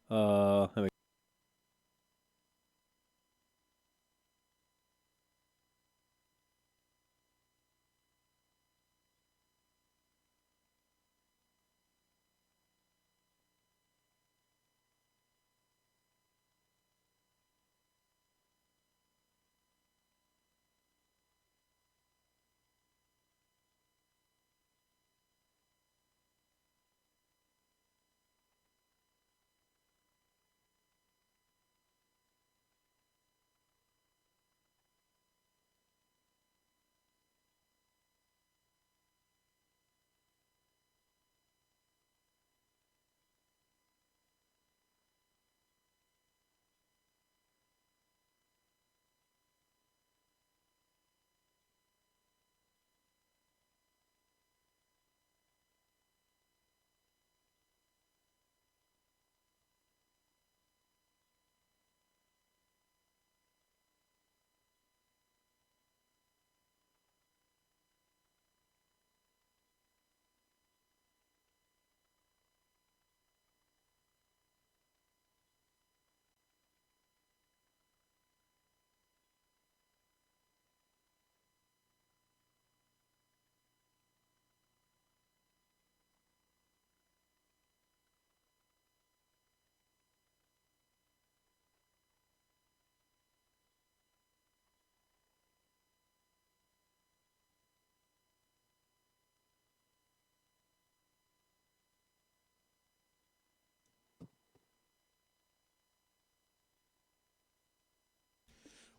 Let me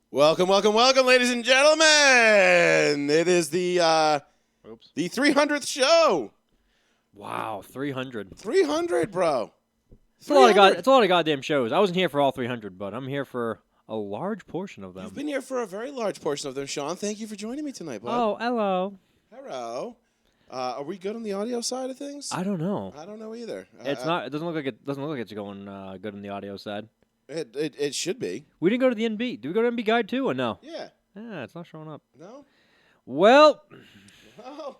Welcome, welcome, welcome, ladies and gentlemen. It is the Oops. the 300th show. Wow, 300. 300, bro. It's a lot 300. it's a lot of goddamn shows. I wasn't here for all 300, but I'm here for a large portion of them. You've been here for a very large portion of them, Sean. Thank you for joining me tonight, bud. Oh, hello. Hello. Are we good on the audio side of things? I don't know. I don't know either. It's not. It doesn't look like it's going good on the audio side. It should be. We didn't go to the NB. Did we go to NB Guide too or no? Yeah. Yeah, it's not showing up. No? Well, Oh,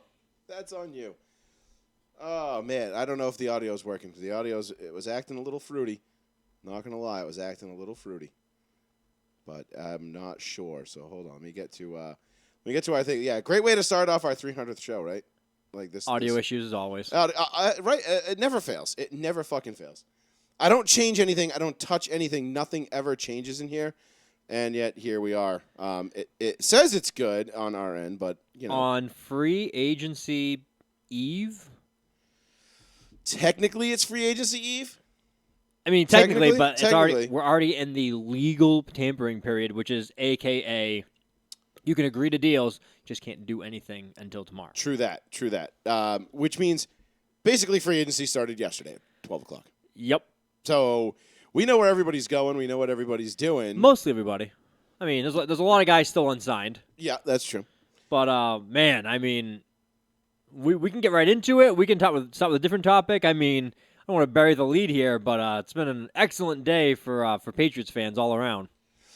that's on you. Oh, man. I don't know if the audio is working. It was acting a little fruity. Not going to lie. It was acting a little fruity. But I'm not sure. So hold on. Let me get to I think, yeah, great way to start off our 300th show, right? Like this. audio issues as always. Right. It never fails. It never fucking fails. I don't change anything. I don't touch anything. Nothing ever changes in here. And yet here we are. It says it's good on our end, but, you know. On free agency eve? Technically, it's free agency eve. I mean, technically, but technically. we're already in the legal tampering period, which is AKA you can agree to deals, just can't do anything until tomorrow. True that. Which means basically free agency started yesterday at 12 o'clock. Yep. So we know where everybody's going. We know what everybody's doing. Mostly everybody. I mean, there's a lot of guys still unsigned. Yeah, that's true. But, man, I mean, we can get right into it. We can start with a different topic. I mean, I don't want to bury the lead here, but it's been an excellent day for Patriots fans all around.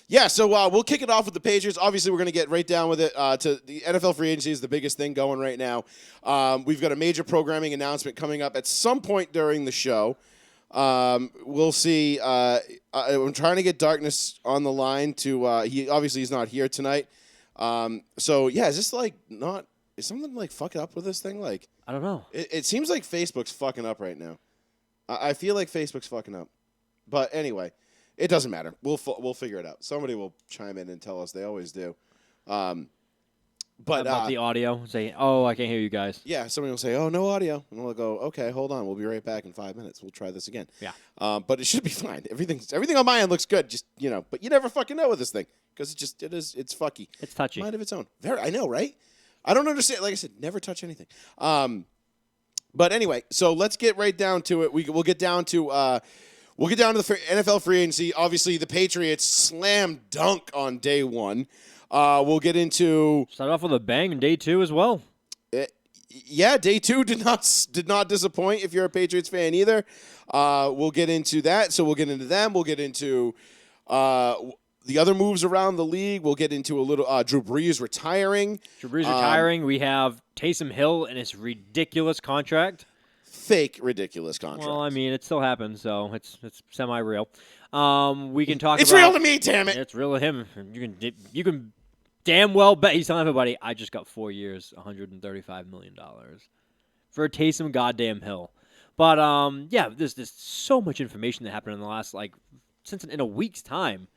Yeah, so we'll kick it off with the Patriots. Obviously, we're going to get right down with it. To the NFL free agency is the biggest thing going right now. We've got a major programming announcement coming up at some point during the show. We'll see. I'm trying to get Darkness on the line to. He's not here tonight. So yeah, is this like not? Is something like fucking up with this thing? Like I don't know. It seems like Facebook's fucking up right now. I feel like Facebook's fucking up. But anyway. It doesn't matter. We'll figure it out. Somebody will chime in and tell us. They always do. But about the audio, saying, "Oh, I can't hear you guys." Yeah, somebody will say, "Oh, no audio," and we'll go, "Okay, hold on. We'll be right back in 5 minutes. We'll try this again." Yeah. But it should be fine. Everything on my end looks good. Just but you never fucking know with this thing because it's fucky. It's touchy. Mind of its own. I know, right? I don't understand. Like I said, never touch anything. But anyway, so let's get right down to it. We'll get down to. We'll get down to the NFL free agency. Obviously, the Patriots slam dunk on day one. We'll get into start off with a bang in day two as well. Yeah, day two did not disappoint if you're a Patriots fan either. We'll get into that. So we'll get into them. We'll get into the other moves around the league. We'll get into a little Drew Brees retiring. We have Taysom Hill and his ridiculous contract. fake, ridiculous contracts. Well, I mean, it still happens, so it's semi-real. We can talk. It's about, real to me, damn it. It's real to him. You can damn well bet he's telling everybody, I just got 4 years, $135 million for Taysom goddamn Hill. But yeah, there's so much information that happened in the last since in a week's time.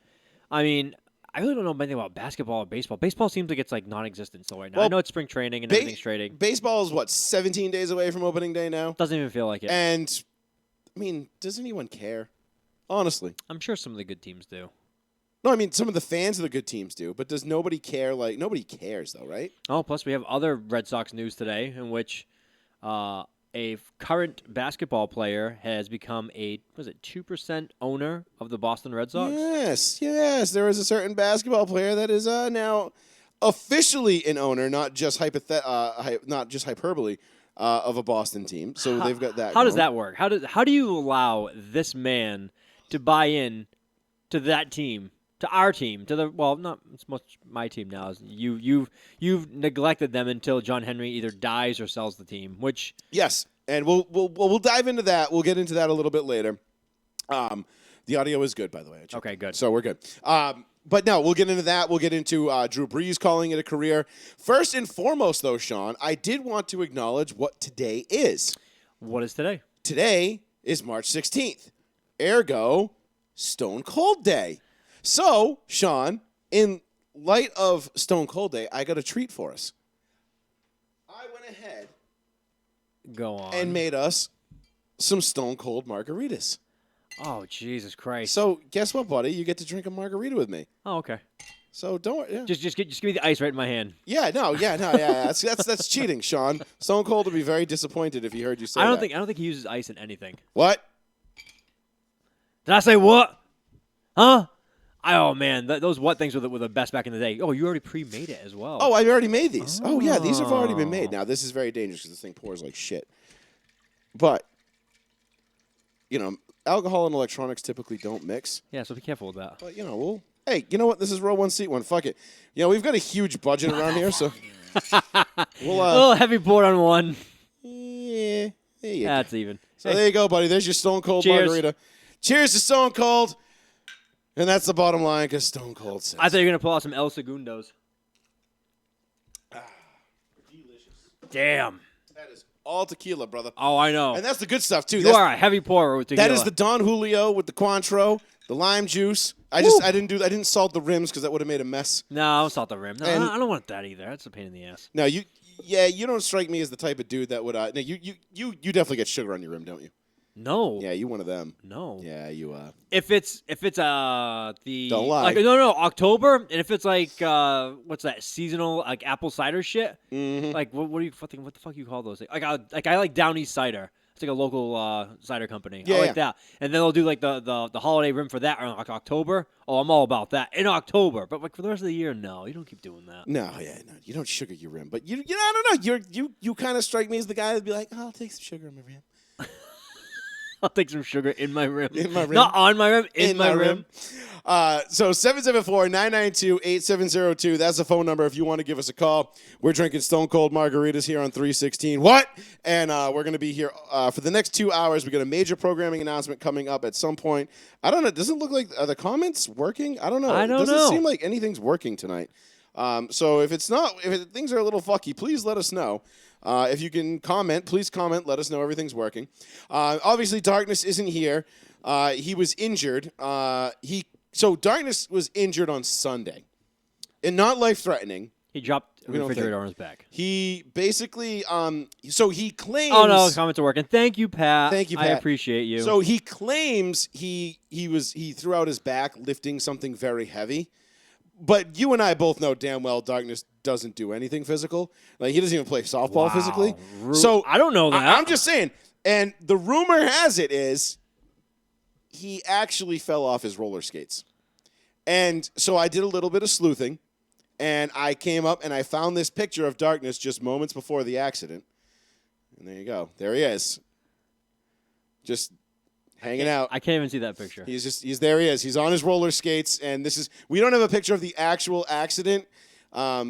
I mean, I really don't know anything about basketball or baseball. Baseball seems like it's non-existent still right now. Well, I know it's spring training and everything's trading. Baseball is what, 17 days away from opening day now? Doesn't even feel like it. And I mean, does anyone care? Honestly, I'm sure some of the good teams do. no, I mean some of the fans of the good teams do, but does nobody care? Nobody cares though, right? Oh, plus we have other Red Sox news today in which a current basketball player has become 2% owner of the Boston Red Sox? Yes. There is a certain basketball player that is now officially an owner, not just hyperbole, of a Boston team. So they've got that. How does that work? How do you allow this man to buy in to that team? To our team, not it's much my team now. You've neglected them until John Henry either dies or sells the team. Which yes, and we'll dive into that. We'll get into that a little bit later. The audio is good, by the way. Okay, good. So we're good. But no, we'll get into that. We'll get into Drew Brees calling it a career. First and foremost, though, Sean, I did want to acknowledge what today is. What is today? Today is March 16th. Ergo, Stone Cold Day. So, Sean, in light of Stone Cold Day, I got a treat for us. I went ahead Go on. and made us some Stone Cold margaritas. Oh, Jesus Christ. So, guess what, buddy? You get to drink a margarita with me. Oh, okay. So, don't yeah. Just give me the ice right in my hand. Yeah. That's cheating, Sean. Stone Cold would be very disappointed if he heard you say I that. don't think he uses ice in anything. What? Did I say what? Huh? Oh, man, those what things were the best back in the day. Oh, you already pre-made it as well. Oh, I already made these. Oh, yeah, these have already been made. Now, this is very dangerous because this thing pours like shit. But, alcohol and electronics typically don't mix. Yeah, so be careful with that. But, hey, you know what? This is row one, seat one. Fuck it. We've got a huge budget around here, so we'll... a little heavy board on one. Yeah, there you go. That's even. So there you go, buddy. There's your Stone Cold Cheers. margarita. Cheers to Stone Cold. And that's the bottom line because Stone Cold says. I thought you were going to pull out some El Segundos. Delicious. Damn. That is all tequila, brother. Oh, I know. And that's the good stuff, too. You are a heavy pourer with tequila. That is the Don Julio with the Cointreau, the lime juice. I didn't salt the rims because that would have made a mess. No, I'll salt the rim. No, And- I don't want that either. That's a pain in the ass. No, you don't strike me as the type of dude that would. No, you definitely get sugar on your rim, don't you? No. Yeah, you one of them. No. Yeah, you. If it's the Don't lie. no October, and if it's what's that seasonal apple cider shit? Mm-hmm. What do you what the fuck you call those things? I like Down East cider. It's like a local cider company. Yeah, I like that. And then they'll do the holiday rim for that in October. Oh, I'm all about that in October. But for the rest of the year, no, you don't keep doing that. No, you don't sugar your rim. But I don't know. You kind of strike me as the guy that'd be like, I'll take some sugar on my rim. I'll take some sugar in my rim. In my rim. Not on my rim, in my rim. So 774-992-8702. That's the phone number if you want to give us a call. We're drinking Stone Cold margaritas here on 316. What? And we're going to be here for the next 2 hours. We got a major programming announcement coming up at some point. I don't know. Does it look like are the comments working? I don't know. I don't know. It doesn't seem like anything's working tonight. So if things are a little fucky, please let us know. If you can comment, please comment. Let us know everything's working. Obviously, Darkness isn't here. He was injured. So Darkness was injured on Sunday, and not life-threatening. He dropped a We don't refrigerator think. on his back. He basically, so he claims. Oh no, the comments are working. Thank you, Pat. Thank you, I Pat. appreciate you. So he claims he threw out his back lifting something very heavy. But you and I both know damn well Darkness doesn't do anything physical. Like he doesn't even play softball physically. So I don't know that. I'm just saying. And the rumor has it is he actually fell off his roller skates. And so I did a little bit of sleuthing, and I came up and I found this picture of Darkness just moments before the accident. And there you go. There he is. Just hanging out. I can't even see that picture. He's there he is. He's on his roller skates, and we don't have a picture of the actual accident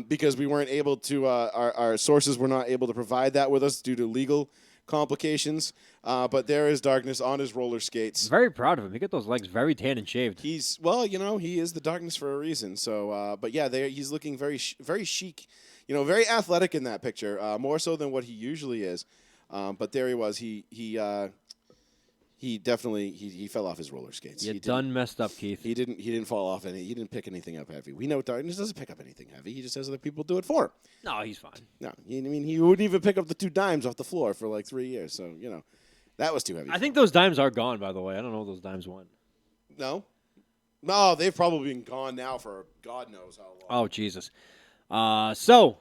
because we weren't able to, our sources were not able to provide that with us due to legal complications. But there is darkness on his roller skates. Very proud of him. He got those legs very tan and shaved. He is the darkness for a reason. So, but yeah, he's looking very chic, very athletic in that picture, more so than what he usually is. But there he was. He definitely fell off his roller skates. You done messed up, Keith. He didn't fall off any. He didn't pick anything up heavy. We know darkness doesn't pick up anything heavy. He just has other people do it for him. No, he's fine. No, he wouldn't even pick up the 2 dimes off the floor for like 3 years. So that was too heavy. I think those dimes are gone, by the way. I don't know where those dimes went. No, they've probably been gone now for God knows how long. Oh, Jesus. So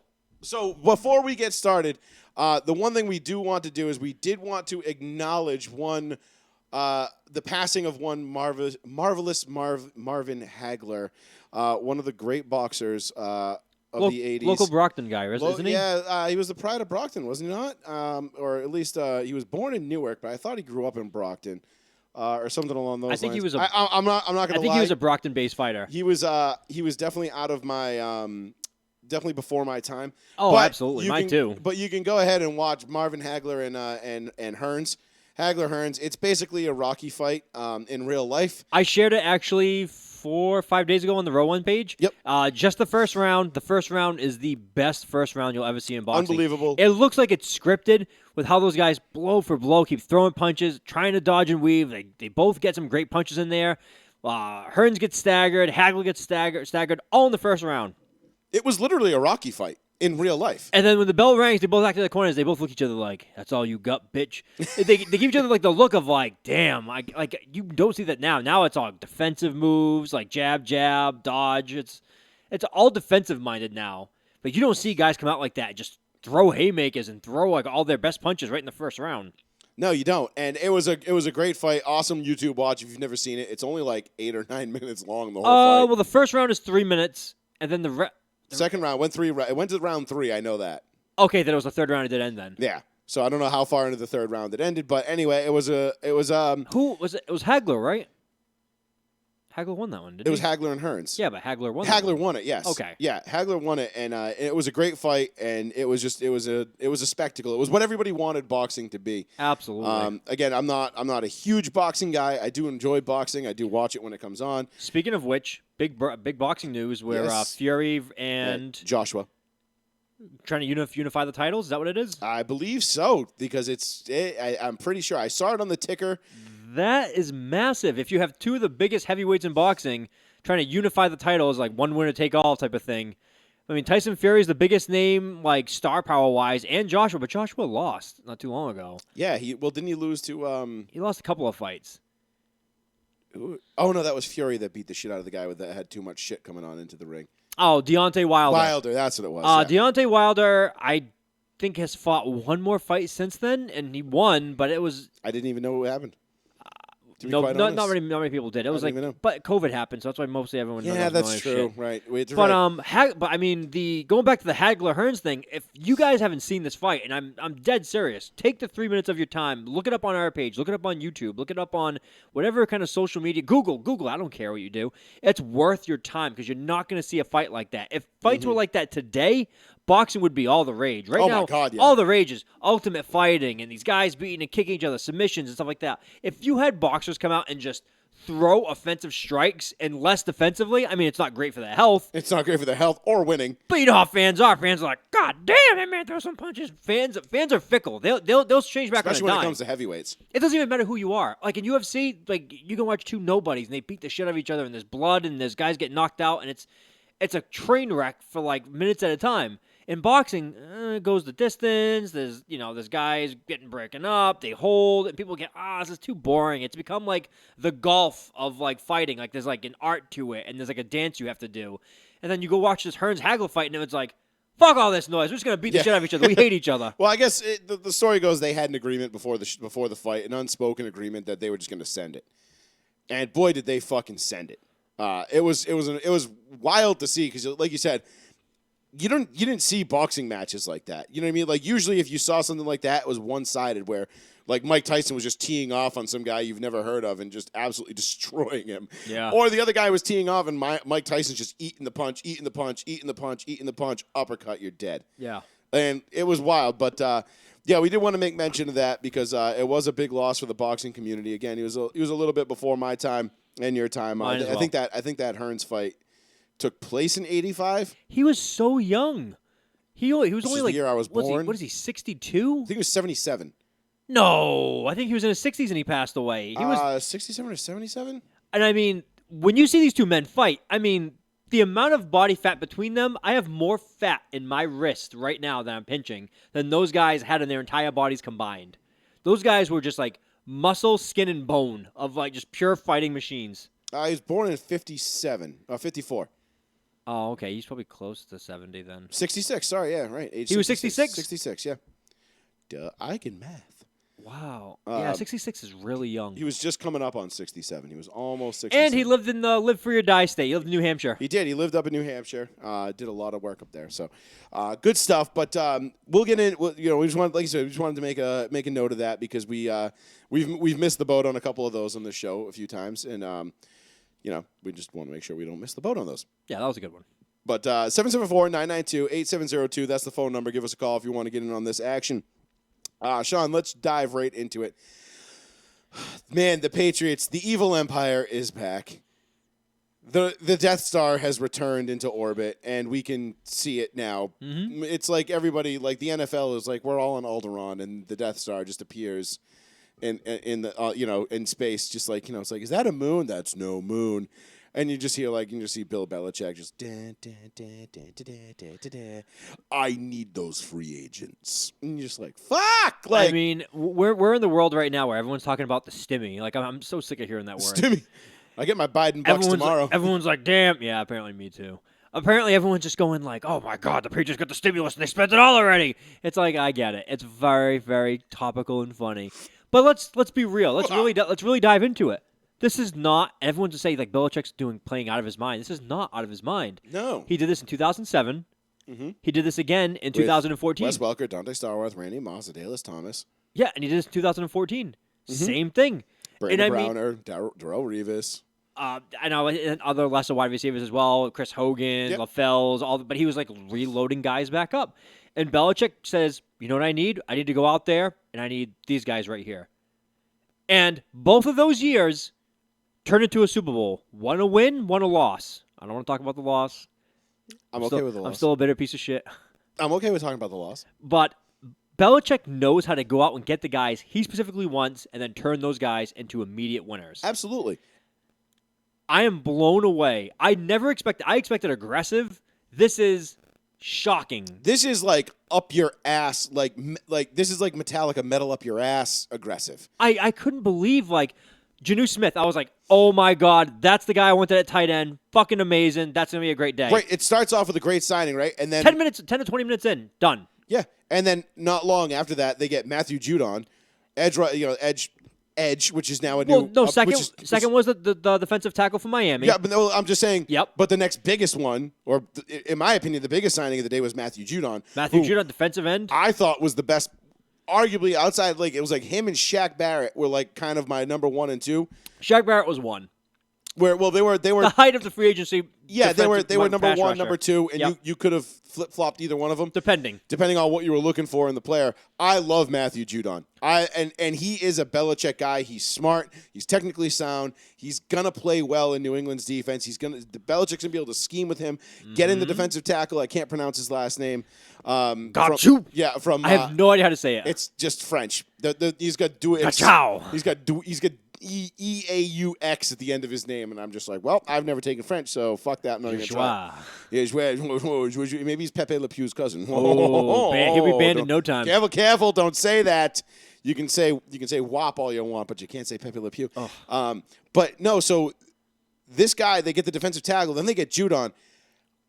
before we get started, the one thing we do want to do is we did want to acknowledge the passing of one marvelous Marvin Hagler, one of the great boxers of the 80s. Local Brockton guy, isn't he? Yeah, he was the pride of Brockton, wasn't he not? Or at least he was born in Newark, but I thought he grew up in Brockton. Or something along those lines. I think he was I'm not going to lie. I think he was a Brockton-based fighter. He was definitely out of my definitely before my time. Oh, but absolutely, mine too. But you can go ahead and watch Marvin Hagler and Hearns. Hagler Hearns. It's basically a Rocky fight in real life. I shared it actually 4 or 5 days ago on the Row One page. Yep. Just the first round. The first round is the best first round you'll ever see in boxing. Unbelievable. It looks like it's scripted with how those guys blow for blow, keep throwing punches, trying to dodge and weave. They both get some great punches in there. Hearns gets staggered. Hagler gets staggered all in the first round. It was literally a Rocky fight in real life. And then when the bell rings, they both act to the corners. They both look at each other like, "That's all you got, bitch." they give each other like the look of like, "Damn!" Like you don't see that now. Now it's all defensive moves, like jab, dodge. It's all defensive minded now. But you don't see guys come out like that, just throw haymakers and throw like all their best punches right in the first round. No, you don't. And it was a great fight. Awesome YouTube watch if you've never seen it. It's only like 8 or 9 minutes long. The whole fight. Well, the first round is 3 minutes, and then the second round went it went to round 3. I know that. Okay, then it was the third round. It did end then. Yeah. So I don't know how far into the third round it ended, but anyway, it was Who was it? It was Hagler, right? Hagler won that one, didn't he? It was Hagler and Hearns. Yeah, but Hagler won. Hagler won it. Yes. Okay. Yeah, Hagler won it, and it was a great fight, and it was a spectacle. It was what everybody wanted boxing to be. Absolutely. Again, I'm not a huge boxing guy. I do enjoy boxing. I do watch it when it comes on. Speaking of which, big boxing news where Yes. Fury and Joshua trying to unify the titles. Is that what it is? I believe so because I'm pretty sure I saw it on the ticker. That is massive. If you have two of the biggest heavyweights in boxing trying to unify the titles, like one winner take all type of thing. I mean, Tyson Fury is the biggest name, like star power wise, and Joshua, but Joshua lost not too long ago. Yeah, didn't he lose to? He lost a couple of fights. Oh no, that was Fury that beat the shit out of the guy that had too much shit coming on into the ring. Oh, Deontay Wilder. Wilder, that's what it was. Yeah. Deontay Wilder, I think has fought one more fight since then, and he won, but it was. I didn't even know what happened. No, not many people did. It was like, but COVID happened, so that's why mostly everyone. Yeah, that's true. Shit. Right. But I mean, going back to the Hagler Hearns thing. If you guys haven't seen this fight, and I'm dead serious, take the 3 minutes of your time, look it up on our page, look it up on YouTube, look it up on whatever kind of social media. Google. I don't care what you do. It's worth your time because you're not going to see a fight like that. If fights were like that today, boxing would be all the rage. Right now, my God, yeah. all the rage is ultimate fighting and these guys beating and kicking each other, submissions and stuff like that. If you had boxers come out and just throw offensive strikes and less defensively, I mean, it's not great for their health. It's not great for their health or winning. But you know how fans are. Fans are like, God damn, that man throw some punches. Fans are fickle. They'll change back Especially on a when dime. it comes to heavyweights. It doesn't even matter who you are. Like in UFC, like you can watch two nobodies and they beat the shit out of each other and there's blood and there's guys get knocked out and it's a train wreck for like minutes at a time. In boxing, it goes the distance. There's guys breaking up. They hold, and people get, this is too boring. It's become like the golf of like fighting. Like there's like an art to it, and there's like a dance you have to do. And then you go watch this Hearns Hagler fight, and it's like, fuck all this noise. We're just gonna beat the shit out of each other. We hate each other. Well, I guess the story goes they had an agreement before the fight, an unspoken agreement that they were just gonna send it. And boy, did they fucking send it. It was wild to see because, like you said. You didn't see boxing matches like that. You know what I mean? Like usually if you saw something like that, it was one-sided where like Mike Tyson was just teeing off on some guy you've never heard of and just absolutely destroying him. Yeah. Or the other guy was teeing off and Mike Tyson's just eating the punch, uppercut, you're dead. Yeah. And it was wild, but yeah, we did want to make mention of that because it was a big loss for the boxing community. Again, he was a little bit before my time and your time. Mine as well. I think that Hearns fight took place in '85. He was so young. He was only the like year I was born. What is he? 62? I think it was '77. No, I think he was in his 60s and he passed away. He was 67 or '77. And I mean, when you see these two men fight, I mean, the amount of body fat between them, I have more fat in my wrist right now that I'm pinching than those guys had in their entire bodies combined. Those guys were just like muscle, skin, and bone of like just pure fighting machines. He was born in 54. Oh, okay. He's probably close to 70 then. 66, sorry, yeah, right. Age He was 66? 66, yeah. Duh, I can math. Wow. Yeah, 66 is really young. He was just coming up on 67. He was almost 67. And he lived in the live free or die state. He lived in New Hampshire. He did. He lived up in New Hampshire. Did a lot of work up there. So, good stuff. But we'll get in. We just wanted, like you said, we just wanted to make a note of that because we've missed the boat on a couple of those on the show a few times, and we just want to make sure we don't miss the boat on those. Yeah, that was a good one. But 774-992-8702. That's the phone number. Give us a call if you want to get in on this action. Sean, let's dive right into it. Man, the Patriots, the evil empire is back. The Death Star has returned into orbit, and we can see it now. Mm-hmm. It's like everybody, like the NFL is like, we're all on Alderaan, and the Death Star just appears in the in space, just like, it's like, is that a moon? That's no moon. And you just hear you just see Bill Belichick just I need those free agents. And you're just like, fuck. Like, I mean, we're in the world right now where everyone's talking about the stimmy. Like I'm so sick of hearing that word. Stimmy. I get my Biden bucks tomorrow. Everyone's like, damn. Yeah, apparently me too. Apparently everyone's just going like, oh my God, the Patriots got the stimulus and they spent it all already. It's like, I get it. It's very, very topical and funny. But let's be real. Let's really dive into it. This is not, everyone to say like Belichick's playing out of his mind. This is not out of his mind. No. He did this in 2007. Mm-hmm. He did this again in 2014. Wes Welker, Dante Starworth, Randy Moss, Adalys Thomas. Yeah, and he did this in 2014. Mm-hmm. Same thing. Brandon Browner, Darrell Revis. I know, and other lesser wide receivers as well. Chris Hogan, LaFell's, but he was like reloading guys back up. And Belichick says, you know what I need? I need to go out there, and I need these guys right here. And both of those years turned into a Super Bowl. One a win, one a loss. I don't want to talk about the loss. I'm okay with the loss. I'm still a bitter piece of shit. I'm okay with talking about the loss. But Belichick knows how to go out and get the guys he specifically wants and then turn those guys into immediate winners. Absolutely. I am blown away. I expected aggressive. This is shocking. This is like up your ass, like this is like Metallica metal up your ass aggressive. I couldn't believe Janu Smith. I was like, oh my God, that's the guy I wanted at tight end. Fucking amazing. That's going to be a great day. Right. It starts off with a great signing, right? And then 10 to 20 minutes in, done. Yeah. And then not long after that, they get Matthew Judon, edge, which is now a new. Well, no, second was the defensive tackle from Miami. Yeah, but no, I'm just saying. Yep. But the next biggest one, or in my opinion, the biggest signing of the day was Matthew Judon. Judon, defensive end. I thought was the best. Arguably outside, it was like him and Shaq Barrett were like kind of my number 1 and 2. Shaq Barrett was 1. They were the height of the free agency. Yeah, they were number 1, rusher. number 2, and you could have flip-flopped either one of them depending on what you were looking for in the player. I love Matthew Judon. And he is a Belichick guy. He's smart. He's technically sound. He's gonna play well in New England's defense. Belichick's gonna be able to scheme with him. Get in the defensive tackle. I can't pronounce his last name. Got you. Yeah, from I have no idea how to say it. It's just French. He's got do it. He's got EAUX at the end of his name, and I'm just like, well, I've never taken French, so fuck that. I'm not even gonna try. Maybe he's Pepe Le Pew's cousin. Oh, he'll be banned in no time. Careful! Don't say that. You can say WAP all you want, but you can't say Pepe Le Pew. Oh. But no, so this guy, they get the defensive tackle, then they get Judon.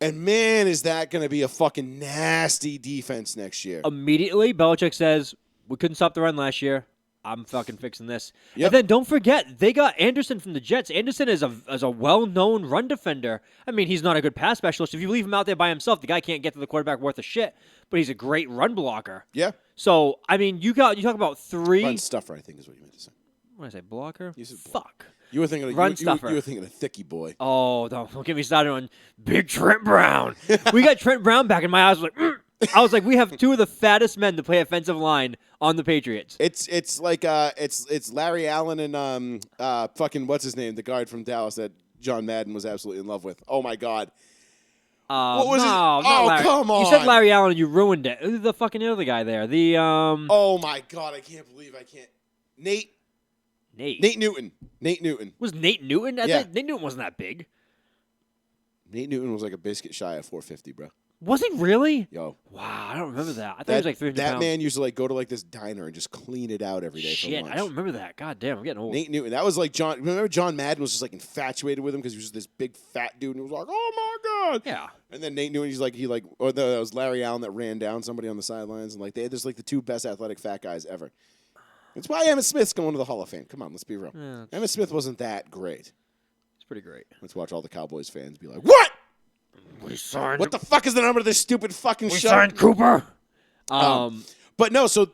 And man, is that going to be a fucking nasty defense next year. Immediately, Belichick says, we couldn't stop the run last year. I'm fucking fixing this. Yep. And then don't forget, they got Anderson from the Jets. Anderson is a well-known run defender. I mean, he's not a good pass specialist. If you leave him out there by himself, the guy can't get to the quarterback worth a shit. But he's a great run blocker. Yeah. So, I mean, you talk about 3. Run stuffer, I think is what you meant to say. What did I say, blocker? You said fuck. You were thinking of run stuffer. You were thinking of Thicky Boy. Oh, don't get me started on Big Trent Brown. We got Trent Brown back, and my eyes were like, I was like, we have two of the fattest men to play offensive line on the Patriots. It's like it's Larry Allen and fucking what's his name, the guard from Dallas that John Madden was absolutely in love with. Oh my God. What was it? Not Oh, Larry. come on. You said Larry Allen and you ruined it. Who's the fucking other guy there? Oh my God, I can't believe I can't. Nate Newton. Was Nate Newton? Yeah. Nate Newton wasn't that big. Nate Newton was like a biscuit shy of 450, bro. Was he really? Yo. Wow, I don't remember that. I thought he was like 300 That pounds. man used to like go to like this diner and just clean it out every day for Shit, lunch. I don't remember that. God damn, I'm getting old. Nate Newton. That was like John. Remember John Madden was just like infatuated with him because he was this big fat dude and he was like, oh my God. Yeah. And then Nate Newton, or that was Larry Allen that ran down somebody on the sidelines and like they had just like the two best athletic fat guys ever. That's why Emmitt Smith's going to the Hall of Fame. Come on, let's be real. Yeah, Emmitt Smith wasn't that great. it's pretty great. Let's watch all the Cowboys fans be like, what? We signed. What the fuck is the number of this stupid fucking show? signed Cooper. But no, so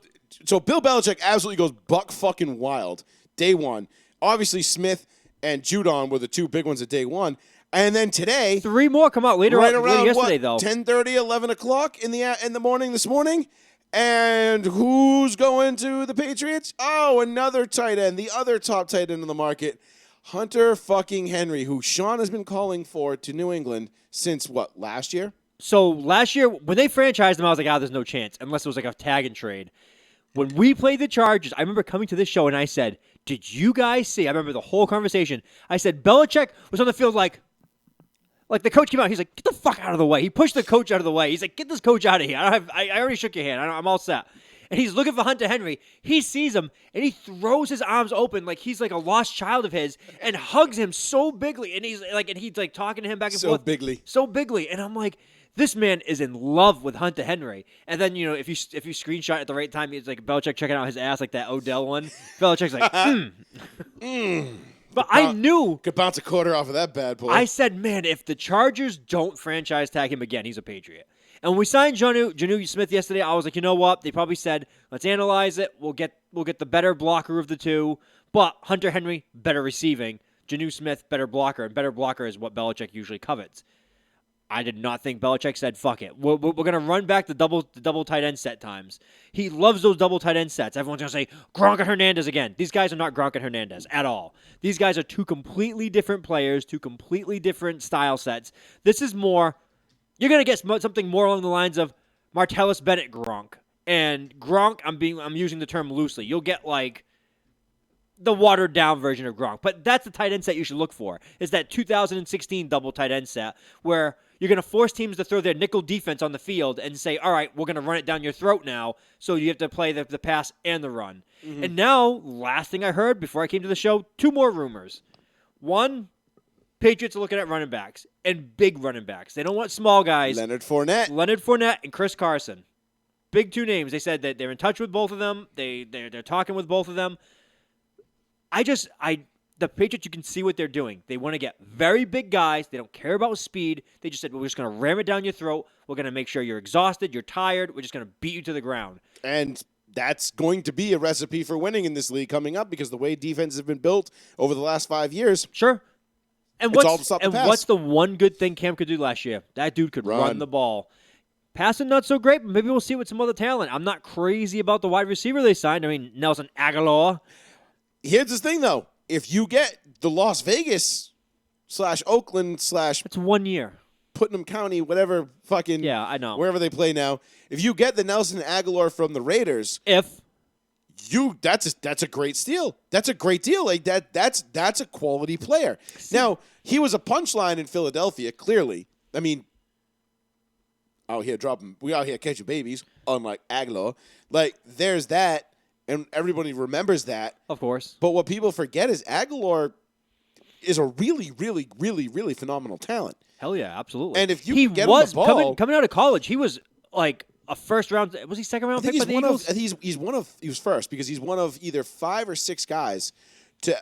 Bill Belichick absolutely goes buck fucking wild day one. Obviously, Smith and Judon were the two big ones at day one. And then today, 3 more come out later yesterday, though. 10:30, 11 o'clock in the morning this morning. And who's going to the Patriots? Oh, another tight end, the other top tight end in the market, Hunter fucking Henry, who Sean has been calling for to New England since, what, last year? So last year, when they franchised him, I was like, there's no chance, unless it was like a tag and trade. When we played the Chargers, I remember coming to this show and I said, did you guys see? I remember the whole conversation. I said, Belichick was on the field like the coach came out. He's like, get the fuck out of the way. He pushed the coach out of the way. He's like, get this coach out of here. I already shook your hand. I'm all set. And he's looking for Hunter Henry. He sees him, and he throws his arms open like he's like a lost child of his and hugs him so bigly. And he's like talking to him back and forth. So bigly. And I'm like, this man is in love with Hunter Henry. And then, if you screenshot at the right time, it's like Belichick checking out his ass like that Odell one. Belichick's like, But I knew. Could bounce a quarter off of that bad boy. I said, man, if the Chargers don't franchise tag him again, he's a Patriot. And when we signed Jonnu Smith yesterday, I was like, you know what? They probably said, let's analyze it. We'll get the better blocker of the two. But Hunter Henry, better receiving. Jonnu Smith, better blocker. And better blocker is what Belichick usually covets. I did not think Belichick said, fuck it. We're going to run back the double tight end set times. He loves those double tight end sets. Everyone's going to say, Gronk and Hernandez again. These guys are not Gronk and Hernandez at all. These guys are two completely different players, two completely different style sets. This is more, you're going to get something more along the lines of Martellus Bennett Gronk. And Gronk, I'm using the term loosely. You'll get like the watered down version of Gronk. But that's the tight end set you should look for, is that 2016 double tight end set where you're going to force teams to throw their nickel defense on the field and say, all right, we're going to run it down your throat now, so you have to play the pass and the run. Mm-hmm. And now, last thing I heard before I came to the show, 2 more rumors. One, Patriots are looking at running backs, and big running backs. They don't want small guys. Leonard Fournette and Chris Carson. Big 2 names. They said that they're in touch with both of them. They're talking with both of them. The Patriots, you can see what they're doing. They want to get very big guys. They don't care about speed. They just said, we're just going to ram it down your throat. We're going to make sure you're exhausted, you're tired. We're just going to beat you to the ground. And that's going to be a recipe for winning in this league coming up because the way defenses have been built over the last 5 years. Sure. And it's all to stop the pass. What's the one good thing Cam could do last year? That dude could run the ball. Passing, not so great, but maybe we'll see it with some other talent. I'm not crazy about the wide receiver they signed. I mean, Nelson Aguilar. Here's the thing, though. If you get the Las Vegas / Oakland / it's 1 year. Putnam County, whatever fucking I know. Wherever they play now, if you get the Nelson Aguilar from the Raiders, that's a great steal. That's a great deal. Like that's a quality player. Now, he was a punchline in Philadelphia, clearly. I mean, we out here catching babies, unlike Aguilar. Like, there's that. And everybody remembers that. Of course. But what people forget is Aguilar is a really, really, really, really phenomenal talent. Hell yeah, absolutely. And if you get him the ball, coming out of college, he was like a first round. Was he second round pick by the Eagles? He was first because he's one of either 5 or 6 guys to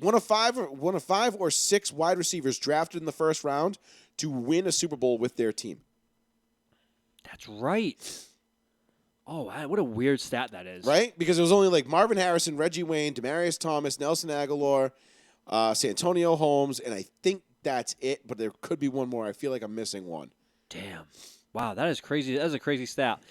one of 5 or 6 wide receivers drafted in the first round to win a Super Bowl with their team. That's right. Oh, wow, what a weird stat that is. Right? Because it was only like Marvin Harrison, Reggie Wayne, Demaryius Thomas, Nelson Aguilar, Santonio Holmes, and I think that's it, but there could be one more. I feel like I'm missing one. Damn. Wow, that is crazy. That is a crazy stat.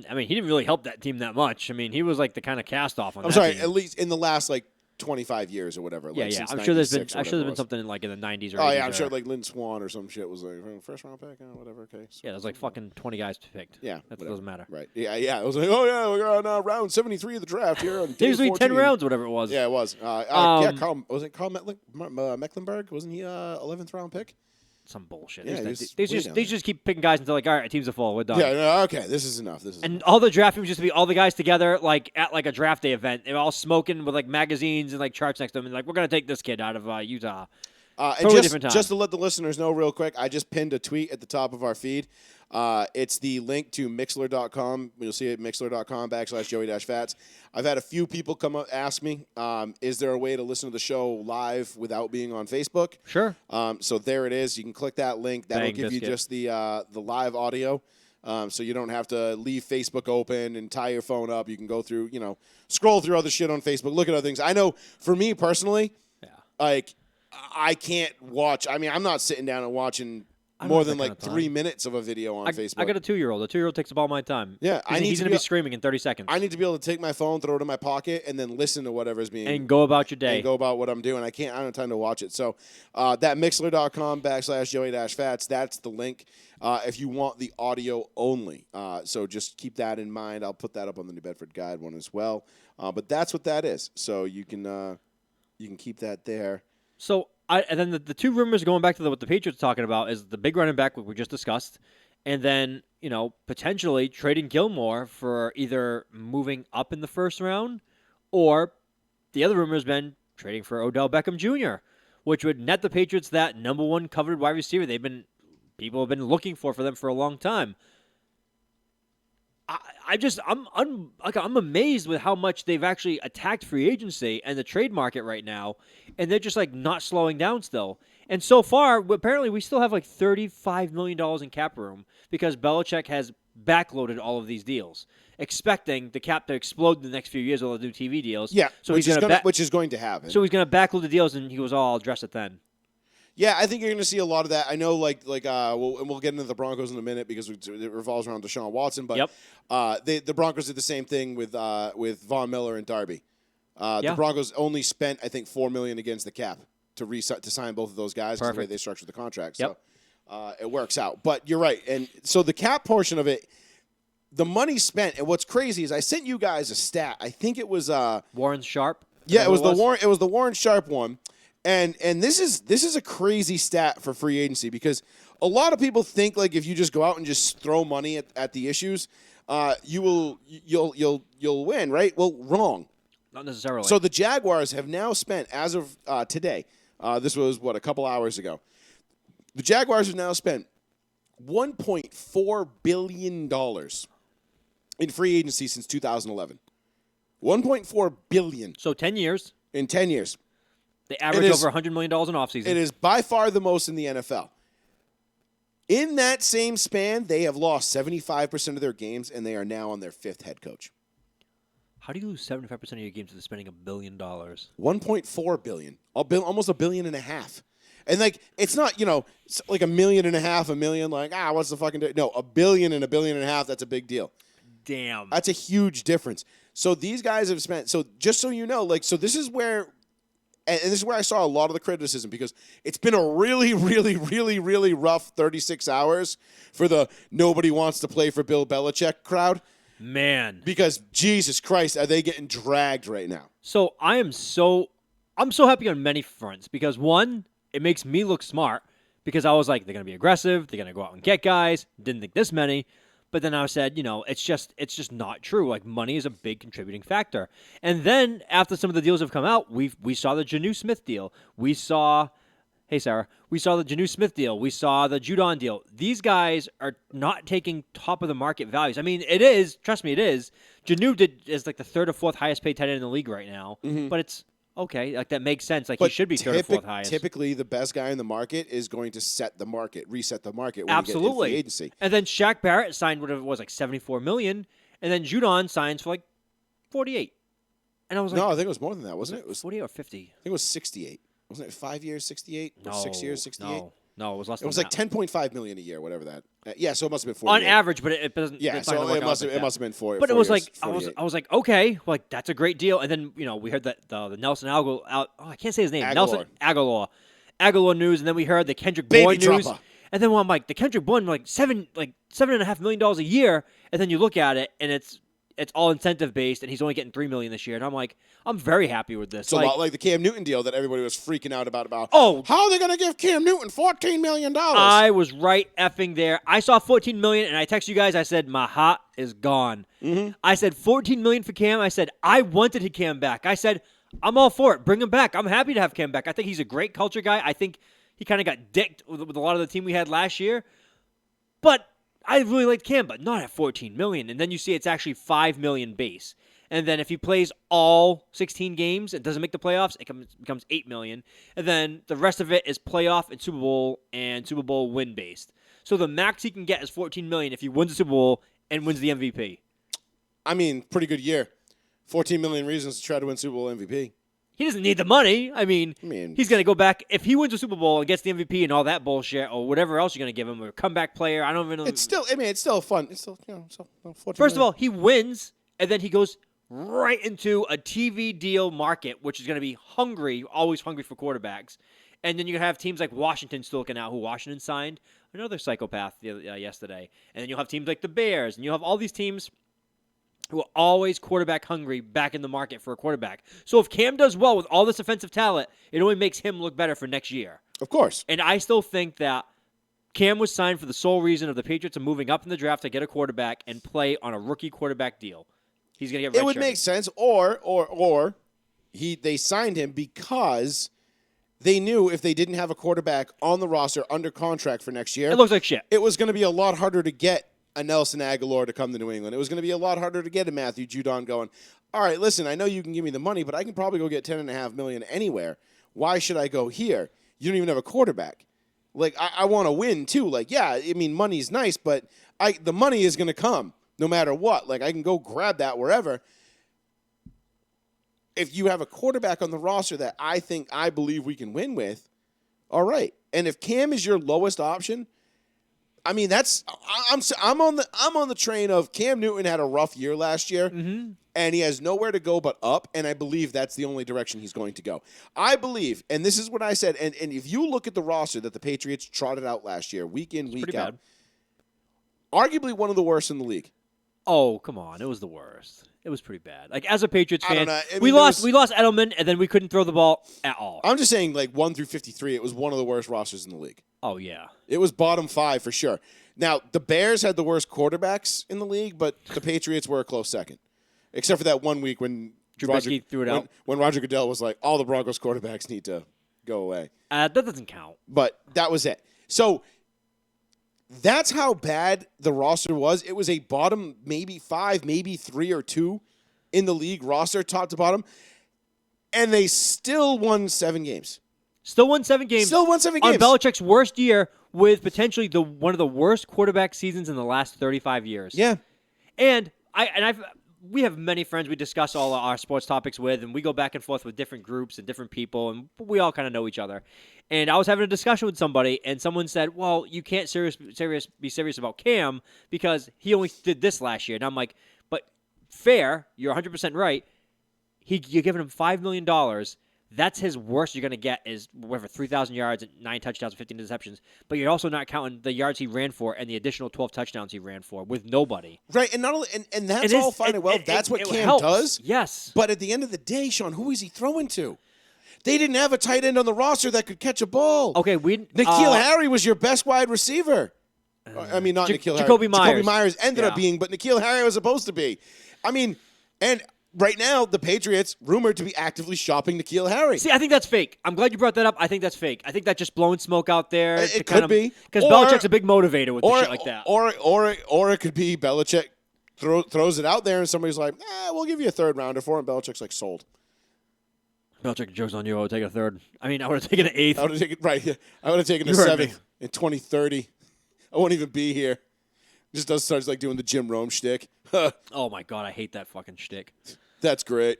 I mean, he didn't really help that team that much. I mean, he was like the kind of cast off on I'm that sorry, team. at least in the last 25 years or whatever. Yeah, Like yeah. since I'm sure there's been 96 or I'm sure whatever there's it been was. something like in the 90s or 80s. Oh yeah, I'm or, sure like Lynn Swan or some shit was like first round pick, whatever. Okay. So, yeah, there's like fucking 20 guys picked. yeah, That whatever. doesn't matter. Right. Yeah, yeah. It was like, oh yeah, we're on round 73 of the draft here on day There's only 10 14. rounds, whatever it was. Yeah, it was. Yeah, Carl Mecklenburg? Wasn't he 11th round pick? Some bullshit. Yeah, They just keep picking guys until like, all right, teams are full. We're done. Yeah, no, okay, this is enough. And all the draft rooms used to be all the guys together, like at like a draft day event. They're all smoking with like magazines and like charts next to them, and like we're gonna take this kid out of Utah. And Totally different time. just to let the listeners know real quick, I just pinned a tweet at the top of our feed. It's the link to Mixler.com. You'll see it at Mixler.com/Joey-Fats. I've had a few people come up ask me, is there a way to listen to the show live without being on Facebook? Sure. So there it is. You can click that link. That'll Bang give you biscuit. just the live audio. So you don't have to leave Facebook open and tie your phone up. You can go through, scroll through other shit on Facebook, look at other things. I know for me personally, Yeah. like I can't watch. I mean, I'm not sitting down and watching don't more have than that kind like of time. 3 minutes of a video on Facebook. I got a 2-year-old. A 2-year-old takes up all my time. Yeah, he's gonna be screaming in 30 seconds. I need to be able to take my phone, throw it in my pocket, and then listen to whatever's being and go about your day. and go about what I'm doing. I don't have time to watch it. So that Mixler.com/Joey-Fats, that's the link if you want the audio only. So just keep that in mind. I'll put that up on the New Bedford Guide one as well. But that's what that is. So you can keep that there. So and then the two rumors going back to what the Patriots are talking about is the big running back, what we just discussed, and then potentially trading Gilmore for either moving up in the first round, or the other rumor has been trading for Odell Beckham Jr., which would net the Patriots that number one coveted wide receiver people have been looking for them for a long time. I'm amazed with how much they've actually attacked free agency and the trade market right now, and they're just like not slowing down still. And so far, apparently, we still have like $35 million in cap room because Belichick has backloaded all of these deals, expecting the cap to explode in the next few years with all the new TV deals. Yeah, so which is going to happen. So he's going to backload the deals, and he goes, "Oh, I'll address it then." Yeah, I think you're going to see a lot of that. I know, we'll get into the Broncos in a minute because it revolves around Deshaun Watson. But the Broncos did the same thing with Von Miller and Darby. The Broncos only spent, I think, $4 million against the cap to sign both of those guys because the way they structured the contract. Yep. So it works out. But you're right, and so the cap portion of it, the money spent. And what's crazy is I sent you guys a stat. I think it was Warren Sharp. Yeah, it was the Warren Sharp one. And this is a crazy stat for free agency because a lot of people think like if you just go out and just throw money at the issues, you'll win, right? Well, wrong. Not necessarily. So the Jaguars have now spent, as of today, this was a couple hours ago. The Jaguars have now spent $1.4 billion in free agency since 2011. $1.4 billion. So 10 years. In 10 years. They average over $100 million in offseason. It is by far the most in the NFL. In that same span, they have lost 75% of their games, and they are now on their fifth head coach. How do you lose 75% of your games to spending $1 billion? $1.4 billion, almost $1.5 billion. And it's not it's like $1.5 million. Like what's the fucking no $1 billion and $1.5 billion. That's a big deal. Damn, that's a huge difference. So these guys have spent. So just so you know, so this is where. And this is where I saw a lot of the criticism because it's been a really, really, really, really rough 36 hours for the nobody wants to play for Bill Belichick crowd. Man. Because, Jesus Christ, are they getting dragged right now? So I'm so happy on many fronts because, one, it makes me look smart because I was like, they're going to be aggressive. They're going to go out and get guys. Didn't think this many. But then I said, it's just not true. Like, money is a big contributing factor. And then after some of the deals have come out, we saw the Jonnu Smith deal. We saw the Jonnu Smith deal. We saw the Judon deal. These guys are not taking top of the market values. I mean, it is. Trust me, it is. Jonnu is like the third or fourth highest paid tight end in the league right now. Mm-hmm. But it's okay. Like, that makes sense. Like, he should be third or fourth highest. Typically, the best guy in the market is going to reset the market when Absolutely. You get in free agency. And then Shaq Barrett signed whatever it was, like $74 million, and then Judon signs for like $48. And I was like, no, I think it was more than that, wasn't it? It was 48 or 50. I think it was 68. Wasn't it 5 years, 68? Or 6 years, 68? No, it was less than that. It was like $10.5 million a year, whatever that Yeah, so it must have been 48. On average, but it doesn't. Yeah, it's not gonna so work it out must like have, it that. must have been 40. But it was like I 48. was like, okay, like that's a great deal. And then we heard that the Nelson Aguilar, I can't say his name, Nelson Aguilar news, and then we heard the Kendrick Baby Bourne news, dropper. and then I'm like the Kendrick Bourne like $7.5 million a year, and then you look at it and it's all incentive based, and he's only getting $3 million this year, and I'm like, I'm very happy with this. It's a lot like the Cam Newton deal that everybody was freaking out about. Oh, how are they going to give Cam Newton $14 million? I was right effing there. I saw $14 million, and I texted you guys. I said my heart is gone. Mm-hmm. I said $14 million for Cam. I said I wanted Cam back. I said I'm all for it. Bring him back. I'm happy to have Cam back. I think he's a great culture guy. I think he kind of got dicked with a lot of the team we had last year, but I really liked Cam, but not at $14 million. And then you see it's actually $5 million base. And then if he plays all 16 games and doesn't make the playoffs, it becomes $8 million. And then the rest of it is playoff and Super Bowl win based. So the max he can get is $14 million if he wins the Super Bowl and wins the MVP. I mean, pretty good year. 14 million reasons to try to win Super Bowl MVP. He doesn't need the money. I mean he's going to go back. If he wins the Super Bowl and gets the MVP and all that bullshit or whatever else you're going to give him, or a comeback player, I don't even know. It's still fun. It's still, 14 First of all, he wins, and then he goes right into a TV deal market, which is going to be always hungry for quarterbacks. And then you have teams like Washington still looking out, who Washington signed another psychopath yesterday. And then you'll have teams like the Bears, and you'll have all these teams who are always quarterback hungry back in the market for a quarterback. So if Cam does well with all this offensive talent, it only makes him look better for next year. Of course. And I still think that Cam was signed for the sole reason of the Patriots are moving up in the draft to get a quarterback and play on a rookie quarterback deal. He's going to get redshirted. It would make sense, or they signed him because they knew if they didn't have a quarterback on the roster under contract for next year, It looks like shit. it was going to be a lot harder to get a Nelson Aguilar to come to New England. It was going to be a lot harder to get a Matthew Judon going, all right, listen, I know you can give me the money, but I can probably go get $10.5 million anywhere. Why should I go here? You don't even have a quarterback. Like, I want to win, too. Like, yeah, I mean, money's nice, but the money is going to come no matter what. Like, I can go grab that wherever. If you have a quarterback on the roster that I believe we can win with, all right. And if Cam is your lowest option, I mean, I'm on the train of Cam Newton had a rough year last year, and he has nowhere to go but up, and I believe that's the only direction he's going to go. I believe, and this is what I said, and if you look at the roster that the Patriots trotted out last year, week in, week out, arguably one of the worst in the league. Oh, come on. It was the worst. It was pretty bad. Like, as a Patriots fan, I don't know. I mean, we lost Edelman, and then we couldn't throw the ball at all. I'm just saying, like, 1 through 53, it was one of the worst rosters in the league. Oh, yeah. It was bottom 5 for sure. Now, the Bears had the worst quarterbacks in the league, but the Patriots were a close second. Except for that 1 week when Trubisky threw it out. When Roger Goodell was like, all the Broncos quarterbacks need to go away. That doesn't count. But that was it. So that's how bad the roster was. It was a bottom maybe 5, maybe 3 or 2 in the league roster, top to bottom. And they still won 7 games. Still won 7 games. On Belichick's worst year with potentially one of the worst quarterback seasons in the last 35 years. Yeah. And we have many friends we discuss all our sports topics with, and we go back and forth with different groups and different people, and we all kind of know each other. And I was having a discussion with somebody, and someone said, well, you can't be serious about Cam because he only did this last year. And I'm like, but fair, you're 100% right. You're giving him $5 million. That's his worst you're going to get is whatever, 3,000 yards, 9 touchdowns, 15 interceptions. But you're also not counting the yards he ran for and the additional 12 touchdowns he ran for with nobody. Right, and not only and that's all fine and well. That's what Cam helps. does. Yes. But at the end of the day, Sean, who is he throwing to? They didn't have a tight end on the roster that could catch a ball. Okay, N'Keal Harry was your best wide receiver. I mean, not N'Keal Harry. Jacoby Myers. Jacoby Myers ended up being, but N'Keal Harry was supposed to be. I mean, and right now, the Patriots rumored to be actively shopping N'Keal Harry. See, I think that's fake. I'm glad you brought that up. I think that's fake. I think that's just blowing smoke out there. It could be. Because Belichick's a big motivator with shit like that. Or it could be Belichick throws it out there and somebody's like, we'll give you a third rounder for him. Belichick's like, sold. Belichick jokes on you. I would take a third. I mean, I would have taken an eighth. I would have taken, right. I would have taken a seventh in 2030. I won't even be here. Just starts like doing the Jim Rome shtick. Oh, my God. I hate that fucking shtick. That's great.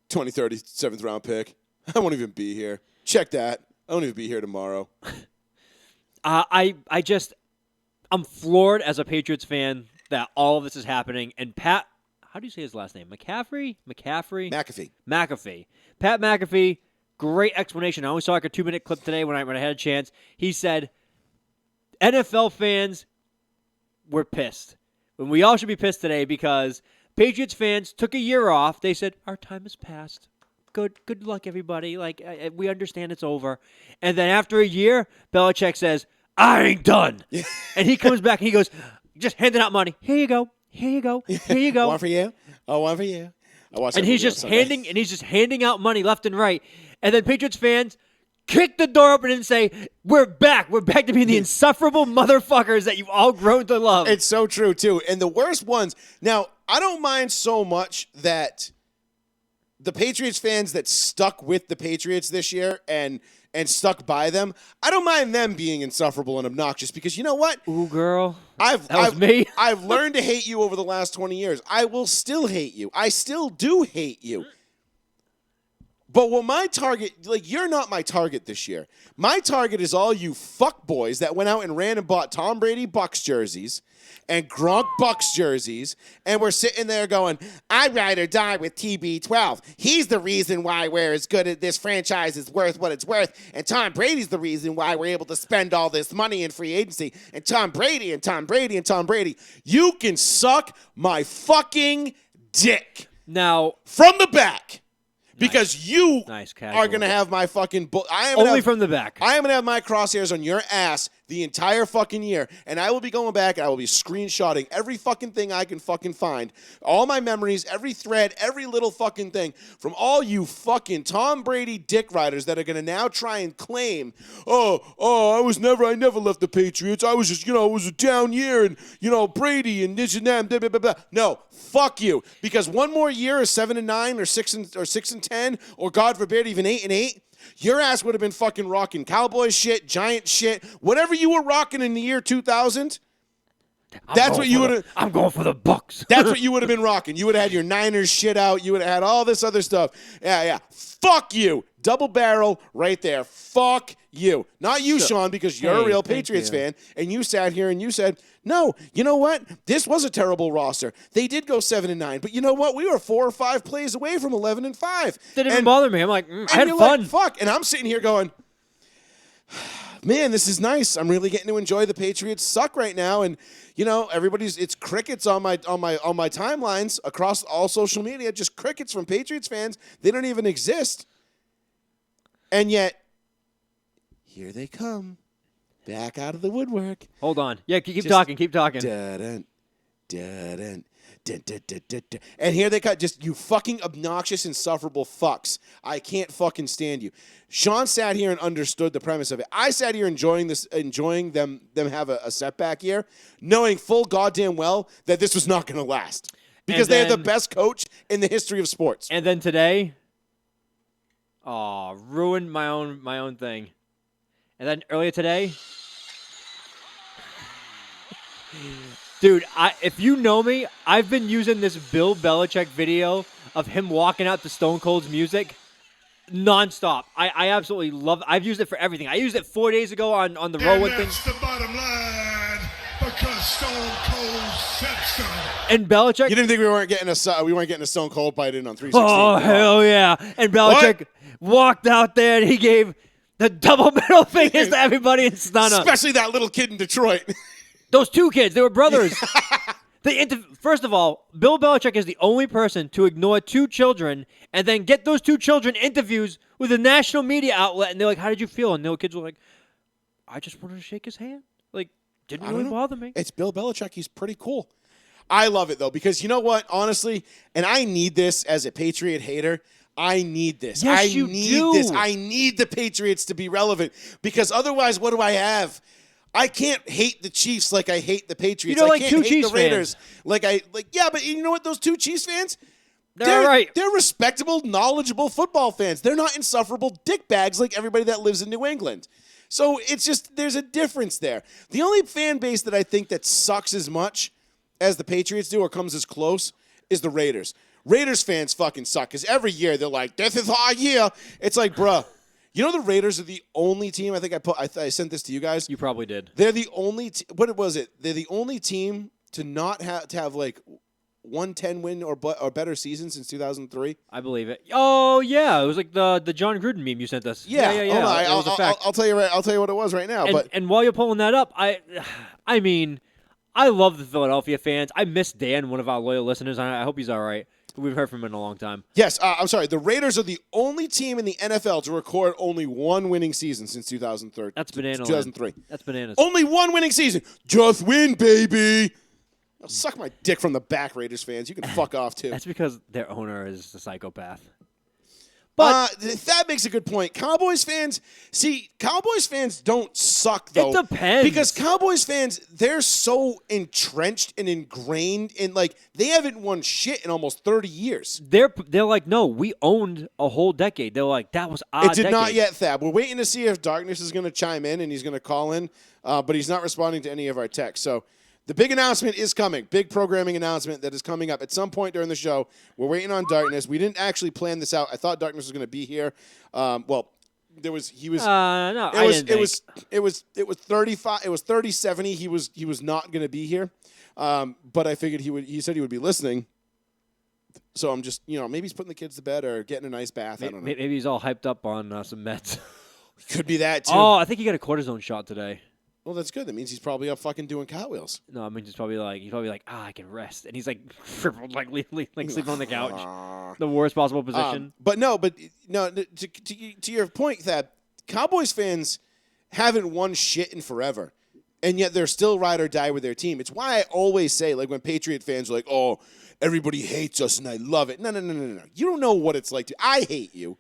2030 7th round pick. I won't even be here. Check that. I won't even be here tomorrow. I'm floored as a Patriots fan that all of this is happening. And Pat, how do you say his last name? McCaffrey? McAfee. Pat McAfee, great explanation. I only saw like a 2-minute clip today when I had a chance. He said, NFL fans, we're pissed. And we all should be pissed today because Patriots fans took a year off. They said, our time has passed. Good luck, everybody. Like, we understand it's over. And then after a year, Belichick says, I ain't done. And he comes back and he goes, just handing out money. Here you go. One for you. Oh, one for you. And he's just handing out money left and right. And then Patriots fans kick the door open and say, we're back. We're back to being the insufferable motherfuckers that you've all grown to love. It's so true, too. And the worst ones. Now, I don't mind so much that the Patriots fans that stuck with the Patriots this year and stuck by them, I don't mind them being insufferable and obnoxious because you know what? Ooh, girl. That was me. I've learned to hate you over the last 20 years. I will still hate you. I still do hate you. But what my target, like, you're not my target this year. My target is all you fuckboys that went out and ran and bought Tom Brady Bucks jerseys and Gronk Bucks jerseys, and we're sitting there going, I'd rather die with TB12. He's the reason why we're as good at this franchise is worth what it's worth, and Tom Brady's the reason why we're able to spend all this money in free agency, and Tom Brady and Tom Brady and Tom Brady. You can suck my fucking dick. Now, from the back. Because you casual. Are going to have my fucking... Only from the back. I am going to have my crosshairs on your ass the entire fucking year. And I will be going back and I will be screenshotting every fucking thing I can fucking find. All my memories, every thread, every little fucking thing from all you fucking Tom Brady dick riders that are going to now try and claim, I never left the Patriots. I was just, it was a down year and, Brady and this and that, blah, blah, blah, blah. No, fuck you. Because one more year of 7-9 or 6-10 or God forbid even 8-8, your ass would have been fucking rocking Cowboy shit, Giant shit, whatever you were rocking in the year 2000. That's what you would have. I'm going for the Bucks. That's what you would have been rocking. You would have had your Niners shit out. You would have had all this other stuff. Yeah. Fuck you. Double barrel right there. Fuck you. Not you, Sean, because you're a real Patriots fan, and you sat here and you said, no, you know what? This was a terrible roster. They did go 7-9, but you know what? We were 4 or 5 plays away from 11-5. Didn't even bother me. I'm like, I had fun. Like, fuck. And I'm sitting here going, man, this is nice. I'm really getting to enjoy the Patriots suck right now. And, it's crickets on my timelines across all social media, just crickets from Patriots fans. They don't even exist. And yet, here they come. Back out of the woodwork. Hold on. Yeah, keep talking. Dun-dun, dun-dun, dun-dun. And here they cut. Just you fucking obnoxious, insufferable fucks. I can't fucking stand you. Sean sat here and understood the premise of it. I sat here enjoying them have a setback year, knowing full goddamn well that this was not going to last. Because they had the best coach in the history of sports. And then today, ruined my own thing. And then earlier today, dude, if you know me, I've been using this Bill Belichick video of him walking out to Stone Cold's music nonstop. I absolutely love it. I've used it for everything. I used it 4 days ago on the Rowan thing. That's the bottom line because Stone Cold said so. And Belichick, you didn't think we weren't getting a Stone Cold bite in on 316? Oh hell yeah! And Belichick walked out there and he gave the double middle fingers to everybody in Stunner. Especially that little kid in Detroit. Those 2 kids, they were brothers. First of all, Bill Belichick is the only person to ignore 2 children and then get those 2 children interviews with a national media outlet. And they're like, how did you feel? And the kids were like, I just wanted to shake his hand. Like, didn't really bother me. It's Bill Belichick. He's pretty cool. I love it, though, because you know what? Honestly, and I need this as a Patriot hater. I need this. Yes, you do. This. I need the Patriots to be relevant because otherwise, what do I have? I can't hate the Chiefs like I hate the Patriots. I can't two hate Chiefs the Raiders fans. Yeah, but you know what? Those 2 Chiefs fans, they're right. They're respectable, knowledgeable football fans. They're not insufferable dickbags like everybody that lives in New England. So it's just there's a difference there. The only fan base that I think that sucks as much as the Patriots do or comes as close is the Raiders. Raiders fans fucking suck because every year they're like, this is our year. It's like, bruh, You know the Raiders are the only team. I think I sent this to you guys. You probably did. They're the only. What was it? They're the only team to not have like 110 win or better season since 2003. I believe it. Oh yeah, it was like the John Gruden meme you sent us. Yeah. yeah. Hold on. It was a fact. I'll tell you. I'll tell you what it was right now. And while you're pulling that up, I mean, I love the Philadelphia fans. I miss Dan, one of our loyal listeners. I hope he's all right. We've heard from him in a long time. Yes, I'm sorry. The Raiders are the only team in the NFL to record only one winning season since 2003. That's banana. 2003. That's bananas. Only one winning season. Just win, baby. Now, suck my dick from the back, Raiders fans. You can fuck off, too. That's because their owner is a psychopath. But that makes a good point. Cowboys fans don't suck, though. It depends. Because Cowboys fans, they're so entrenched and ingrained in, like, they haven't won shit in almost 30 years. they're like, no, we owned a whole decade. They're like, that was our It did decade. not yet, Thab. We're waiting to see if Darkness is going to chime in and he's going to call in, but he's not responding to any of our texts. So the big announcement is coming. Big programming announcement that is coming up at some point during the show. We're waiting on Darkness. We didn't actually plan this out. I thought Darkness was going to be here. Well, there was he was. No, It was 35. It was 30-70. He was not going to be here. But I figured he would. He said he would be listening. So I'm just, maybe he's putting the kids to bed or getting a nice bath. I don't know. Maybe he's all hyped up on some Mets. Could be that too. Oh, I think he got a cortisone shot today. Well, that's good. That means he's probably up fucking doing cartwheels. No, I mean he's probably like, I can rest, and he's like crippled, like sleeping on the couch, the worst possible position. But to your point, that Cowboys fans haven't won shit in forever, and yet they're still ride or die with their team. It's why I always say, like, when Patriot fans are like, "Oh, everybody hates us," and I love it. No. You don't know what it's like to. I hate you.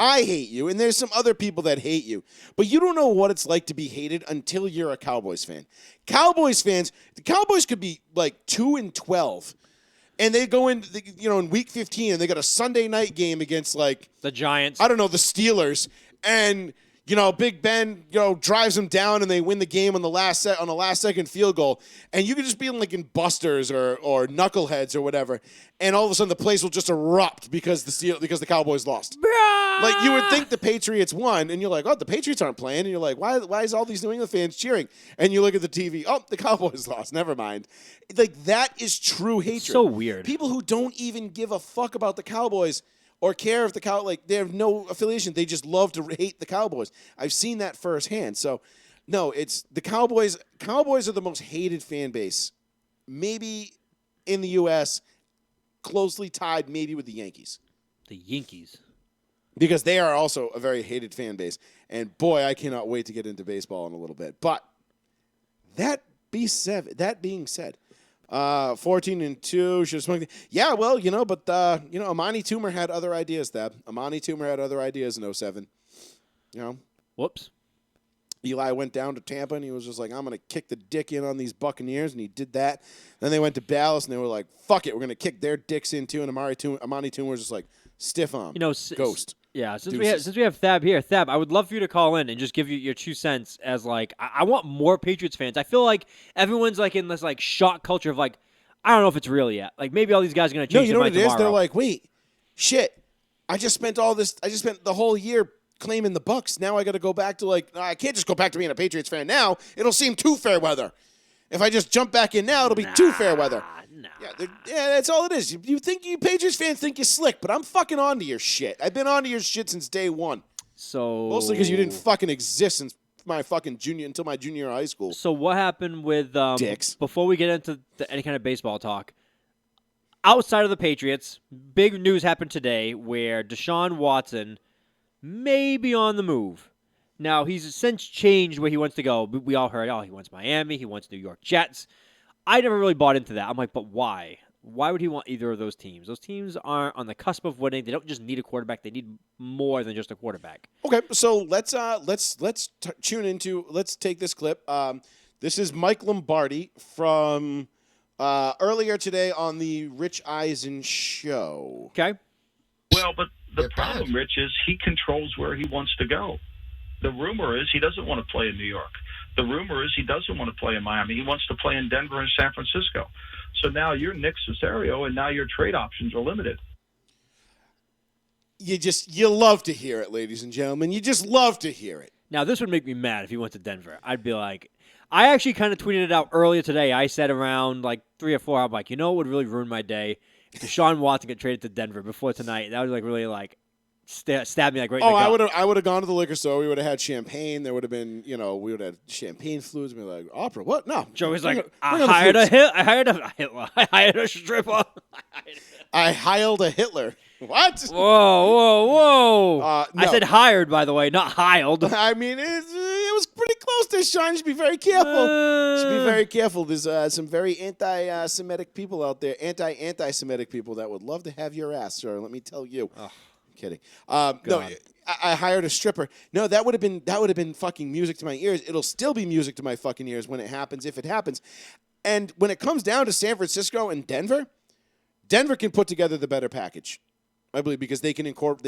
I hate you, and there's some other people that hate you. But you don't know what it's like to be hated until you're a Cowboys fan. Cowboys fans, the Cowboys could be like 2-12, and they go in, in week 15, and they got a Sunday night game against like The Giants. I don't know, the Steelers, and Big Ben, drives them down, and they win the game on the last second field goal. And you could just be like in Busters or Knuckleheads or whatever, and all of a sudden the place will just erupt because the Cowboys lost. Like, you would think the Patriots won, and you're like, oh, the Patriots aren't playing, and you're like, why is all these New England fans cheering? And you look at the TV, oh, the Cowboys lost. Never mind. Like, that is true hatred. So weird. People who don't even give a fuck about the Cowboys or care if they have no affiliation. They just love to hate the Cowboys. I've seen that firsthand. So, no, it's the Cowboys. Cowboys are the most hated fan base, maybe in the U.S., closely tied maybe with the Yankees. The Yankees. Because they are also a very hated fan base. And, boy, I cannot wait to get into baseball in a little bit. But that being said, 14-2 should have smoked. Yeah, well, but Amani Toomer had other ideas. Amani Toomer had other ideas in 07. Whoops. Eli went down to Tampa and he was just like, I'm going to kick the dick in on these Buccaneers, and he did that. Then they went to Dallas and they were like, fuck it, we're going to kick their dicks in too. And Amani Toomer was just like, stiff arm, ghost. Yeah, since we have Thab here, Thab, I would love for you to call in and just give you your 2 cents as like I want more Patriots fans. I feel like everyone's like in this like shock culture of like, I don't know if it's real yet. Like maybe all these guys are gonna change. No, you know what it tomorrow. is? They're like, wait, shit. I just spent the whole year claiming the Bucks. Now I got to go back to like, I can't just go back to being a Patriots fan now. It'll seem too fair weather. If I just jump back in now, it'll be too fair weather. Nah. Yeah, that's all it is. You think you Patriots fans think you're slick, but I'm fucking onto your shit. I've been onto your shit since day one. So Mostly because you didn't fucking exist since my fucking until my junior year of high school. So what happened with Dicks. Before we get into any kind of baseball talk, outside of the Patriots, big news happened today where Deshawn Watson may be on the move. Now, he's since changed where he wants to go. We all heard, he wants Miami, he wants New York Jets. I never really bought into that. I'm like, but why? Why would he want either of those teams? Those teams are on the cusp of winning. They don't just need a quarterback. They need more than just a quarterback. Okay, so let's tune into. Let's take this clip. This is Mike Lombardi from earlier today on the Rich Eisen show. Okay. Well, but the problem, Rich, is he controls where he wants to go. The rumor is he doesn't want to play in New York. The rumor is he doesn't want to play in Miami. He wants to play in Denver and San Francisco. So now you're Nick Cesario, and now your trade options are limited. you love to hear it, ladies and gentlemen. You just love to hear it. Now, this would make me mad if he went to Denver. I'd be like, I actually kind of tweeted it out earlier today. I said around like 3 or 4, I'm like, you know what would really ruin my day? If Deshaun Watson get traded to Denver before tonight. That would like really like stab me like right in the gut. I would have gone to the liquor store. We would have had champagne. There would have been, we would have had champagne flutes. Be like, opera? What? No. Joey's like, bring I on the hired a flutes. Hitler. I hired a stripper. I hired a Hitler. What? Whoa. No. I said hired, by the way, not hiled. I mean, it was pretty close there, Sean. You should be very careful. Should be very careful. There's some very anti-Semitic people out there, anti-Semitic people that would love to have your ass, sir. Let me tell you. I'm kidding. No, I hired a stripper. No, that would have been fucking music to my ears. It'll still be music to my fucking ears when it happens, if it happens. And when it comes down to San Francisco and Denver can put together the better package. I believe, because they can include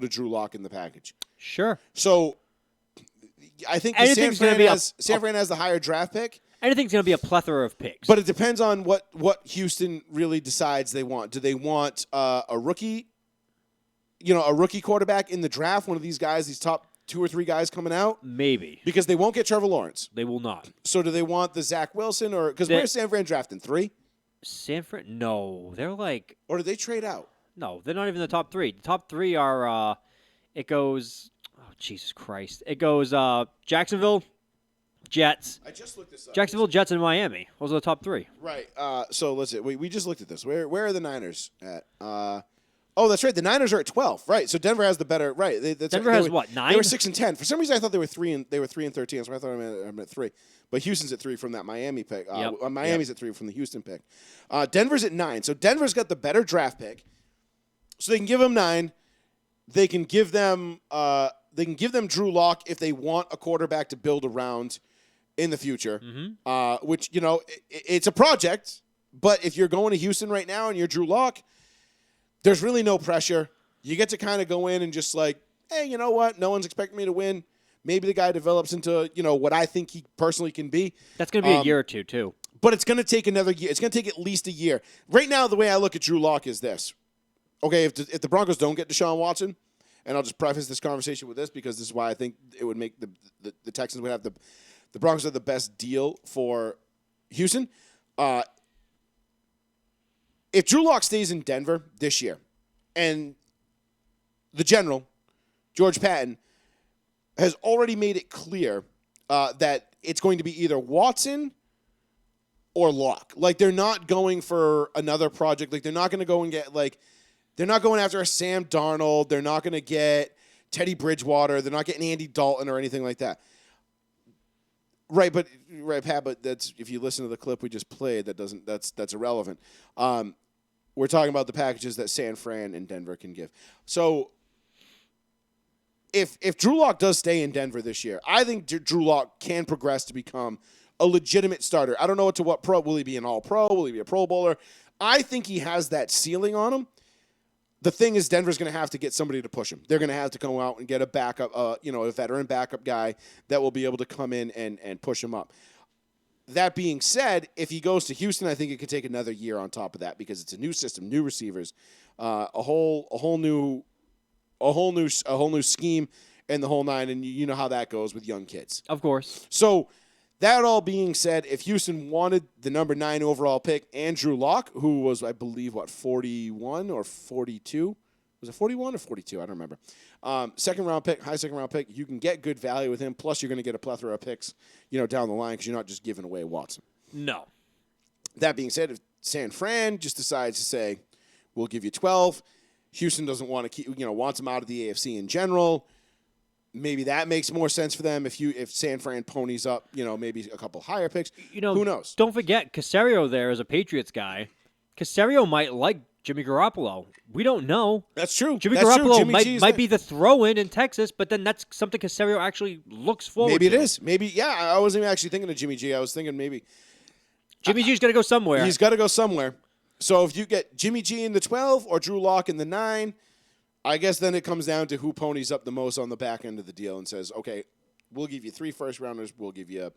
a Drew Lock in the package. Sure. So I think San Fran has the higher draft pick. Anything's going to be a plethora of picks. But it depends on what Houston really decides they want. Do they want a rookie, a rookie quarterback in the draft, one of these guys, these top 2 or 3 guys coming out? Maybe. Because they won't get Trevor Lawrence. They will not. So do they want the Zach Wilson or – because where's San Fran drafting? 3? San Fran? No. They're like – or do they trade out? No, they're not even the top 3. The top 3 are it goes – oh, Jesus Christ. It goes Jacksonville, Jets. I just looked this up. Jacksonville, Jets, and Miami. Those are the top 3. Right. So let's see. We just looked at this. Where are the Niners at? Oh, that's right. The Niners are at 12. Right. So Denver has the better. Right. Denver has what, 9? They were 6 and 10. For some reason, I thought they were 3 and 13. So I thought I'm at 3. But Houston's at 3 from that Miami pick. Miami's at 3 from the Houston pick. Denver's at 9. So Denver's got the better draft pick. So they can give them 9. They can give them Drew Lock if they want a quarterback to build around in the future. Mm-hmm. Which it's a project. But if you're going to Houston right now and you're Drew Lock, there's really no pressure. You get to kind of go in and just like, hey, you know what? No one's expecting me to win. Maybe the guy develops into what I think he personally can be. That's going to be a year or two too. But it's going to take another year. It's going to take at least a year. Right now, the way I look at Drew Lock is this. Okay, if the Broncos don't get Deshaun Watson, and I'll just preface this conversation with this because this is why I think it would make the Texans would have the Broncos have the best deal for Houston. If Drew Lock stays in Denver this year, and the general, George Patton, has already made it clear that it's going to be either Watson or Lock. Like, they're not going for another project. Like, they're not going to go and get, they're not going after a Sam Darnold. They're not going to get Teddy Bridgewater. They're not getting Andy Dalton or anything like that. Right, Pat, but that's, if you listen to the clip we just played, that's irrelevant. We're talking about the packages that San Fran and Denver can give. So if Drew Lock does stay in Denver this year, I think Drew Lock can progress to become a legitimate starter. I don't know what pro. Will he be an all-pro? Will he be a Pro Bowler? I think he has that ceiling on him. The thing is, Denver's going to have to get somebody to push him. They're going to have to come out and get a backup, a veteran backup guy that will be able to come in and push him up. That being said, if he goes to Houston, I think it could take another year on top of that because it's a new system, new receivers, a whole new scheme, and the whole nine. And you know how that goes with young kids. Of course. So that all being said, if Houston wanted the number 9 overall pick, Andrew Lock, who was, I believe, 41 or 42? Was it 41 or 42? I don't remember. High second round pick. You can get good value with him. Plus, you're going to get a plethora of picks, down the line because you're not just giving away Watson. No. That being said, if San Fran just decides to say, we'll give you 12, Houston doesn't want to keep, wants him out of the AFC in general. Maybe that makes more sense for them if San Fran ponies up, maybe a couple higher picks. Who knows? Don't forget, Caserio there is a Patriots guy. Caserio might like Jimmy Garoppolo. We don't know. That's true. Jimmy Garoppolo might be the throw-in in Texas, but then that's something Caserio actually looks forward to. Maybe it is. Maybe, yeah. I wasn't even actually thinking of Jimmy G. I was thinking maybe. Jimmy G's got to go somewhere. He's got to go somewhere. So if you get Jimmy G in the 12 or Drew Lock in the 9, I guess then it comes down to who ponies up the most on the back end of the deal and says, okay, we'll give you 3 first-rounders. We'll give you,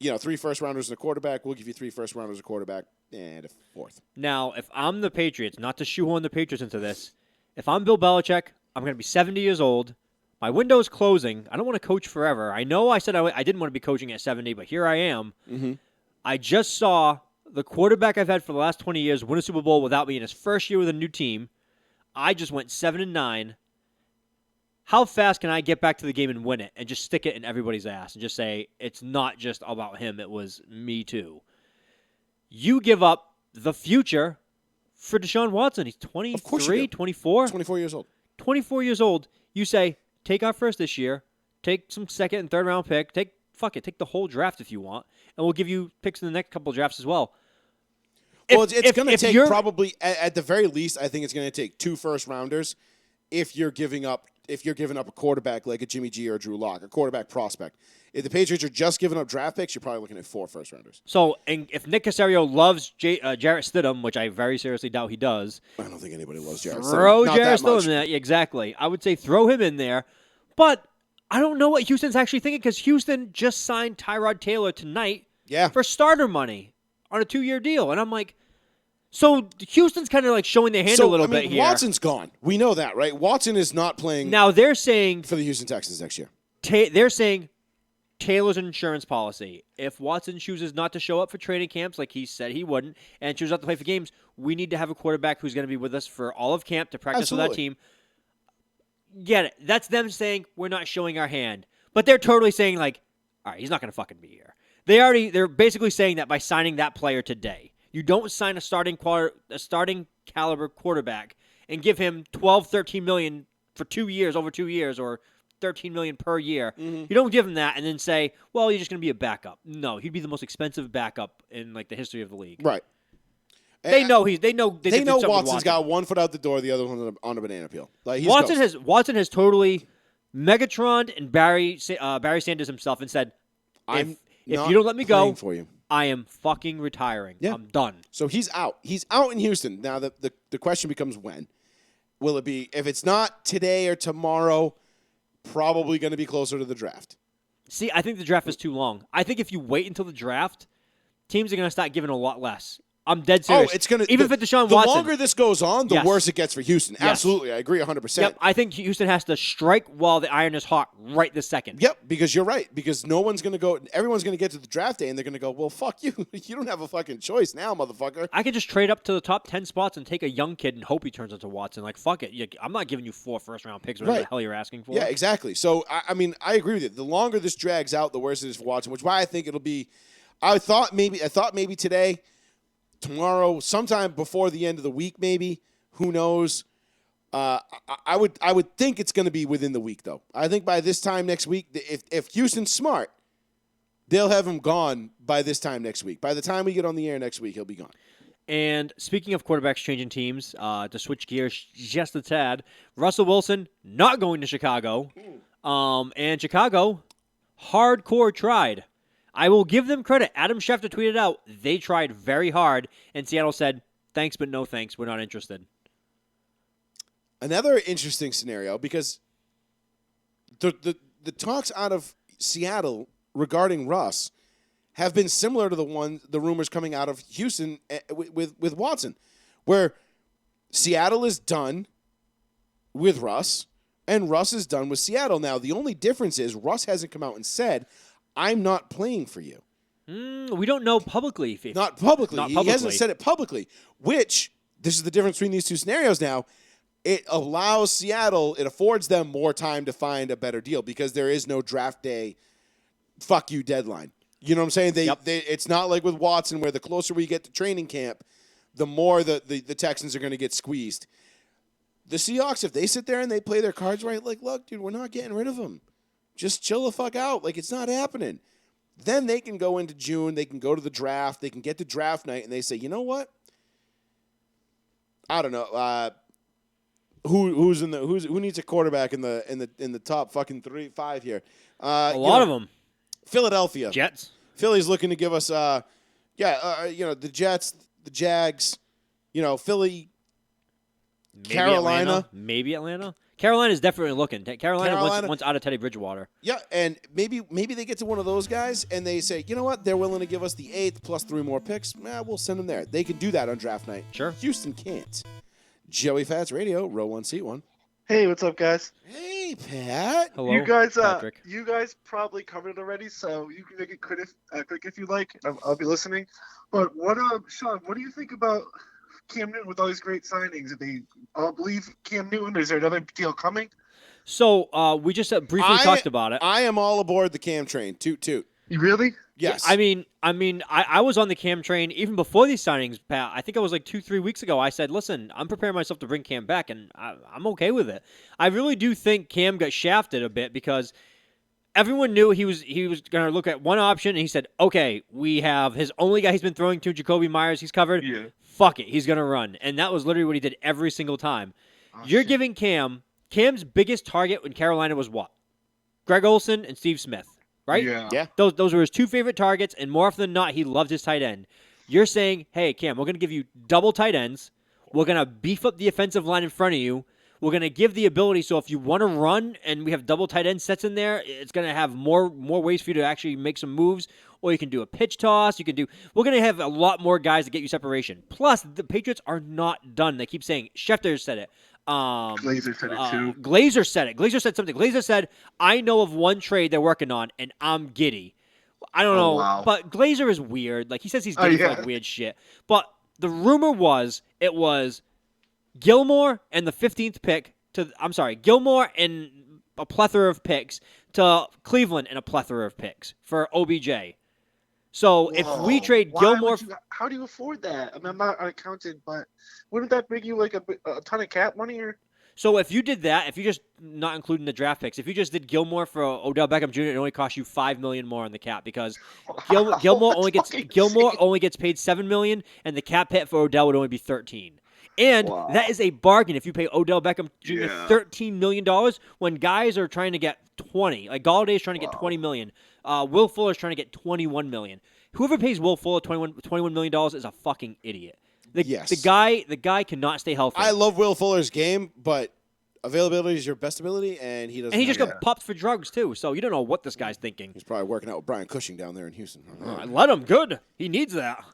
3 first-rounders and a quarterback. We'll give you 3 first-rounders, a quarterback, and a 4th. Now, if I'm the Patriots, not to shoehorn the Patriots into this, if I'm Bill Belichick, I'm going to be 70 years old. My window's closing. I don't want to coach forever. I know I said I didn't want to be coaching at 70, but here I am. Mm-hmm. I just saw the quarterback I've had for the last 20 years win a Super Bowl without me in his first year with a new team. I just went 7-9. How fast can I get back to the game and win it and just stick it in everybody's ass and just say it's not just about him, it was me too? You give up the future for Deshawn Watson. He's 23, 24? 24 years old. 24 years old. You say, take our first this year, take some second and third round pick, take the whole draft if you want, and we'll give you picks in the next couple of drafts as well. Well, it's going to take probably, at the very least, I think it's going to take 2 first-rounders if you're giving up a quarterback like a Jimmy G or a Drew Lock, a quarterback prospect. If the Patriots are just giving up draft picks, you're probably looking at 4 first-rounders. So, and if Nick Caserio loves Jarrett Stidham, which I very seriously doubt he does, I don't think anybody loves Jarrett Stidham. Throw Jarrett Stidham in there. Exactly. I would say throw him in there. But I don't know what Houston's actually thinking because Houston just signed Tyrod Taylor tonight for starter money on a 2-year deal. And I'm like, so Houston's kind of like showing their hand a little bit here. Watson's gone. We know that, right? Watson is not playing now they're saying for the Houston Texans next year. They're saying Taylor's insurance policy. If Watson chooses not to show up for training camps like he said he wouldn't and chooses not to play for games, we need to have a quarterback who's going to be with us for all of camp to practice with our team. Get it. That's them saying we're not showing our hand. But they're totally saying like, all right, he's not going to fucking be here. They're basically saying that by signing that player today. You don't sign a starting caliber quarterback and give him $12, $13 million for 2 years, over 2 years, or $13 million per year. Mm-hmm. You don't give him that and then say, well, you're just going to be a backup. No, he'd be the most expensive backup in like the history of the league. Right. They know Watson's got 1 foot out the door, the other one on a banana peel. Like Watson has totally Megatron and Barry Sanders himself and said, if you don't let me go, for you. I am fucking retiring. Yeah. I'm done. So he's out. He's out in Houston. Now the question becomes when. Will it be, if it's not today or tomorrow, probably going to be closer to the draft. See, I think the draft is too long. I think if you wait until the draft, teams are going to start giving a lot less. I'm dead serious. Oh, it's going to even if Deshaun the Watson. The longer this goes on, the worse it gets for Houston. Yes. Absolutely, I agree 100%. Yep, I think Houston has to strike while the iron is hot right this second. Yep, because you're right. Because no one's going to go. Everyone's going to get to the draft day and they're going to go, well, fuck you. You don't have a fucking choice now, motherfucker. I could just trade up to the top 10 spots and take a young kid and hope he turns into Watson. Like, fuck it. I'm not giving you 4 first-round picks or whatever the hell you're asking for. Yeah, exactly. So, I mean, I agree with you. The longer this drags out, the worse it is for Watson, which is why I think it'll be. I thought maybe today. Tomorrow, sometime before the end of the week, maybe. Who knows? I would think it's going to be within the week, though. I think by this time next week, if Houston's smart, they'll have him gone by this time next week. By the time we get on the air next week, he'll be gone. And speaking of quarterbacks changing teams, to switch gears just a tad, Russell Wilson not going to Chicago. And Chicago, hardcore tried. I will give them credit. Adam Schefter tweeted out, they tried very hard, and Seattle said, thanks, but no thanks. We're not interested. Another interesting scenario, because the talks out of Seattle regarding Russ have been similar to the rumors coming out of Houston with Watson, where Seattle is done with Russ, and Russ is done with Seattle. Now, the only difference is Russ hasn't come out and said, I'm not playing for you. We don't know publicly. Not publicly. He hasn't said it publicly, which, this is the difference between these two scenarios now. It allows Seattle, it affords them more time to find a better deal because there is no draft day fuck you deadline. You know what I'm saying? It's not like with Watson where the closer we get to training camp, the more the Texans are going to get squeezed. The Seahawks, if they sit there and they play their cards right, like, look, dude, we're not getting rid of him. Just chill the fuck out. Like, it's not happening. Then they can go into June. They can go to the draft. They can get to draft night, and they say, you know what? I don't know. Who needs a quarterback in the top fucking 5 here? A lot of them. Philadelphia Jets. Philly's looking to give us. The Jets, the Jags. Philly. Maybe Carolina, maybe Atlanta. Carolina's definitely looking. Carolina wants out of Teddy Bridgewater. Yeah, and maybe they get to one of those guys and they say, you know what, they're willing to give us the 8th plus 3 more picks. We'll send them there. They can do that on draft night. Sure. Houston can't. Joey Fats Radio, row 1, seat 1. Hey, what's up, guys? Hey, Pat. Hello, You Patrick. guys probably covered it already, so you can make it quick if you like. I'll be listening. But Sean, what do you think about Cam Newton with all these great signings? If they all believe Cam Newton, is there another deal coming? So we just briefly talked about it. I am all aboard the Cam train. Toot toot. You really? Yes. I mean, I was on the Cam train even before these signings, Pat. I think it was like 2-3 weeks ago. I said, listen, I'm preparing myself to bring Cam back, and I'm okay with it. I really do think Cam got shafted a bit because everyone knew he was going to look at one option, and he said, okay, we have his only guy he's been throwing to, Jacoby Myers. He's covered. Yeah. Fuck it, he's going to run. And that was literally what he did every single time. You're shit. giving Cam's biggest target in Carolina was what? Greg Olsen and Steve Smith, right? Yeah. Those were his two favorite targets, and more often than not, he loved his tight end. You're saying, hey, Cam, we're going to give you double tight ends. We're going to beef up the offensive line in front of you. We're going to give the ability, so if you want to run and we have double tight end sets in there, it's going to have more ways for you to actually make some moves, or you can do a pitch toss. We're going to have a lot more guys to get you separation. Plus, the Patriots are not done. They keep saying, Schefter said it. Glazer said it too. Glazer said it. Glazer said something. Glazer said, I know of one trade they're working on, and I'm giddy. I don't know, wow. but Glazer is weird. Like, he says he's giddy for like weird shit. But the rumor was it was Gilmore and the 15th pick Gilmore and a plethora of picks to Cleveland and a plethora of picks for OBJ. So if we trade Gilmore, how do you afford that? I mean, I'm not an accountant, but wouldn't that bring you like a ton of cap money? Or so if you did that, if you just not including the draft picks, if you just did Gilmore for Odell Beckham Jr., it only cost you $5 million more on the cap because Gilmore only gets paid $7 million, and the cap hit for Odell would only be $13 million. And that is a bargain if you pay Odell Beckham Jr. $13 million when guys are trying to get 20. Like Galladay's trying to get $20 million. Will Fuller's trying to get $21 million. Whoever pays Will Fuller $21 million is a fucking idiot. The guy cannot stay healthy. I love Will Fuller's game, but availability is your best ability, and he doesn't. And he just got popped for drugs too, so you don't know what this guy's thinking. He's probably working out with Brian Cushing down there in Houston. Let him. Good. He needs that.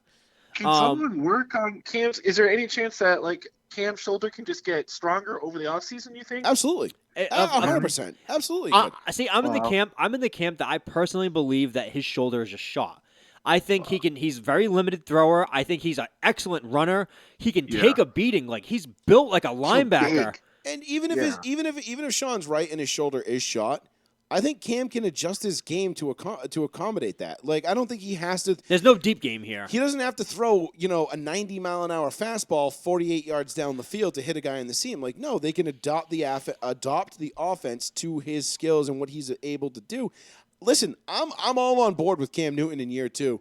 can someone work on Cam's? Is there any chance that like Cam's shoulder can just get stronger over the offseason, you think? Absolutely. 100%. Absolutely. See, I'm in the camp. I'm in the camp that I personally believe that his shoulder is just shot. I think he's very limited thrower. I think he's an excellent runner. He can take a beating. Like he's built like a linebacker. And even if Sean's right and his shoulder is shot, I think Cam can adjust his game to accommodate that. Like I don't think he has to. There's no deep game here. He doesn't have to throw a 90-mile-an-hour fastball 48 yards down the field to hit a guy in the seam. Like no, they can adopt the offense to his skills and what he's able to do. Listen, I'm all on board with Cam Newton in year 2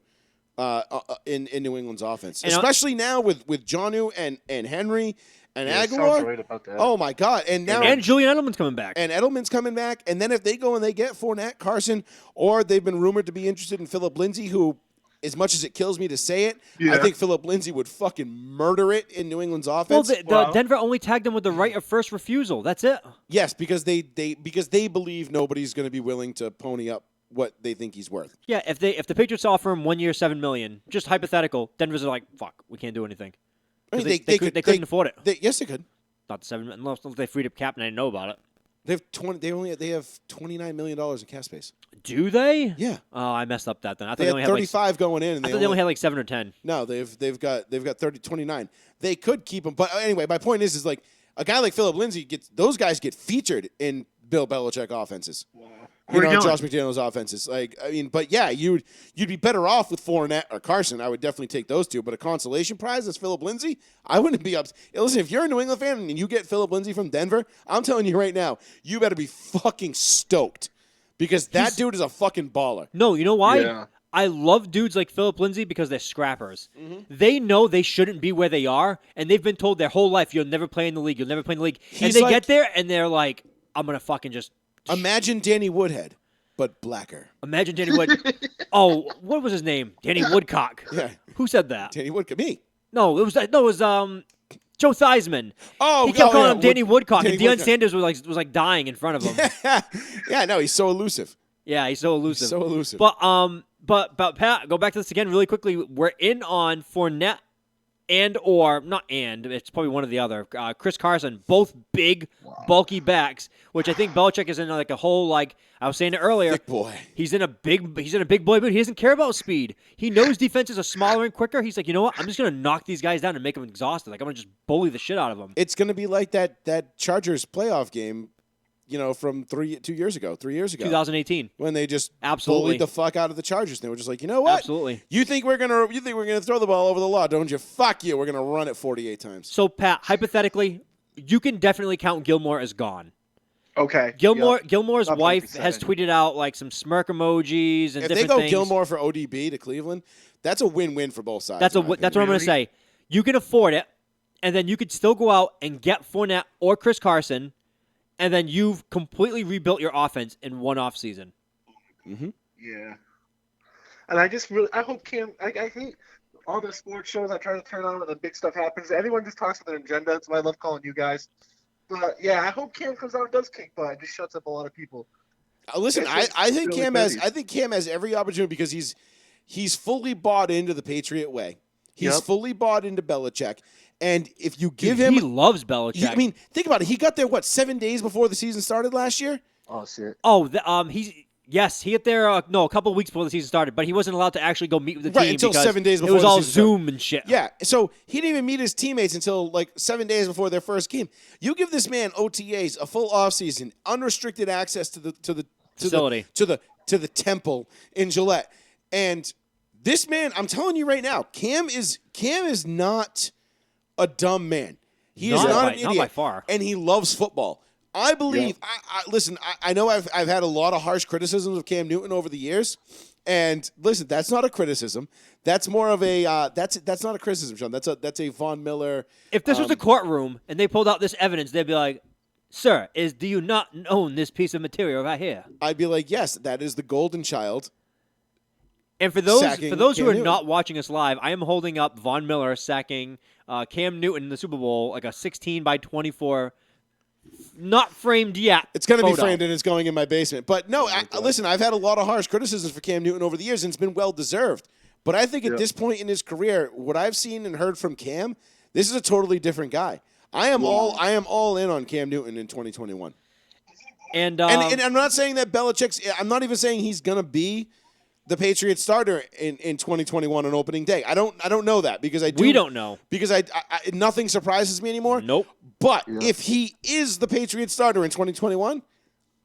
in New England's offense, and especially now with Jonnu and Henry and Aguilar. Right about that. Oh my God! And Julian Edelman's coming back. And Edelman's coming back. And then if they go and they get Fournette, Carson, or they've been rumored to be interested in Philip Lindsay, who, as much as it kills me to say it, I think Philip Lindsay would fucking murder it in New England's offense. Well, Denver only tagged him with the right of first refusal. That's it. Yes, because they believe nobody's going to be willing to pony up what they think he's worth. Yeah, if the Patriots offer him 1 year, $7 million, just hypothetical, Denver's like, fuck, we can't do anything. I mean, they couldn't afford it. Yes, they could. Not $7 million, unless they freed up cap and I didn't know about it. They have $29 million in cap space. Do they? Yeah. Oh, I messed up that then. I thought They had 35 going in, and they only had like 7 or 10. No, they've got 29. They could keep him, but anyway, my point is like a guy like Philip Lindsay those guys get featured in Bill Belichick offenses. Wow. Josh McDaniels offenses. Like, I mean, but yeah, you'd be better off with Fournette or Carson. I would definitely take those two. But a consolation prize is Philip Lindsay. I wouldn't be upset. Listen, if you're a New England fan and you get Philip Lindsay from Denver, I'm telling you right now, you better be fucking stoked because that dude is a fucking baller. No, you know why? Yeah. I love dudes like Philip Lindsay because they're scrappers. Mm-hmm. They know they shouldn't be where they are, and they've been told their whole life, you'll never play in the league. You'll never play in the league. And they get there, and they're like, I'm going to fucking just... Imagine Danny Woodhead, but blacker. Imagine Danny Wood. Oh, what was his name? Danny Woodcock. Yeah. Who said that? Danny Woodcock. Me. No, it was Joe Theismann. Oh, he kept calling him Danny Woodcock, Danny and Deion Woodcock. Sanders was like dying in front of him. Yeah, no, he's so elusive. Yeah, he's so elusive. So elusive. But Pat, go back to this again really quickly. We're in on Fournette it's probably one or the other. Chris Carson, both big, bulky backs, which I think Belichick is in like a whole, like I was saying it earlier. Thick boy. He's in a big boy mood. He doesn't care about speed. He knows defenses are smaller and quicker. He's like, you know what? I'm just gonna knock these guys down and make them exhausted. Like I'm gonna just bully the shit out of them. It's gonna be like that Chargers playoff game, from 3 years ago, 3 years ago, 2018, when they just absolutely bullied the fuck out of the Chargers. And they were just like, you know what? Absolutely. You think we're gonna throw the ball over the law, don't you? Fuck you. We're gonna run it 48 times. So Pat, hypothetically, you can definitely count Gilmore as gone. Okay. Gilmore's Up wife 100%. has tweeted out like some smirk emojis and If different they go things. Gilmore for ODB to Cleveland, that's a win-win for both sides. That's in my what I'm opinion. going to say. You can afford it, and then you could still go out and get Fournette or Chris Carson, and then you've completely rebuilt your offense in one offseason. Yeah. And I hope Cam. I hate all the sports shows I try to turn on when the big stuff happens. Everyone just talks about their agenda. That's why I love calling you guys. But yeah, I hope Cam comes out and does kick butt. It just shuts up a lot of people. Listen, It's I think really Cam petty. has every opportunity because he's fully bought into the Patriot way. He's Yep. fully bought into Belichick. And if you give Dude, him he loves Belichick. I mean, think about it. He got there 7 days before the season started last year? Oh shit. He got there a couple of weeks before the season started, but he wasn't allowed to actually go meet with the Right, team until because 7 days it before was the all season started. Zoom and shit. Yeah, so he didn't even meet his teammates until 7 days before their first game. You give this man OTAs, a full offseason, unrestricted access to the Facility. to the temple in Gillette. And this man, I'm telling you right now, Cam is not a dumb man. He is not an idiot. Not by far. And he loves football. I believe. Listen. I know I've had a lot of harsh criticisms of Cam Newton over the years, and listen, that's not a criticism. That's more of a that's not a criticism, Sean. That's a Von Miller. If this was a courtroom and they pulled out this evidence, they'd be like, "Sir, do you not own this piece of material right here?" I'd be like, yes, that is the golden child. And for those Sacking who Cam are Newton. not watching us live, I am holding up Von Miller sacking Cam Newton in the Super Bowl, like a 16-by-24, not framed yet. It's going to be photo. framed and it's going in my basement. But no, listen, I've had a lot of harsh criticisms for Cam Newton over the years, and it's been well deserved. But I think at this point in his career, what I've seen and heard from Cam, this is a totally different guy. I am all in on Cam Newton in 2021. And And I'm not saying that Belichick's. I'm not even saying he's going to be the Patriots starter in 2021 on opening day. I don't know that because we don't know. because I nothing surprises me anymore. Nope. But if he is the Patriots starter in 2021,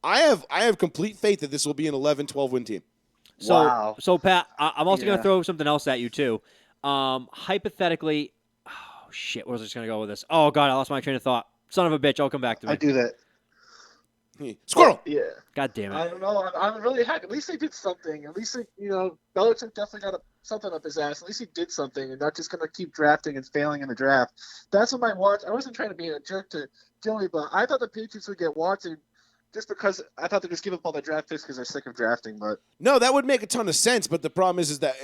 I have complete faith that this will be an 11-12 win team. So Pat, I'm also going Yeah. to throw something else at you too. Hypothetically, oh shit, where was I just going to go with this? Oh god, I lost my train of thought. Son of a bitch, I'll come back to me. I do that. Squirrel. Yeah. God damn I it. don't know. I'm really happy. At least they did something. At least Belichick definitely got something up his ass. At least he did something, and not just gonna keep drafting and failing in the draft. That's what my watch. I wasn't trying to be a jerk to Joey, but I thought the Patriots would get Watson just because I thought they'd just give up all the draft picks because they're sick of drafting. But No, that would make a ton of sense. But the problem is that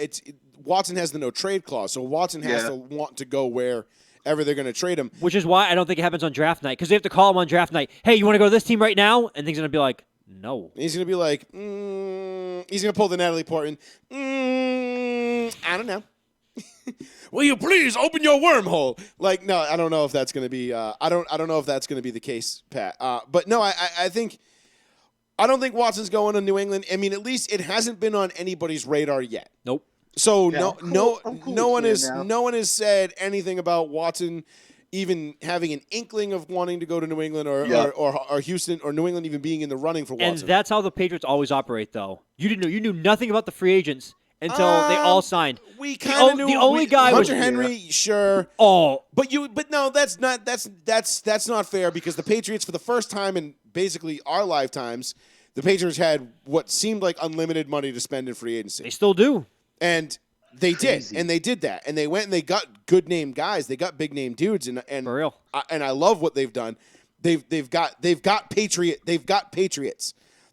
Watson has the no trade clause, so Watson has to want to go wherever they're going to trade him. Which is why I don't think it happens on draft night, because they have to call him on draft night. Hey, you want to go to this team right now? And he's going to be like, no. He's going to be like, he's going to pull the Natalie Portman. I don't know. Will you please open your wormhole? Like, no, I don't know if that's going to be. I don't know if that's going to be the case, Pat. But no, I think. I don't think Watson's going to New England. I mean, at least it hasn't been on anybody's radar yet. Nope. So Yeah, I'm cool no one with is it now. no one has said anything about Watson even having an inkling of wanting to go to New England or Houston or New England even being in the running for And Watson. that's how the Patriots always operate, though. You knew nothing about the free agents until they all signed. We kind of knew the only guy was Hunter Henry, sure. Oh, But no, that's not fair because the Patriots, for the first time in basically our lifetimes, the Patriots had what seemed like unlimited money to spend in free agency. they still do. And they did that. And they went and they got good name guys. They got big name dudes and For real. and I love what they've done. They've got Patriots.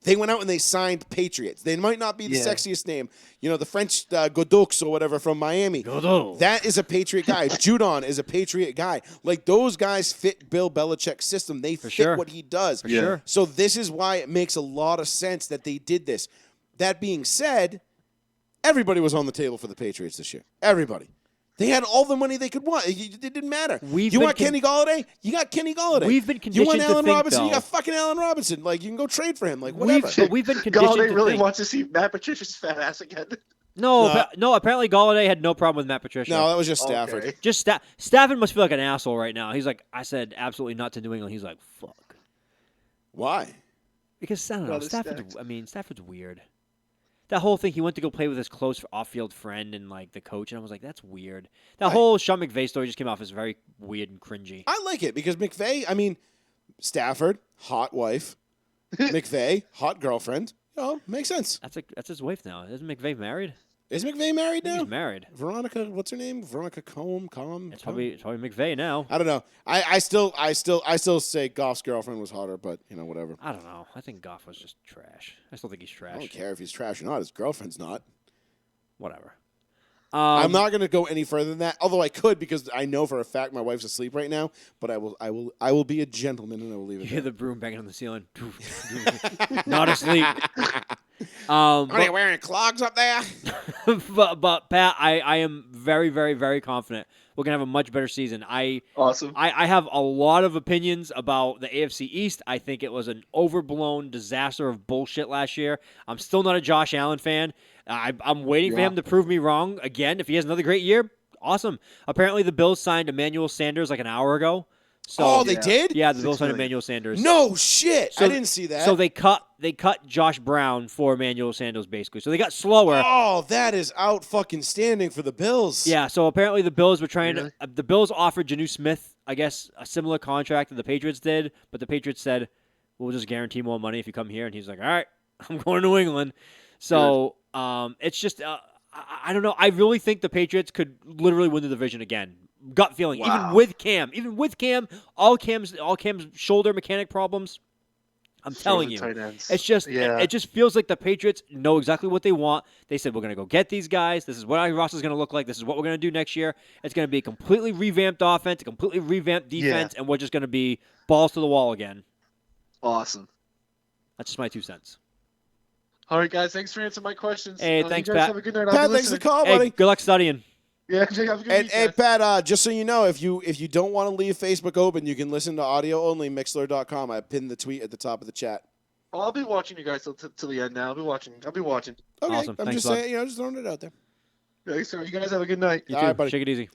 They went out and they signed Patriots. They might not be the sexiest name. The French Godot or whatever from Miami. Godot. That is a Patriot guy. Judon is a Patriot guy. Like, those guys fit Bill Belichick's system. They fit sure. what he does. For sure. So this is why it makes a lot of sense that they did this. That being said, everybody was on the table for the Patriots this year. Everybody. They had all the money they could want. It didn't matter. We've You been want Kenny Galladay? You got Kenny Galladay. We've been You want conditioned to Allen think, Robinson? You though- got fucking Allen Robinson. Like, you can go trade for him. Like, whatever. But we've been conditioned Galladay to really think. wants to see Matt Patricia's fat ass again. No, apparently Galladay had no problem with Matt Patricia. No, that was just Stafford. Okay. Just Stafford must feel like an asshole right now. He's like, I said absolutely not to New England. He's like, fuck. Why? Because I don't know. Brother Stafford's weird. That whole thing, he went to go play with his close off-field friend and like the coach, and I was like, that's weird. That whole Sean McVay story just came off as very weird and cringy. I like it because McVay, I mean, Stafford, hot wife. McVay, hot girlfriend. Makes sense. That's his wife now. Isn't McVay married? Is McVay married I think now? He's married. Veronica, what's her name? Veronica Combe. It's probably McVay now. I don't know. I still say Goff's girlfriend was hotter, but whatever. I don't know. I think Goff was just trash. I still think he's trash. I don't care if he's trash or not. His girlfriend's not. Whatever. I'm not going to go any further than that. Although I could, because I know for a fact my wife's asleep right now. But I will be a gentleman and I will leave it. You there. hear the broom banging on the ceiling. Not asleep. Are they wearing clogs up there? but Pat, I am very, very, very confident we're gonna have a much better season. Awesome. I have a lot of opinions about the AFC East. I think it was an overblown disaster of bullshit last year. I'm still not a Josh Allen fan. I'm waiting for him to prove me wrong again. If he has another great year, awesome. Apparently, the Bills signed Emmanuel Sanders like an hour ago. So, they did? Yeah, the Bills signed million. Emmanuel Sanders. No shit. So- I didn't see that. So they cut Josh Brown for Emmanuel Sanders basically. So they got slower. Oh, that is out fucking standing for the Bills. Yeah, so apparently the Bills were trying Really? to. The Bills offered Janu Smith, I guess, a similar contract that the Patriots did, but the Patriots said, "We'll just guarantee more money if you come here." And he's like, "All right, I'm going to New England." So it's just, I don't know. I really think the Patriots could literally win the division again. Gut feeling, Wow. even with Cam, all Cam's shoulder mechanic problems. I'm telling you, Tight ends. it's just Yeah. it just feels like the Patriots know exactly what they want. They said we're going to go get these guys. This is what our roster is going to look like. This is what we're going to do next year. It's going to be a completely revamped offense, a completely revamped defense, and we're just going to be balls to the wall again. Awesome. That's just my 2 cents. All right, guys. Thanks for answering my questions. Hey, You thanks, guys Pat. Have a good night. I'll Pat, be thanks for the listening. call, Hey, buddy. good luck studying. Yeah, Jake, have a good And week, hey, guys. Pat, just so you know, if you don't want to leave Facebook open, you can listen to audio only, Mixler.com. I pinned the tweet at the top of the chat. Oh, I'll be watching you guys till the end now. I'll be watching. Okay, Awesome. I'm Thanks, just bud. saying, just throwing it out there. Thanks, sir. You guys have a good night. You All too. right, buddy. Shake it easy.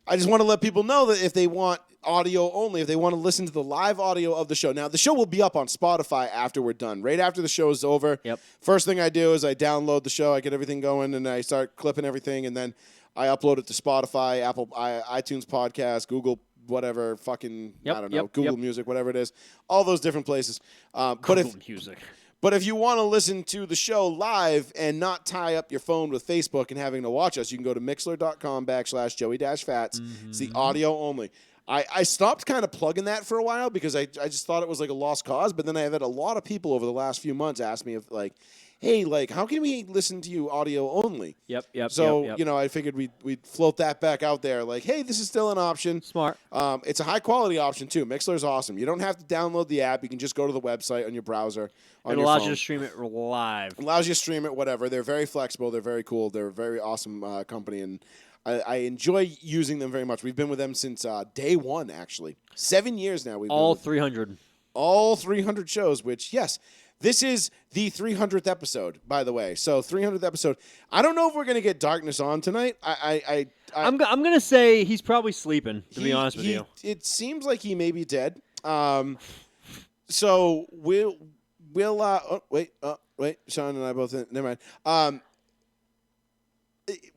I just want to let people know that if they want audio only, if they want to listen to the live audio of the show. Now, the show will be up on Spotify after we're done. Right after the show is over. Yep. First thing I do is I download the show, I get everything going, and I start clipping everything, and then I upload it to Spotify, Apple, iTunes Podcast, Google, whatever, fucking, Yep, I don't know, yep, Google yep. Music, whatever it is. All those different places. Google music. But if you want to listen to the show live and not tie up your phone with Facebook and having to watch us, you can go to mixler.com/Joey-Fats. It's the audio only. I stopped kind of plugging that for a while because I just thought it was like a lost cause. But then I've had a lot of people over the last few months ask me if hey, how can we listen to you audio only? Yep. So, yep. I figured we'd float that back out there. Like, hey, this is still an option. Smart. It's a high-quality option, too. Mixler's awesome. You don't have to download the app. You can just go to the website on your browser, on It your allows phone. you to stream it live. Allows you to stream it, whatever. They're very flexible. They're very cool. They're a very awesome company, and I enjoy using them very much. We've been with them since day one, actually. 7 years now. We've All been with 300. all 300 shows, which, yes, this is the 300th episode, by the way. So 300th episode. I don't know if we're going to get Darkness on tonight. I'm gonna say he's probably sleeping. To be honest with you. It seems like he may be dead. So we'll wait, Sean and I both. Never mind.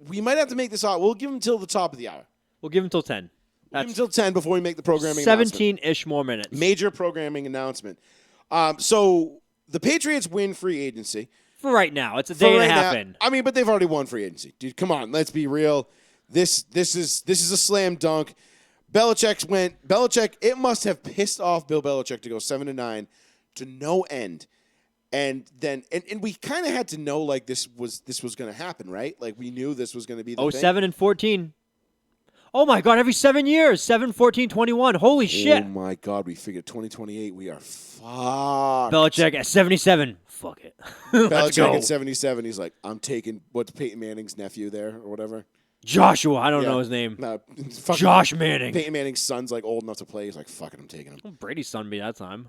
We might have to make this out. We'll give him till the top of the hour. We'll give him till 10. Give him That's till 10 before we make the programming announcement. 17-ish more minutes. Major programming announcement. So the Patriots win free agency. For right now. It's a For day and right a half now- in. I mean, but they've already won free agency. Dude, come on. Let's be real. This is a slam dunk. Belichick, it must have pissed off Bill Belichick to go 7-9 to no end. And then and we kind of had to know like this was going to happen, right? Like we knew this was going to be the thing. 07 and 14. Oh my God, every 7 years. 7, 14, 21. Holy shit. Oh my God, we figured 2028 we are fucked. Belichick at 77. Fuck it. Let's Belichick go. at 77, he's like, I'm taking what's Peyton Manning's nephew there or whatever. Joshua. I don't Yeah. know his name. No, fucking Josh Manning. Peyton Manning's son's like old enough to play. He's like, fuck it, I'm taking him. Well, Brady's son be that time.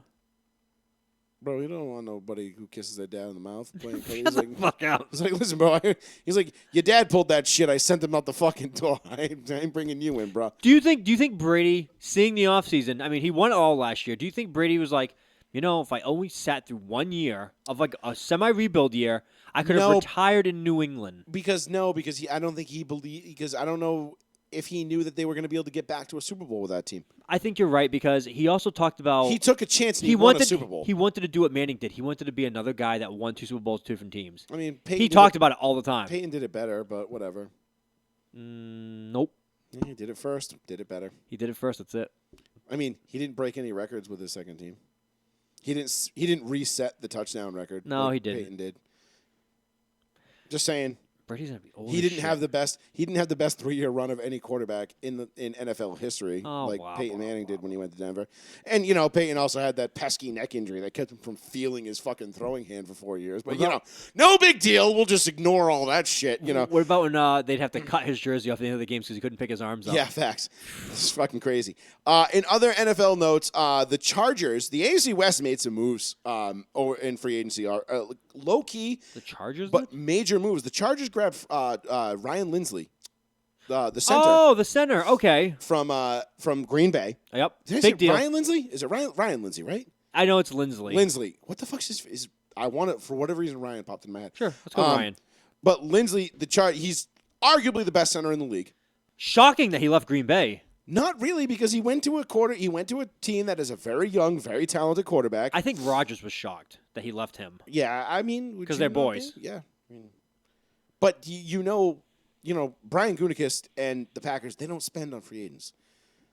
Bro, you don't want nobody who kisses their dad in the mouth playing. Shut He's the like, fuck out. he's like, listen, bro. He's like, your dad pulled that shit. I sent him out the fucking door. I ain't bringing you in, bro. Do you think Brady, seeing the offseason, I mean, he won it all last year. Do you think Brady was like, if I only sat through 1 year of like a semi-rebuild year, I could have No. retired in New England? Because I don't think he believed. Because I don't know if he knew that they were going to be able to get back to a Super Bowl with that team. I think you're right because he also talked about He took a chance and he won a Super Bowl. He wanted to do what Manning did. He wanted to be another guy that won 2 Super Bowls to different teams. I mean, Peyton He did talked about it all the time. Peyton did it better, but whatever. Nope. Yeah, he did it first. Did it better. He did it first. That's it. I mean, he didn't break any records with his second team. He didn't reset the touchdown record. No, like he didn't. Peyton did. Just saying. Brady's gonna be old. He as didn't shit. have the best. He didn't have the best 3-year run of any quarterback in NFL history, Oh, like wow, Peyton wow, Manning did wow. when he went to Denver. And Peyton also had that pesky neck injury that kept him from feeling his fucking throwing hand for 4 years. But no big deal. We'll just ignore all that shit. What about when they'd have to cut his jersey off the end of the game because he couldn't pick his arms up? Yeah, facts. This is fucking crazy. In other NFL notes, the Chargers, the AFC West made some moves in free agency. Are low key, The Chargers? but major moves. The Chargers grabbed Ryan Lindsley, the center Oh, the center. Okay. from Green Bay. Yep. Did I say Big deal. Ryan Lindsley? Is it Ryan Lindsley? Right? I know it's Lindsley. Lindsley. What the fuck's is? I want it for whatever reason. Ryan popped in my head. Sure. Let's go with Ryan. But Lindsley, he's arguably the best center in the league. Shocking that he left Green Bay. Not really, because he went to a team that is a very young, very talented quarterback. I think Rodgers was shocked that he left him. Yeah, I mean, would 'Cause you they're not boys. be? Yeah, I mean, but Brian Gutekunst and the Packers, they don't spend on free agents.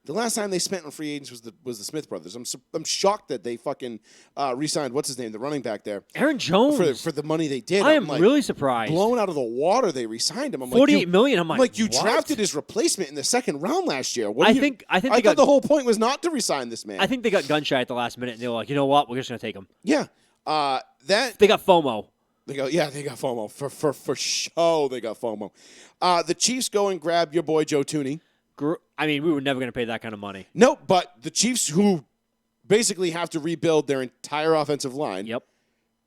The last time they spent on free agents was the Smith brothers. I'm shocked that they fucking re-signed what's his name, the running back there, Aaron Jones. for the money they did. I am like, really surprised. blown out of the water. They re-signed him. I'm $48 like, million. I'm like, you what? drafted his replacement in the second round last year. I think I they thought got. the whole point was not to resign this man. I think they got gun shy at the last minute, and they were like, you know what? We're just gonna take him. Yeah. That They got FOMO. they got FOMO for sure. They got FOMO. The Chiefs go and grab your boy Joe Tooney. I mean, we were never gonna pay that kind of money. No, but the Chiefs, who basically have to rebuild their entire offensive line, Yep.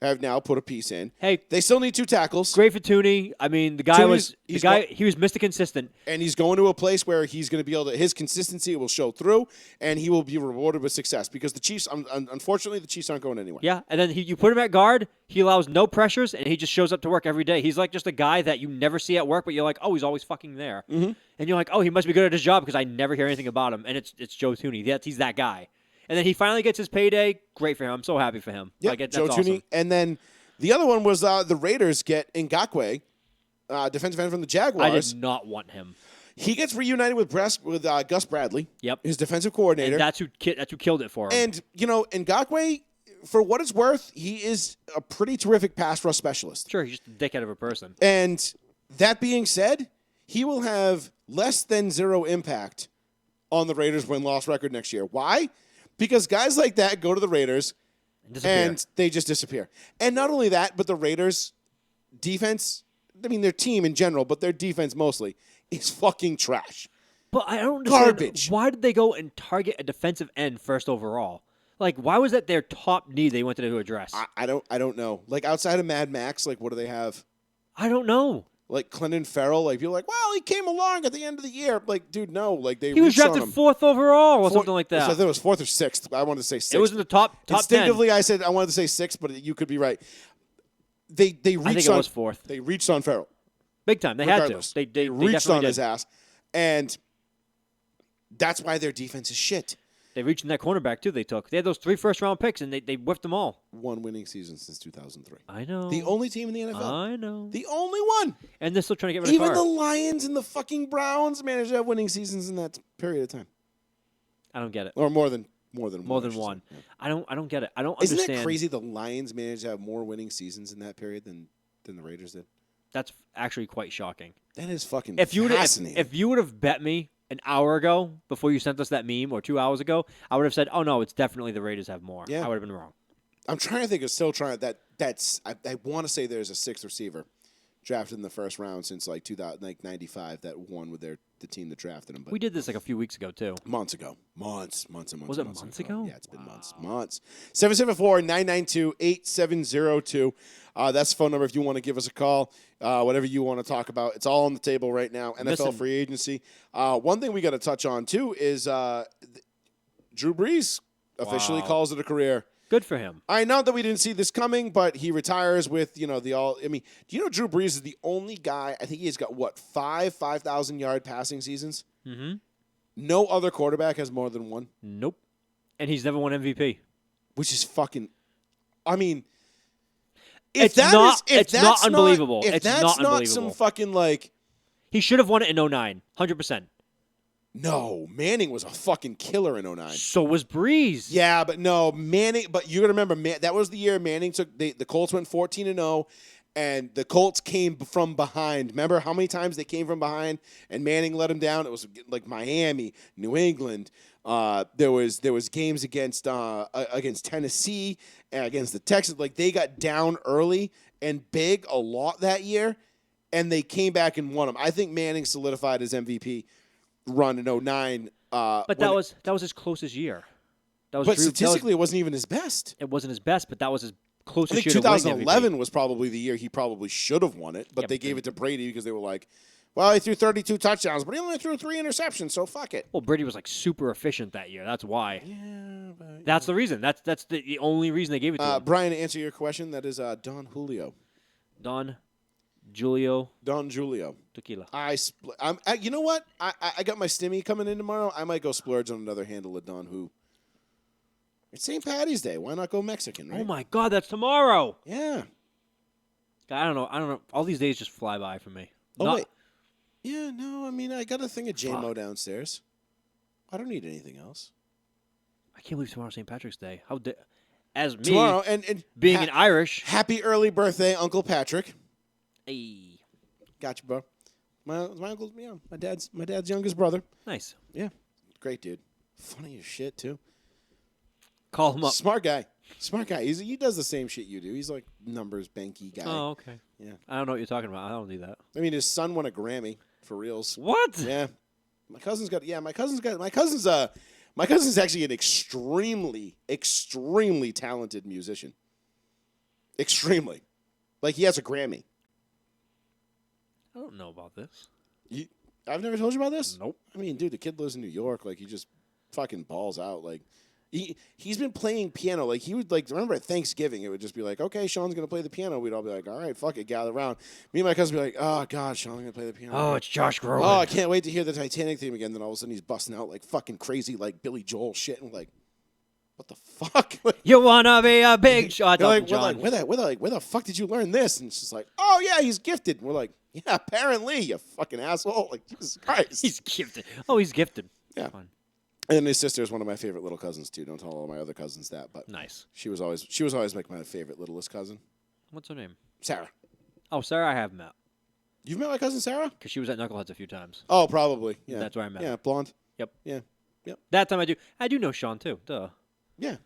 have now put a piece in. Hey, They still need 2 tackles, great for Tooney. I mean, the guy Tooney's- he was Mr. Consistent. and he's going to a place where he's going to be able to. His consistency will show through, and he will be rewarded with success. Because the Chiefs, unfortunately, the Chiefs aren't going anywhere. Yeah, and then you put him at guard. He allows no pressures, and he just shows up to work every day. He's like just a guy that you never see at work, but you're like, oh, he's always fucking there. Mm-hmm. And you're like, oh, he must be good at his job because I never hear anything about him. And it's Joe Tooney. He's that guy. And then he finally gets his payday. Great for him. I'm so happy for him. Yep, Like, that's Joe awesome. Tooney, and then the other one was the Raiders get Ngakoue, defensive end from the Jaguars. I did not want him. He gets reunited with Gus Bradley. Yep. His defensive coordinator. And that's who killed it for him. And, Ngakoue, for what it's worth, he is a pretty terrific pass rush specialist. Sure, he's just a dickhead of a person. And that being said, he will have less than 0 impact on the Raiders' win-loss record next year. Why? Because guys like that go to the Raiders and they just disappear. And not only that, but the Raiders' defense, I mean their team in general, but their defense mostly, is fucking trash. But I don't understand. Garbage. Why did they go and target a defensive end first overall? Like, why was that their top need they wanted to address? I don't know. Like, outside of Mad Max, like, what do they have? I don't know. Like, Clinton Farrell, like, people are like, well, he came along at the end of the year. Like, dude, no. Like, they He was reached on drafted him. 4th overall or Four- something like So I that. thought it was 4th or 6th. I wanted to say 6th. It was in the top 10. Instinctively, I said I wanted to say 6th, but you could be right. They reached I think it on was 4th. They reached on Farrell. Big time. They Regardless. had to. They reached definitely on did. his ass, and that's why their defense is shit. They reached in that cornerback, too, they took. They had those 3 first-round picks, and they whiffed them all. 1 winning season since 2003. I know. The only team in the NFL. I know. The only one. And they're still trying to get rid of Even Carr. the Lions and the fucking Browns managed to have winning seasons in that period of time, I don't get it. or more than More than I should say. one. Yeah. I don't get it. I don't Isn't understand. that crazy? The Lions managed to have more winning seasons in that period than the Raiders did. That's actually quite shocking. That is fucking If you fascinating. would have bet me an hour ago before you sent us that meme or 2 hours ago, I would have said, "Oh no, it's definitely the Raiders have more." Yeah. I would have been wrong. I'm trying to think of still trying that's I want to say there's a 6th receiver. drafted in the first round since like 95 that won with the team that drafted him. But We did this like a few weeks ago too. months ago. Months. Was it months months ago? Yeah, it's been months. 774-992-8702. That's the phone number if you want to give us a call. Whatever you want to talk about. It's all on the table right now. NFL free agency. One thing we got to touch on, too, is Drew Brees officially calls it a career. Good for him. I know that we didn't see this coming, but he retires with, the all. I mean, do you know Drew Brees is the only guy, I think he's got, 5,000-yard passing seasons? Mm-hmm. No other quarterback has more than one. Nope. And he's never won MVP. Which is fucking, I mean, It's not unbelievable. If It's that's not not unbelievable. some fucking like, He should have won it in 09. 100%. no, Manning was a fucking killer in 09. So was Breeze. Yeah, but no, Manning. But you got to remember, that was the year Manning took. The Colts went 14-0, and the Colts came from behind. Remember how many times they came from behind, and Manning let them down? It was like Miami, New England. There was games against Tennessee, and against the Texans. Like they got down early and big a lot that year, and they came back and won them. I think Manning solidified his MVP run in 09. But that was his closest year. But statistically, it wasn't even his best. It wasn't his best, but that was his I closest think year to winning 2011 was probably the year he probably should have won it, but Yeah, they but gave it to Brady because they were like, well, he threw 32 touchdowns, but he only threw 3 interceptions, so fuck it. Well, Brady was like super efficient that year. That's why. Yeah, but That's the reason. That's the only reason they gave it to him. Brian, to answer your question, that is Don Julio. Don Julio Tequila. You know what? I got my stimmy coming in tomorrow. I might go splurge on another handle of Don Who. It's St. Patty's Day. Why not go Mexican, right? Oh my God, that's tomorrow. Yeah. I don't know. All these days just fly by for me. Oh, wait. Yeah, no, I mean, I got a thing of JMO downstairs. I don't need anything else. I can't believe tomorrow's St. Patrick's Day. As me, Tomorrow, and being an Irish. Happy early birthday, Uncle Patrick. Hey. Gotcha, bro. My uncle's my dad's youngest brother. Nice. Yeah, great dude. Funny as shit too. Call him up. Smart guy. He does the same shit you do. He's like numbers banky guy. Oh, okay. Yeah. I don't know what you're talking about. I don't do that. I mean, his son won a Grammy for reals. What? Yeah. My cousin's actually an extremely talented musician. Extremely. Like he has a Grammy. I don't know about this. I've never told you about this? Nope. I mean, dude, the kid lives in New York. Like, he just fucking balls out. Like, he's been playing piano. Like, he would, like, remember at Thanksgiving, it would just be like, okay, Sean's going to play the piano. We'd all be like, all right, fuck it, gather around. Me and my cousin would be like, oh, God, Sean's going to play the piano. Oh, it's Josh Groban. Oh, I can't wait to hear the Titanic theme again. Then all of a sudden he's busting out, like, fucking crazy, like, Billy Joel shit. And we're like, what the fuck? Like, You want to be a big shot, we're John. where the fuck did you learn this? And it's just like, oh, yeah, he's gifted. And we're like, yeah, apparently, you fucking asshole. Like, Jesus Christ. He's gifted. Oh, he's gifted. Yeah. Fun. And his sister is one of my favorite little cousins, too. Don't tell all my other cousins that. But Nice. she was always like my favorite littlest cousin. What's her name? Sarah. Oh, Sarah I have met. You've met my cousin Sarah? Because she was at Knuckleheads a few times. Oh, probably. Yeah. That's where I met her. Yeah, blonde. Yep. Yeah. That time I do know Sean, too. Duh. Yeah.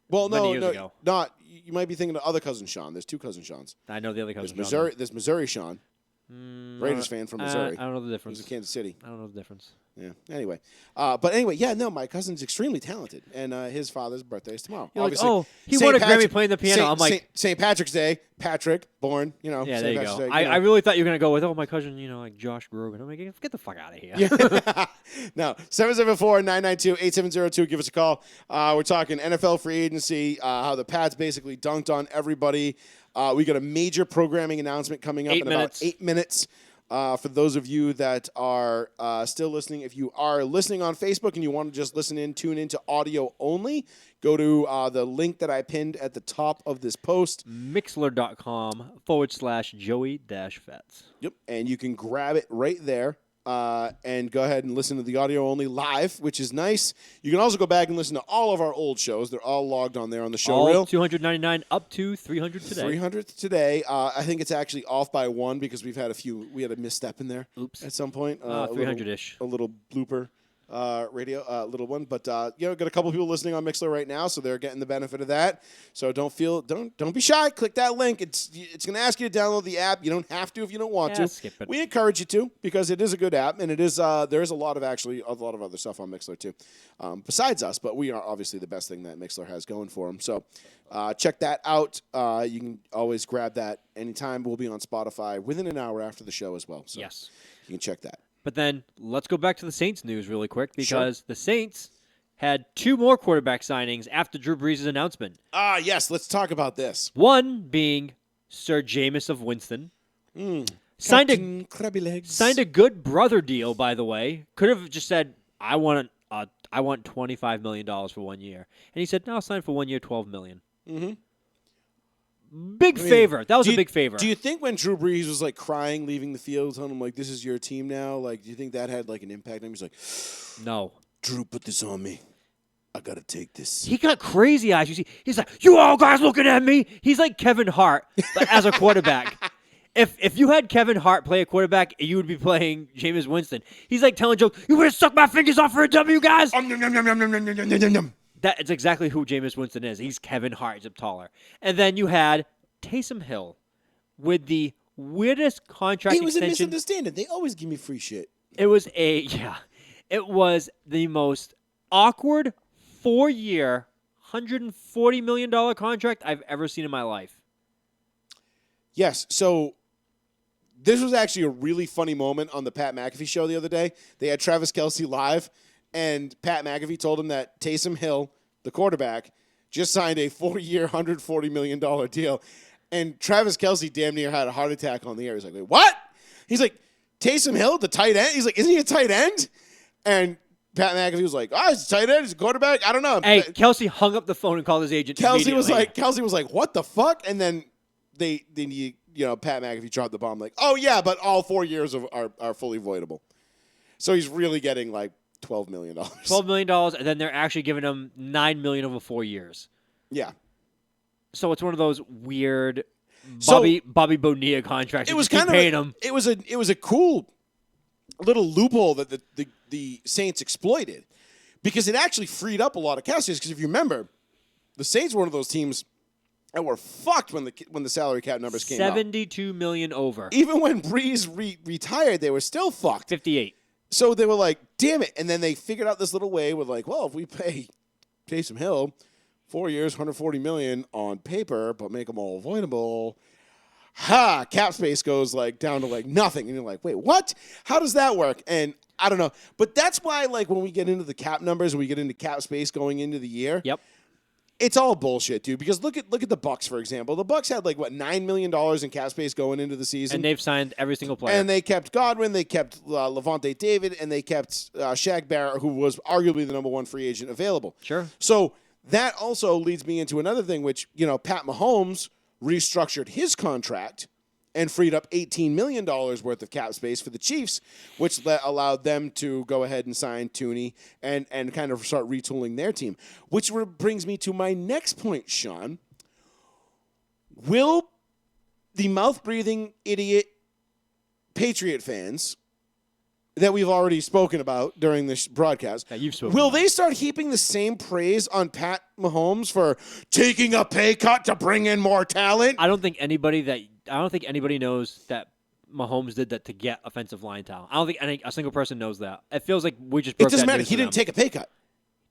Well, Many no, years ago. not. You might be thinking of other cousin Sean. There's 2 cousin Seans. I know the other cousin. There's Missouri Sean. Raiders fan from Missouri. I don't know the difference. He's in Kansas City. I don't know the difference. Yeah. Anyway, my cousin's extremely talented, and his father's birthday is tomorrow. You're like, Obviously, oh, he St. won a Grammy Patrick- playing the piano. I'm like, St. Patrick's Day. Patrick, born. yeah, St. there you Patrick's go. Day, I really thought you were gonna go with, my cousin, like Josh Groban. I'm like, get the fuck out of here. Yeah. No, 774-992-8702. Give us a call. We're talking NFL free agency, how the Pats basically dunked on everybody. We got a major programming announcement coming up 8 in minutes. about 8 minutes. For those of you that are still listening, if you are listening on Facebook and you want to just tune into audio only, go to the link that I pinned at the top of this post. Mixler.com/Joey-Fats. Yep. And you can grab it right there and go ahead and listen to the audio only live, which is nice. You can also go back and listen to all of our old shows. They're all logged on there on the show All reel. 299 up to 300 today. 300 today. I think it's actually off by 1 because we had a misstep in there. Oops. At some point. 300-ish. A little blooper. radio little one. But got a couple people listening on Mixler right now, so they're getting the benefit of that. So don't be shy. Click that link. It's going to ask you to download the app. You don't have to if you don't want to. Skip it. We encourage you to because it is a good app, and it is there is a lot of other stuff on Mixler too, besides us. But we are obviously the best thing that Mixler has going for them. So check that out. You can always grab that anytime. We'll be on Spotify within an hour after the show as well. So Yes. you can check that. But then let's go back to the Saints news really quick because the Saints had 2 more quarterback signings after Drew Brees' announcement. Yes, let's talk about this. One being Sir Jameis of Winston. Signed Crabby Legs. Signed a good brother deal, by the way. Could have just said, I want $25 million for 1 year. And he said, no, I'll sign for 1 year, $12 million. Mm-hmm. Big favor. That was a big favor. Do you think when Drew Brees was like crying, leaving the field, telling him like, "This is your team now"? Like, do you think that had like an impact on him? He's like, No. Drew, put this on me. I gotta take this. He got crazy eyes. You see, he's like, "You all guys looking at me?" He's like Kevin Hart, but as a quarterback. If you had Kevin Hart play a quarterback, you would be playing Jameis Winston. He's like telling jokes. You would suck my fingers off for a W, guys. That's exactly who Jameis Winston is. He's Kevin Hart, except taller. And then you had Taysom Hill with the weirdest contract It was a extension. misunderstanding. They always give me free shit. It was the most awkward 4-year, $140 million contract I've ever seen in my life. Yes. So this was actually a really funny moment on the Pat McAfee show the other day. They had Travis Kelce live, and Pat McAfee told him that Taysom Hill, the quarterback, just signed a 4-year, $140 million deal. And Travis Kelce damn near had a heart attack on the air. He's like, wait, what? He's like, Taysom Hill, the tight end? He's like, isn't he a tight end? And Pat McAfee was like, he's a tight end. He's a quarterback. I don't know. Hey, Kelce hung up the phone and called his agent. Kelce was like, what the fuck? And then Pat McAfee dropped the bomb like, oh yeah, but all 4 years are fully voidable. So he's really getting like $12 million. $12 million, and then they're actually giving him $9 million over 4 years. Yeah. So it's one of those weird Bobby Bonilla contracts. It was kind of paying him. It was a cool little loophole that the Saints exploited because it actually freed up a lot of cap space. Because if you remember, the Saints were one of those teams that were fucked when the salary cap numbers came out. $72 million over. Even when Brees retired, they were still fucked. 58. So they were like, damn it. And then they figured out this little way with like, well, if we pay Taysom Hill 4 years, $140 million on paper, but make them all avoidable, cap space goes like down to like nothing. And you're like, wait, what? How does that work? And I don't know. But that's why like when we get into the cap numbers and we get into cap space going into the year, Yep. it's all bullshit, dude. Because look at the Bucks, for example. The Bucks had like what $9 million in cap space going into the season, And they've signed every single player. and they kept Godwin, they kept Levante David, and they kept Shaq Barrett, who was arguably the number one free agent available. Sure. So that also leads me into another thing, which Pat Mahomes restructured his contract and freed up $18 million worth of cap space for the Chiefs, which allowed them to go ahead and sign Tooney and kind of start retooling their team. Which brings me to my next point, Sean. Will the mouth-breathing idiot Patriot fans that we've already spoken about during this broadcast, you've spoken will about. they start heaping the same praise on Pat Mahomes for taking a pay cut to bring in more talent? I don't think anybody knows that Mahomes did that to get offensive line talent. I don't think a single person knows that. It feels like we just broke It doesn't that matter. news He to didn't them. take a pay cut.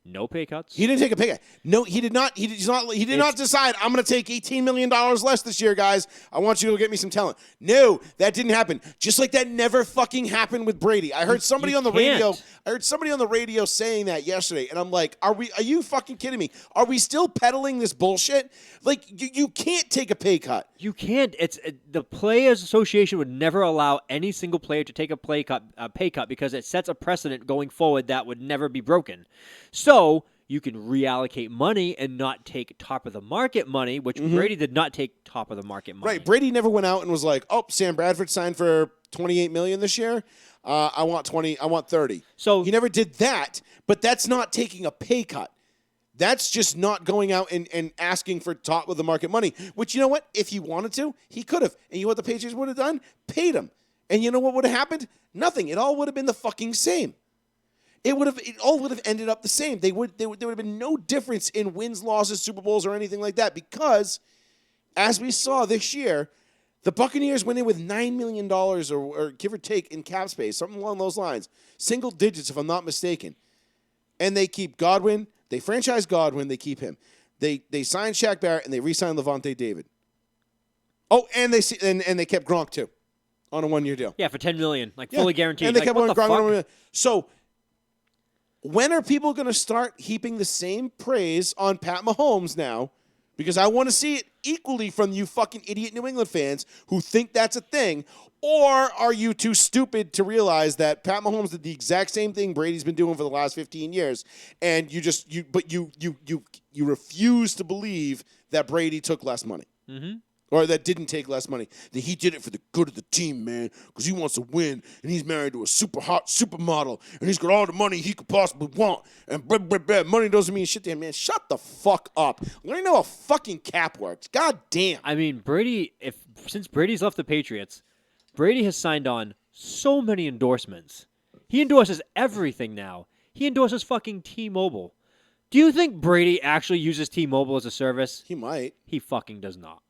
No pay cuts. He didn't take a pay cut. No, he did not. He did not decide, I'm going to take $18 million less this year, guys. I want you to go get me some talent. No, that didn't happen. Just like that never fucking happened with Brady. I heard somebody on the radio. I heard somebody on the radio saying that yesterday, and I'm like, are you fucking kidding me? Are we still peddling this bullshit? Like, you can't take a pay cut. You can't. The Players Association would never allow any single player to take a pay cut because it sets a precedent going forward that would never be broken. So you can reallocate money and not take top of the market money, which Brady did not take top of the market money. Right. Brady never went out and was like, "Oh, Sam Bradford signed for $28 million this year. I want 20. I want 30." So he never did that. But that's not taking a pay cut. That's just not going out and asking for top of the market money. Which, you know what? If he wanted to, he could have. And you know what the Patriots would have done? Paid him. And you know what would have happened? Nothing. It all would have been the fucking same. It all would have ended up the same. There would have been no difference in wins, losses, Super Bowls, or anything like that because, as we saw this year, the Buccaneers went in with $9 million or give or take in cap space, something along those lines. Single digits, if I'm not mistaken. And they keep Godwin. They franchise Godwin. They keep him. They signed Shaq Barrett, and they re-signed Levante David. Oh, and they kept Gronk, too, on a one-year deal. Yeah, for $10 million, fully guaranteed. And they like, kept what on the Gronk. fuck? So, when are people going to start heaping the same praise on Pat Mahomes now? Because I want to see it equally from you fucking idiot New England fans who think that's a thing. Or are you too stupid to realize that Pat Mahomes did the exact same thing Brady's been doing for the last 15 years, and you refuse to believe that Brady took less money, or that didn't take less money? That he did it for the good of the team, man, because he wants to win, and he's married to a super hot supermodel, and he's got all the money he could possibly want, and money doesn't mean shit to him, man. Shut the fuck up. Learn how a fucking cap works. God damn. I mean, since Brady's left the Patriots, Brady has signed on so many endorsements. He endorses everything now. He endorses fucking T-Mobile. Do you think Brady actually uses T-Mobile as a service? He might. He fucking does not.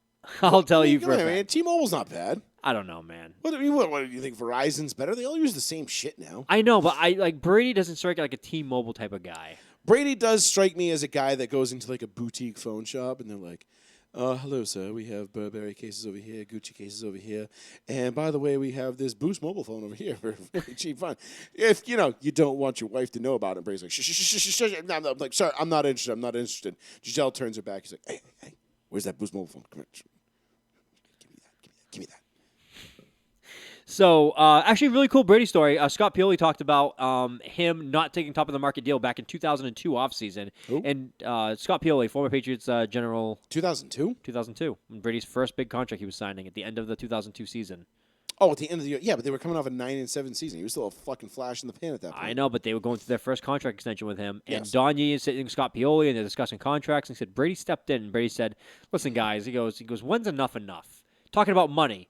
I'll tell you for a man. fact. T-Mobile's not bad. I don't know, man. What do you think? Verizon's better? They all use the same shit now. I know, but Brady doesn't strike like a T-Mobile type of guy. Brady does strike me as a guy that goes into like a boutique phone shop and they're like, hello, sir. We have Burberry cases over here, Gucci cases over here. And by the way, we have this Boost mobile phone over here for very cheap fun. If, you don't want your wife to know about it, Brady's like, shh. I'm like, sorry, I'm not interested. Giselle turns her back. He's like, hey, where's that Boost mobile phone? Come here. Give me that. So, actually, really cool Brady story. Scott Pioli talked about him not taking top of the market deal back in 2002 offseason. Who? And Scott Pioli, former Patriots general. 2002? 2002. Brady's first big contract he was signing at the end of the 2002 season. Oh, at the end of the year. Yeah, but they were coming off a 9-7 season. He was still a fucking flash in the pan at that point. I know, but they were going through their first contract extension with him. And Yes. Don Yee is sitting with Scott Pioli, and they're discussing contracts. And he said, Brady stepped in, and Brady said, listen, guys, he goes, when's enough? Talking about money.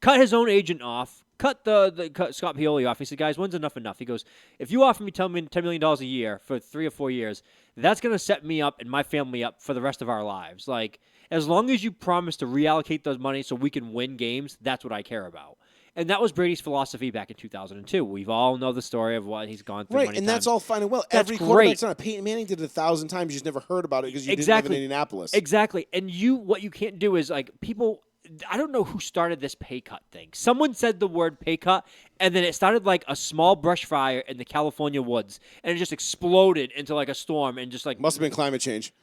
Cut his own agent off. Cut Scott Pioli off. He said, guys, when's enough? He goes, if you offer me $10 million a year for 3 or 4 years, that's going to set me up and my family up for the rest of our lives. Like, as long as you promise to reallocate those money so we can win games, that's what I care about. And that was Brady's philosophy back in 2002. We've all know the story of what he's gone through. Right, many and times. that's all fine and well. That's Every great. quarterback's done it. Peyton Manning did it 1,000 times. You just never heard about it because you didn't live in Indianapolis. Exactly. And what you can't do is, people, I don't know who started this pay cut thing. Someone said the word pay cut, and then it started like a small brush fire in the California woods, and it just exploded into like a storm, and just like Must have been climate change.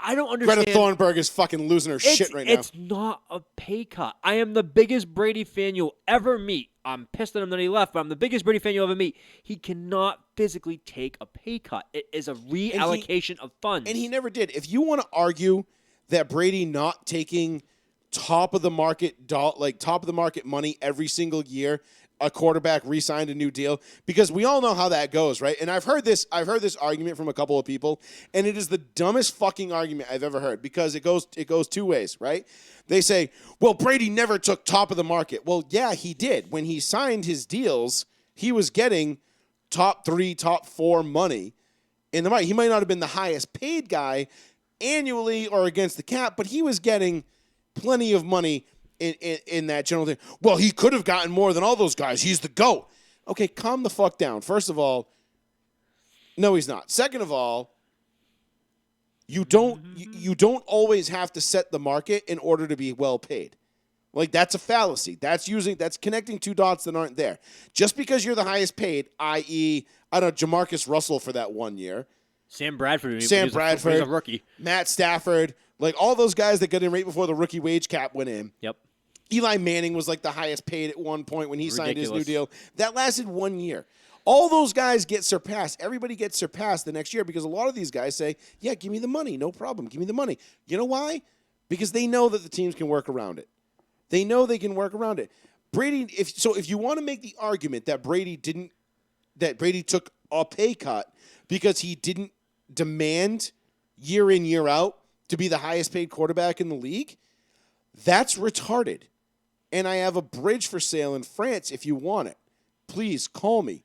I don't understand. Greta Thunberg is fucking losing her shit right now. It's not a pay cut. I am the biggest Brady fan you'll ever meet. I'm pissed at him that he left, but I'm the biggest Brady fan you'll ever meet. He cannot physically take a pay cut. It is a reallocation of funds. And he never did. If you want to argue that Brady not taking top of the market money every single year, a quarterback re-signed a new deal, because we all know how that goes, right? And I've heard this argument from a couple of people, and it is the dumbest fucking argument I've ever heard, because it goes two ways, right? They say, well, Brady never took top of the market. Well, yeah, he did. When he signed his deals, he was getting top 3, top 4 money in the market. He might not have been the highest paid guy annually or against the cap, but he was getting plenty of money in that general thing. Well, he could have gotten more than all those guys. He's the GOAT. Okay, calm the fuck down. First of all, no, he's not. Second of all, you don't always have to set the market in order to be well paid. Like, that's a fallacy. That's connecting two dots that aren't there. Just because you're the highest paid, i.e., I don't know, Jamarcus Russell for that 1 year. Sam Bradford. He's a rookie. Matt Stafford. Like, all those guys that got in right before the rookie wage cap went in. Yep. Eli Manning was like the highest paid at one point when he signed his new Ridiculous. deal. That lasted 1 year. All those guys get surpassed. Everybody gets surpassed the next year because a lot of these guys say, yeah, give me the money. No problem. Give me the money. You know why? Because they know that the teams can work around it. They know they can work around it. Brady, if you want to make the argument that Brady took a pay cut because he didn't demand year in, year out to be the highest paid quarterback in the league, that's retarded. And I have a bridge for sale in France if you want it. please call me.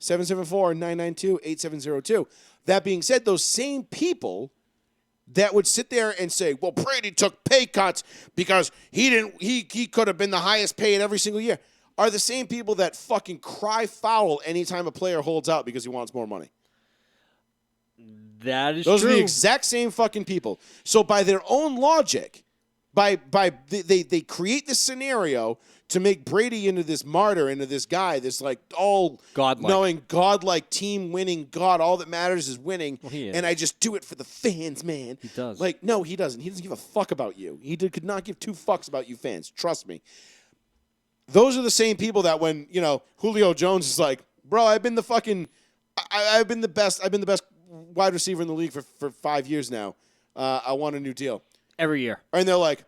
774-992-8702. That being said, those same people that would sit there and say, well, Brady took pay cuts because he could have been the highest paid every single year, are the same people that fucking cry foul anytime a player holds out because he wants more money. That is Those true. are the exact same fucking people. So by their own logic, they create this scenario to make Brady into this martyr, into this guy, this like all-knowing, godlike, team-winning God. All that matters is winning, Well, he is. and I just do it for the fans, man. He does. Like, no, he doesn't. He doesn't give a fuck about you. Could not give two fucks about you fans. Trust me. Those are the same people that when, Julio Jones is like, bro, I've been the best wide receiver in the league for 5 years now. I want a new deal. Every year. And they're like,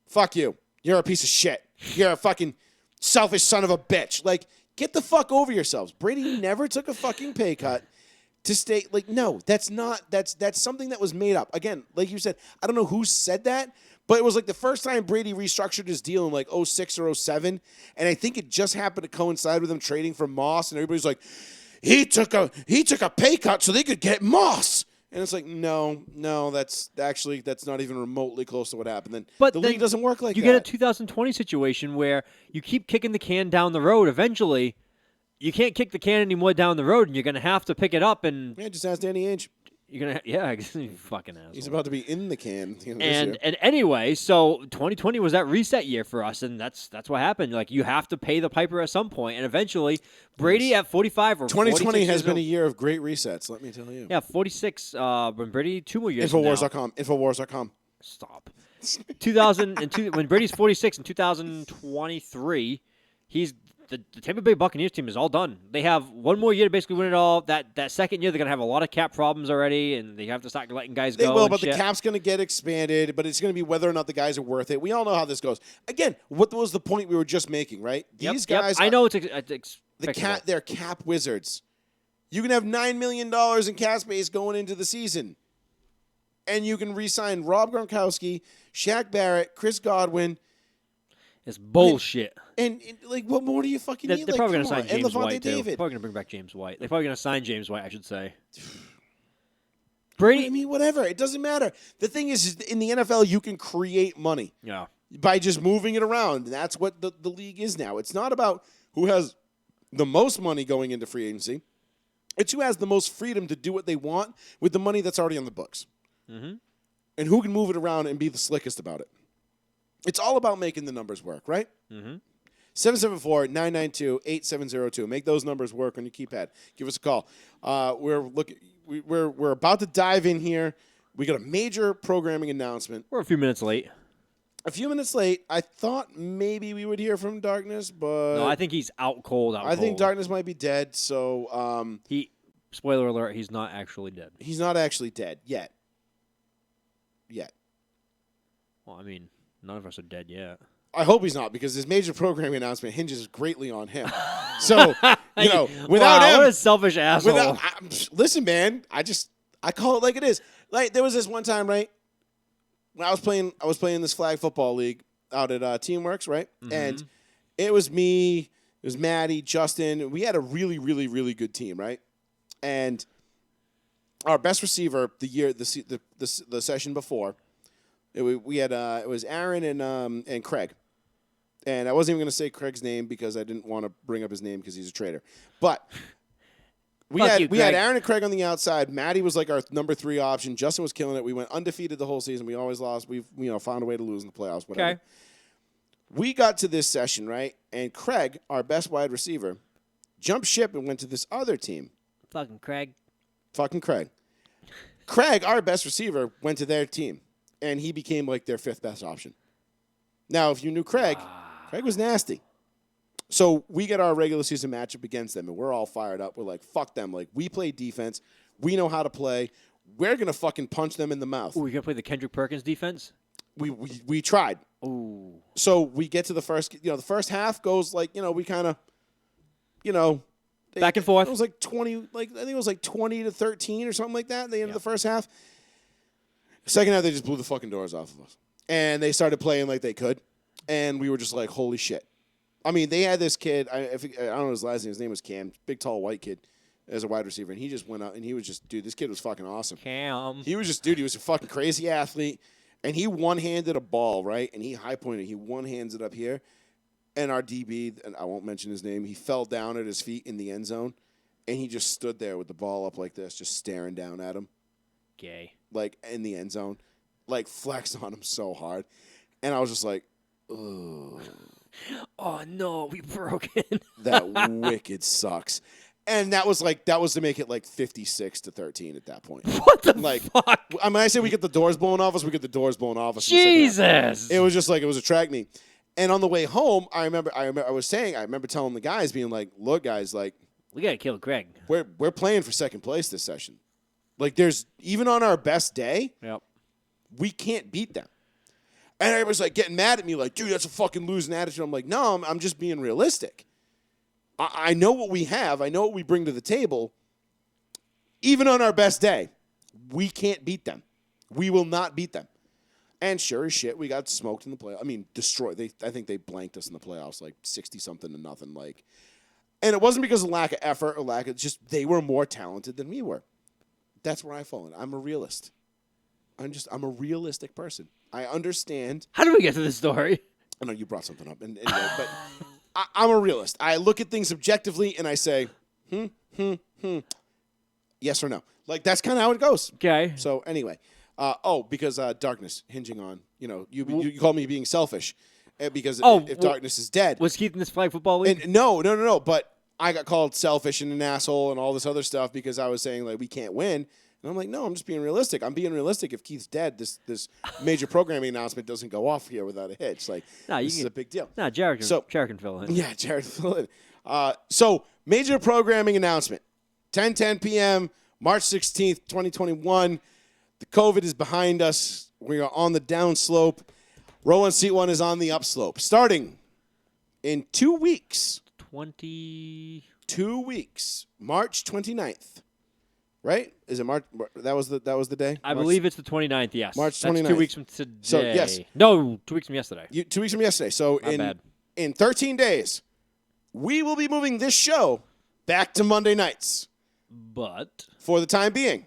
fuck you. You're a piece of shit. You're a fucking selfish son of a bitch. Like, get the fuck over yourselves. Brady never took a fucking pay cut to stay. Like, no, that's something that was made up. Again, like you said, I don't know who said that, but it was like the first time Brady restructured his deal in like 06 or 07. And I think it just happened to coincide with him trading for Moss. And everybody's like, he took a pay cut so they could get Moss. And it's like, no, that's not even remotely close to what happened. Then the league doesn't work like that. You get a 2020 situation where you keep kicking the can down the road. Eventually, you can't kick the can anymore down the road, and you're going to have to pick it up. And Yeah, just ask Danny Ainge. you're gonna, you fucking asshole. He's about to be in the can. This year. And anyway, so 2020 was that reset year for us, and that's what happened. Like, you have to pay the piper at some point, and eventually, Brady at 45 or 2020 has years been a old- year of great resets. Let me tell you. Yeah, 46. When Brady 2 more years. from now- Infowars.com. Stop. 2002 when Brady's 46 in 2023, the Tampa Bay Buccaneers team is all done. They have one more year to basically win it all. That second year, they're going to have a lot of cap problems already, and they have to start letting guys They go. will, and but shit. the cap's going to get expanded, but it's going to be whether or not the guys are worth it. We all know how this goes. Again, what was the point we were just making, right? These guys, I know it's they're cap wizards. You can have $9 million in cap space going into the season, and you can re-sign Rob Gronkowski, Shaq Barrett, Chris Godwin. It's bullshit. And like, what more do you fucking need? They're probably Come going to sign on. James And Levante White, too. David. Probably going to bring back James White. They're probably going to sign James White, I should say. I mean, whatever. It doesn't matter. The thing is in the NFL, you can create money Yeah. by just moving it around. That's what the league is now. It's not about who has the most money going into free agency. It's who has the most freedom to do what they want with the money that's already on the books. Mm-hmm. And who can move it around and be the slickest about it. It's all about making the numbers work, right? Mm-hmm. 774-992-8702. Make those numbers work on your keypad. Give us a call. We're about to dive in here. We got a major programming announcement. We're a few minutes late. A few minutes late. I thought maybe we would hear from Darkness, but No, I think he's out cold. I think Darkness might be dead. So Spoiler alert, he's not actually dead. he's not actually dead yet. Well, I mean, none of us are dead yet. I hope he's not, because this major programming announcement hinges greatly on him. So, without wow, him, what a selfish asshole. listen, man, I call it like it is. Like, there was this one time, right, when I was playing this flag football league out at Teamworks, right? Mm-hmm. And it was me, it was Maddie, Justin. We had a really, really, really good team, right? And our best receiver the session before, it was Aaron and Craig. And I wasn't even going to say Craig's name because I didn't want to bring up his name because he's a traitor. But we had Aaron and Craig on the outside. Maddie was like our number 3 option. Justin was killing it. We went undefeated the whole season. We always lost. We've found a way to lose in the playoffs. Whatever. Okay. We got to this session, right? And Craig, our best wide receiver, jumped ship and went to this other team. Fucking Craig. Craig, our best receiver, went to their team. And he became like their 5th best option. Now, if you knew Craig, Craig was nasty. So we get our regular season matchup against them, and we're all fired up. We're like, fuck them. Like, we play defense. We know how to play. We're going to fucking punch them in the mouth. Ooh, we going to play the Kendrick Perkins defense? We tried. Ooh. So we get to the first, the first half goes like, we kind of, back and forth. It was like 20, I think it was like 20-13 or something like that at the end of the first half. Second half, they just blew the fucking doors off of us. And they started playing like they could. And we were just like, holy shit. I mean, they had this kid. I don't know his last name. His name was Cam. Big, tall, white kid as a wide receiver. And he just went out, and he was just, dude, this kid was fucking awesome. Cam. He was just, dude, he was a fucking crazy athlete. And he one-handed a ball, right? And he high-pointed. He one-hands it up here. And our DB, and I won't mention his name, he fell down at his feet in the end zone. And he just stood there with the ball up like this, just staring down at him. Gay. Like, in the end zone. Like, flexed on him so hard. And I was just like, ugh. Oh, no, we broke it. That wicked sucks. And that was to make it like 56-13 at that point. What the Like, fuck? I mean, I say we get the doors blown off us, we get the doors blown off us. Jesus. It was just like, it was a track meet. And on the way home, I remember telling the guys, being like, look, guys, like, We got to kill Greg. we're playing for second place this session. Like, there's, even on our best day, Yep. we can't beat them. And everybody's like getting mad at me, like, dude, that's a fucking losing attitude. I'm like, no, I'm just being realistic. I know what we have. I know what we bring to the table. Even on our best day, we can't beat them. We will not beat them. And sure as shit, we got smoked in the playoffs. I mean, destroyed. I think they blanked us in the playoffs, like 60-something to nothing. Like, and it wasn't because of lack of effort or just they were more talented than we were. That's where I fall in. I'm a realist. I'm a realistic person. I understand. How did we get to this story? I know you brought something up, and anyway, but I'm a realist. I look at things objectively, and I say, yes or no. Like, that's kind of how it goes. Okay. So anyway, because darkness hinging on, you call me being selfish, because if darkness is dead. Was Keith in this flag football league? And no. But I got called selfish and an asshole and all this other stuff because I was saying, like, we can't win. And I'm like, no, I'm just being realistic. I'm being realistic. If Keith's dead, this major programming announcement doesn't go off here without a hitch. Like, this is a big deal. No, Jared can fill in. Yeah, Jared fill in. So, major programming announcement. 10:10 p.m., March 16th, 2021. The COVID is behind us. We are on the downslope. Row 1, Seat 1 is on the upslope. Starting in 2 weeks. 2 weeks. March 29th. Right? Is it March? That was the day? I believe it's the 29th, yes. March 29th. That's 2 weeks from today. So, yes. No, 2 weeks from yesterday. 2 weeks from yesterday. So Not in 13 days, we will be moving this show back to Monday nights. But For the time being.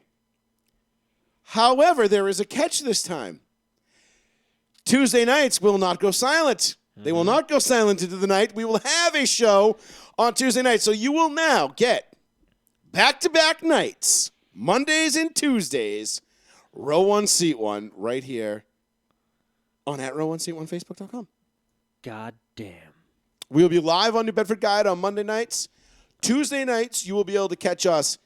However, there is a catch this time. Tuesday nights will not go silent. They will not go silent into the night. We will have a show on Tuesday night. So you will now get back-to-back nights, Mondays and Tuesdays, Row 1, Seat 1, right here on @Row1Seat1 Facebook.com. God damn. We will be live on New Bedford Guide on Monday nights. Tuesday nights, you will be able to catch us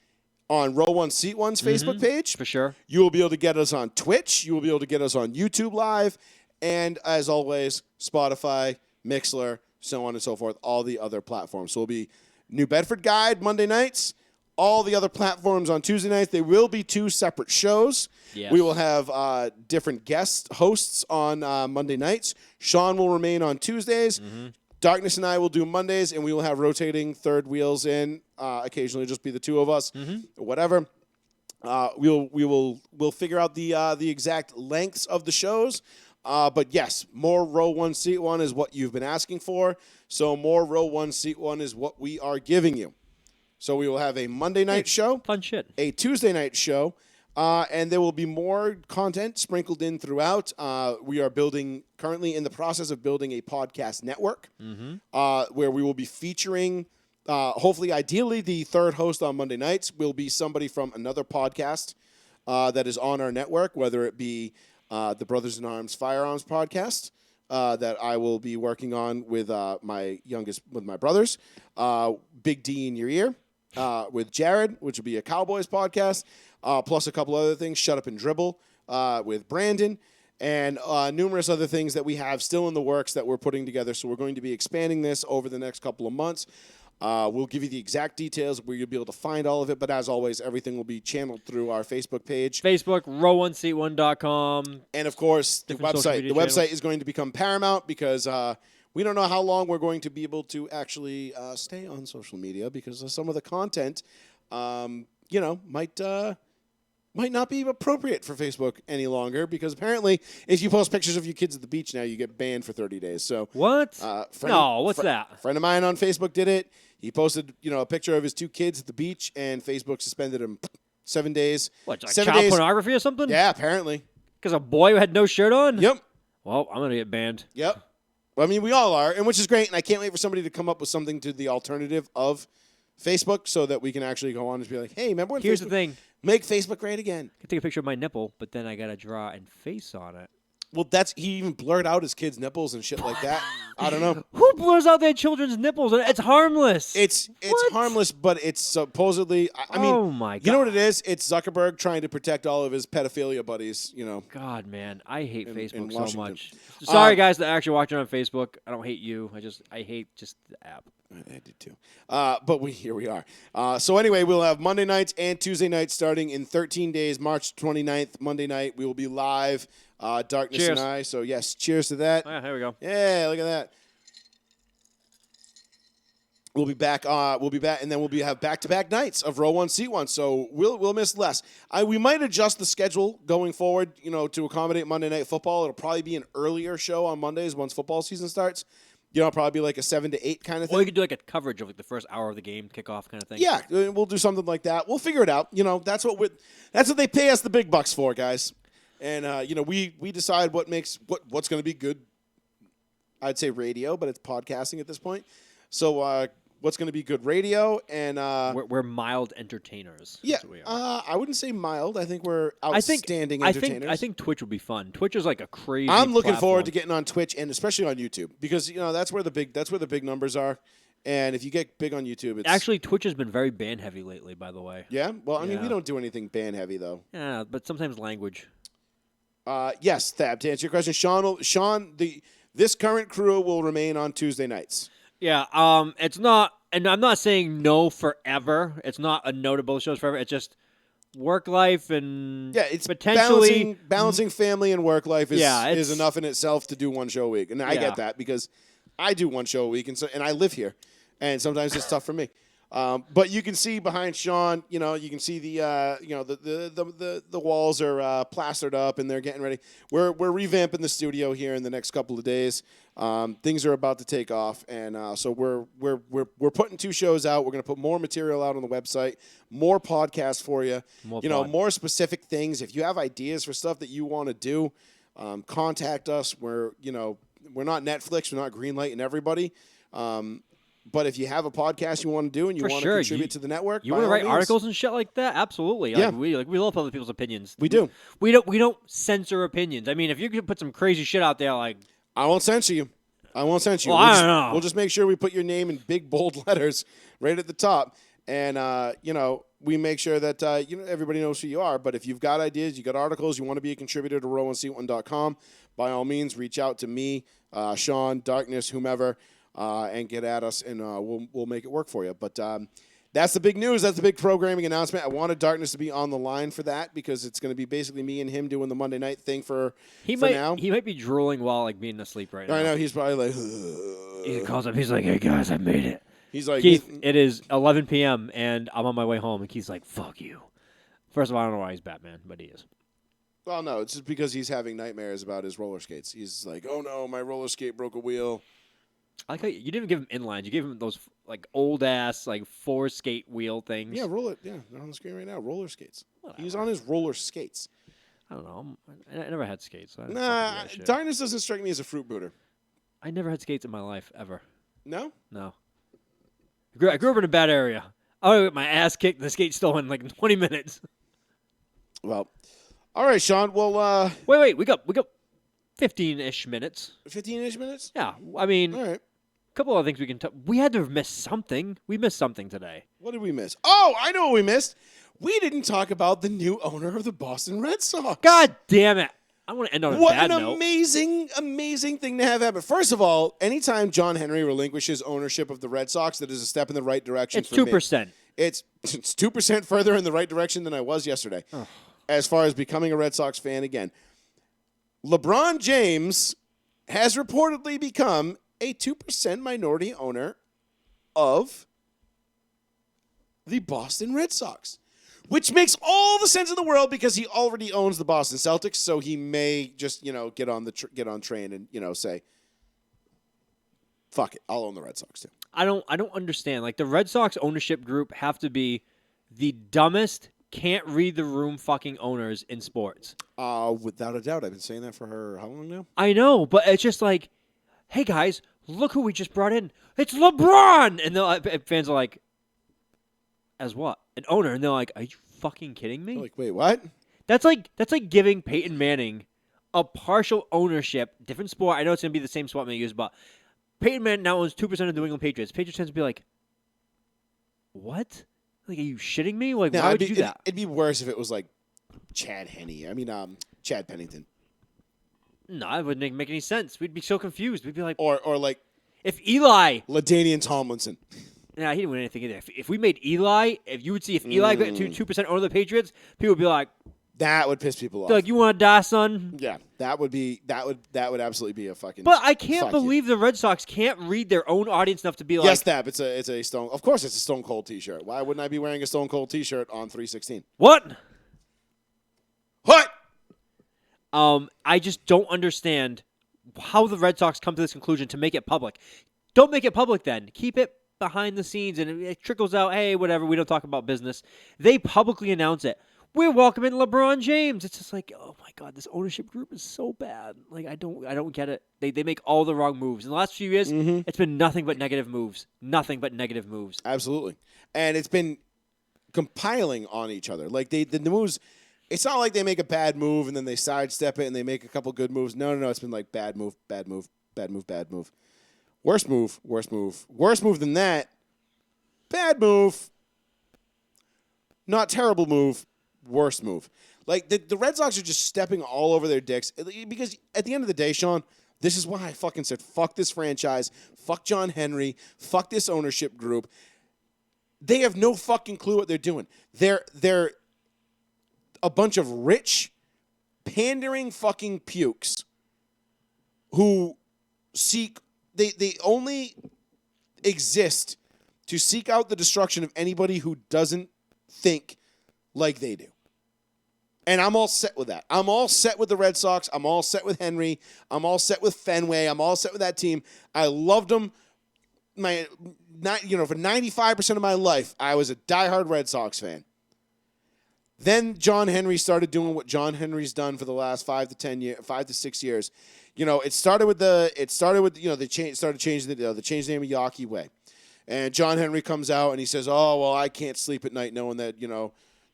on Row 1 Seat 1's Facebook page. For sure. You will be able to get us on Twitch. You will be able to get us on YouTube Live. And as always, Spotify, Mixler, so on and so forth, all the other platforms. So it'll be New Bedford Guide Monday nights. All the other platforms on Tuesday nights. They will be 2 separate shows. Yes. We will have different guest hosts on Monday nights. Sean will remain on Tuesdays. Darkness and I will do Mondays, and we will have rotating third wheels in. Occasionally, just be the 2 of us, whatever. We'll figure out the exact lengths of the shows. But yes, more Row 1 Seat 1 is what you've been asking for. So more Row 1 Seat 1 is what we are giving you. So we will have a Monday night show, Fun shit. a Tuesday night show, and there will be more content sprinkled in throughout. We are currently in the process of building a podcast network where we will be featuring, hopefully, ideally, the third host on Monday nights will be somebody from another podcast that is on our network, whether it be the Brothers in Arms Firearms podcast that I will be working on with my brothers, Big D in Your Ear. With Jared, which will be a Cowboys podcast, plus a couple other things, Shut Up and Dribble with Brandon, and numerous other things that we have still in the works that we're putting together. So we're going to be expanding this over the next couple of months. We'll give you the exact details where you'll be able to find all of it. But as always, everything will be channeled through our Facebook page. Facebook, row1seat1.com. And, of course, the Different social website. media The website channels. is going to become paramount because we don't know how long we're going to be able to actually stay on social media because of some of the content, might might not be appropriate for Facebook any longer because apparently if you post pictures of your kids at the beach now, you get banned for 30 days. So What? What's A that? friend of mine on Facebook did it. He posted, a picture of his 2 kids at the beach, and Facebook suspended him 7 days. What, like 7 child days. pornography or something? Yeah, apparently. Because a boy had no shirt on? Yep. Well, I'm going to get banned. Yep. Well, I mean, we all are, and which is great, and I can't wait for somebody to come up with something to the alternative of Facebook so that we can actually go on and be like, hey, remember when Here's Facebook the thing. make Facebook great again? I can take a picture of my nipple, but then I got to draw and face on it. Well, he even blurred out his kids' nipples and shit like that. I don't know. Who blurs out their children's nipples? It's harmless. It's What? harmless, but it's supposedly. I mean, Oh, my God. You know what it is? It's Zuckerberg trying to protect all of his pedophilia buddies. God, man, I hate In Facebook so Washington. much. Sorry, guys, that are actually watching on Facebook. I don't hate you. I hate just the app. I did too. But here we are. So anyway, we'll have Monday nights and Tuesday nights starting in 13 days. March 29th, Monday night, we will be live. Darkness Cheers. and I. So yes, cheers to that. Oh, yeah, here we go. Yeah, look at that. We'll be back. And then we'll have back-to-back nights of row 1, seat 1. So we'll miss less. We might adjust the schedule going forward, to accommodate Monday Night Football. It'll probably be an earlier show on Mondays once football season starts. It'll probably be like a 7 to 8 kind of thing. Or you could do like a coverage of like the first hour of the game, kickoff kind of thing. Yeah, we'll do something like that. We'll figure it out. That's what they pay us the big bucks for, guys. And we decide what's going to be good. I'd say radio, but it's podcasting at this point. So what's going to be good radio and We're mild entertainers. yeah, That's what we are. I wouldn't say mild. I think we're outstanding entertainers. I think Twitch would be fun. Twitch is like a crazy. I'm looking forward to platform. getting on Twitch and especially on YouTube because that's where the big numbers are. And if you get big on YouTube, it's Actually, Twitch has been very band heavy lately. By the way. yeah. Well, I mean, we Yeah. don't do anything band heavy though. Yeah, but sometimes language. Yes, Thab. To answer your question, this current crew will remain on Tuesday nights. Yeah. It's not, and I'm not saying no forever. It's not a no to both shows forever. It's just work life and Yeah, it's potentially balancing family and work life is it's- enough in itself to do one show a week, and I Yeah. get that because I do one show a week, and I live here, and sometimes it's tough for me. But you can see behind Sean, you can see the walls are plastered up and they're getting ready. We're revamping the studio here in the next couple of days. Things are about to take off, and so we're putting 2 shows out. We're going to put more material out on the website, more podcasts for you. More specific things. If you have ideas for stuff that you want to do, contact us. We're not Netflix. We're not greenlighting everybody. But if you have a podcast you want to do and you For want sure. to contribute to the network, You by want to all write means. articles and shit like that? Absolutely. Yeah. We love other people's opinions. We do. We don't censor opinions. I mean, if you could put some crazy shit out there, like I won't censor you. Well, I don't know. We'll just make sure we put your name in big bold letters right at the top, and we make sure that everybody knows who you are. But if you've got ideas, you got articles, you want to be a contributor to row1seat1.com, by all means, reach out to me, Sean, Darkness, whomever. And get at us, and we'll make it work for you. But that's the big news. That's the big programming announcement. I wanted Darkness to be on the line for that because it's going to be basically me and him doing the Monday night thing for now. He might be drooling while like being asleep right now. I know he's probably like. He calls up. He's like, "Hey guys, I made it." He's like, Keith, it is 11 p.m. and I'm on my way home, and Keith's like, "Fuck you." First of all, I don't know why he's Batman, but he is. Well, no, it's just because he's having nightmares about his roller skates. He's like, "Oh no, my roller skate broke a wheel." I like how you didn't give him inlines. You gave him those like old ass like 4 skate wheel things. Yeah, they're on the screen right now. Roller skates. Whatever. He's on his roller skates. I don't know. I never had skates. So I don't Nah, fucking give a shit. Darkness doesn't strike me as a fruit booter. I never had skates in my life ever. No? No. I grew up in a bad area. I would get my ass kicked and the skate stolen in like 20 minutes. Well, all right, Sean. Well, Wait. We got 15-ish minutes. 15-ish minutes? Yeah. I mean, All right. a couple of things we can talk. We had to have missed something. We missed something today. What did we miss? Oh, I know what we missed. We didn't talk about the new owner of the Boston Red Sox. God damn it. I want to end on a What bad an note. amazing thing to have happen. First of all, anytime John Henry relinquishes ownership of the Red Sox, that is a step in the right direction It's for me. 2%. It's 2% further in the right direction than I was yesterday as far as becoming a Red Sox fan again. LeBron James has reportedly become a 2% minority owner of the Boston Red Sox, Which makes all the sense in the world because he already owns the Boston Celtics, so he may just, get on train and, say, fuck it, I'll own the Red Sox too. I don't understand. Like, the Red Sox ownership group have to be the dumbest, can't read the room fucking owners in sports. Without a doubt. I've been saying that for how long now? I know, but it's just like, hey guys, look who we just brought in. It's LeBron! And fans are like, as what? An owner? And they're like, are you fucking kidding me? They're like, wait, what? That's like giving Peyton Manning a partial ownership. Different sport. I know it's going to be the same sport they use, but Peyton Manning now owns 2% of the New England Patriots. Patriots fans would be like, what? Like, are you shitting me? Like, why would you do that? It'd be worse if it was like Chad Pennington. No, it wouldn't make any sense. We'd be so confused. We'd be like, Or like if Eli, LaDainian Tomlinson. nah, he didn't win anything either. If we made Eli, if you would see if Eli got 2% owner of the Patriots, people would be like, that would piss people off. like, you want to die, son? Yeah, that would absolutely be a fucking. But I can't fuck believe the Red Sox can't read their own audience enough to be like, yes, Thab, it's a Stone. Of course, it's a Stone Cold T-shirt. Why wouldn't I be wearing a Stone Cold T-shirt on 316? what? What? I just don't understand how the Red Sox come to this conclusion to make it public. Don't make it public then. Keep it behind the scenes and it trickles out, hey, whatever, we don't talk about business. They publicly announce it. We're welcoming LeBron James. It's just like, oh my God, this ownership group is so bad. Like, I don't get it. They make all the wrong moves. In the last few years, it's been nothing but negative moves. Nothing but negative moves. Absolutely. And it's been compiling on each other. Like the moves, it's not like they make a bad move and then they sidestep it and they make a couple good moves. No. It's been like bad move, bad move, bad move, bad move. Worst move, worst move. Worse move than that. Bad move. Not terrible move. Worst move. Like, the Red Sox are just stepping all over their dicks. Because at the end of the day, Sean, this is why I fucking said, fuck this franchise, fuck John Henry, fuck this ownership group. They have no fucking clue what they're doing. They're a bunch of rich, pandering fucking pukes who seek... They only exist to seek out the destruction of anybody who doesn't think like they do. And I'm all set with that. I'm all set with the Red Sox. I'm all set with Henry. I'm all set with Fenway. I'm all set with that team. I loved them. For 95% of my life, I was a diehard Red Sox fan. Then John Henry started doing what John Henry's done for the last 5 to 6 years. It started with they started changing the name of Yawkey Way. And John Henry comes out and he says, "Oh, well, I can't sleep at night knowing that,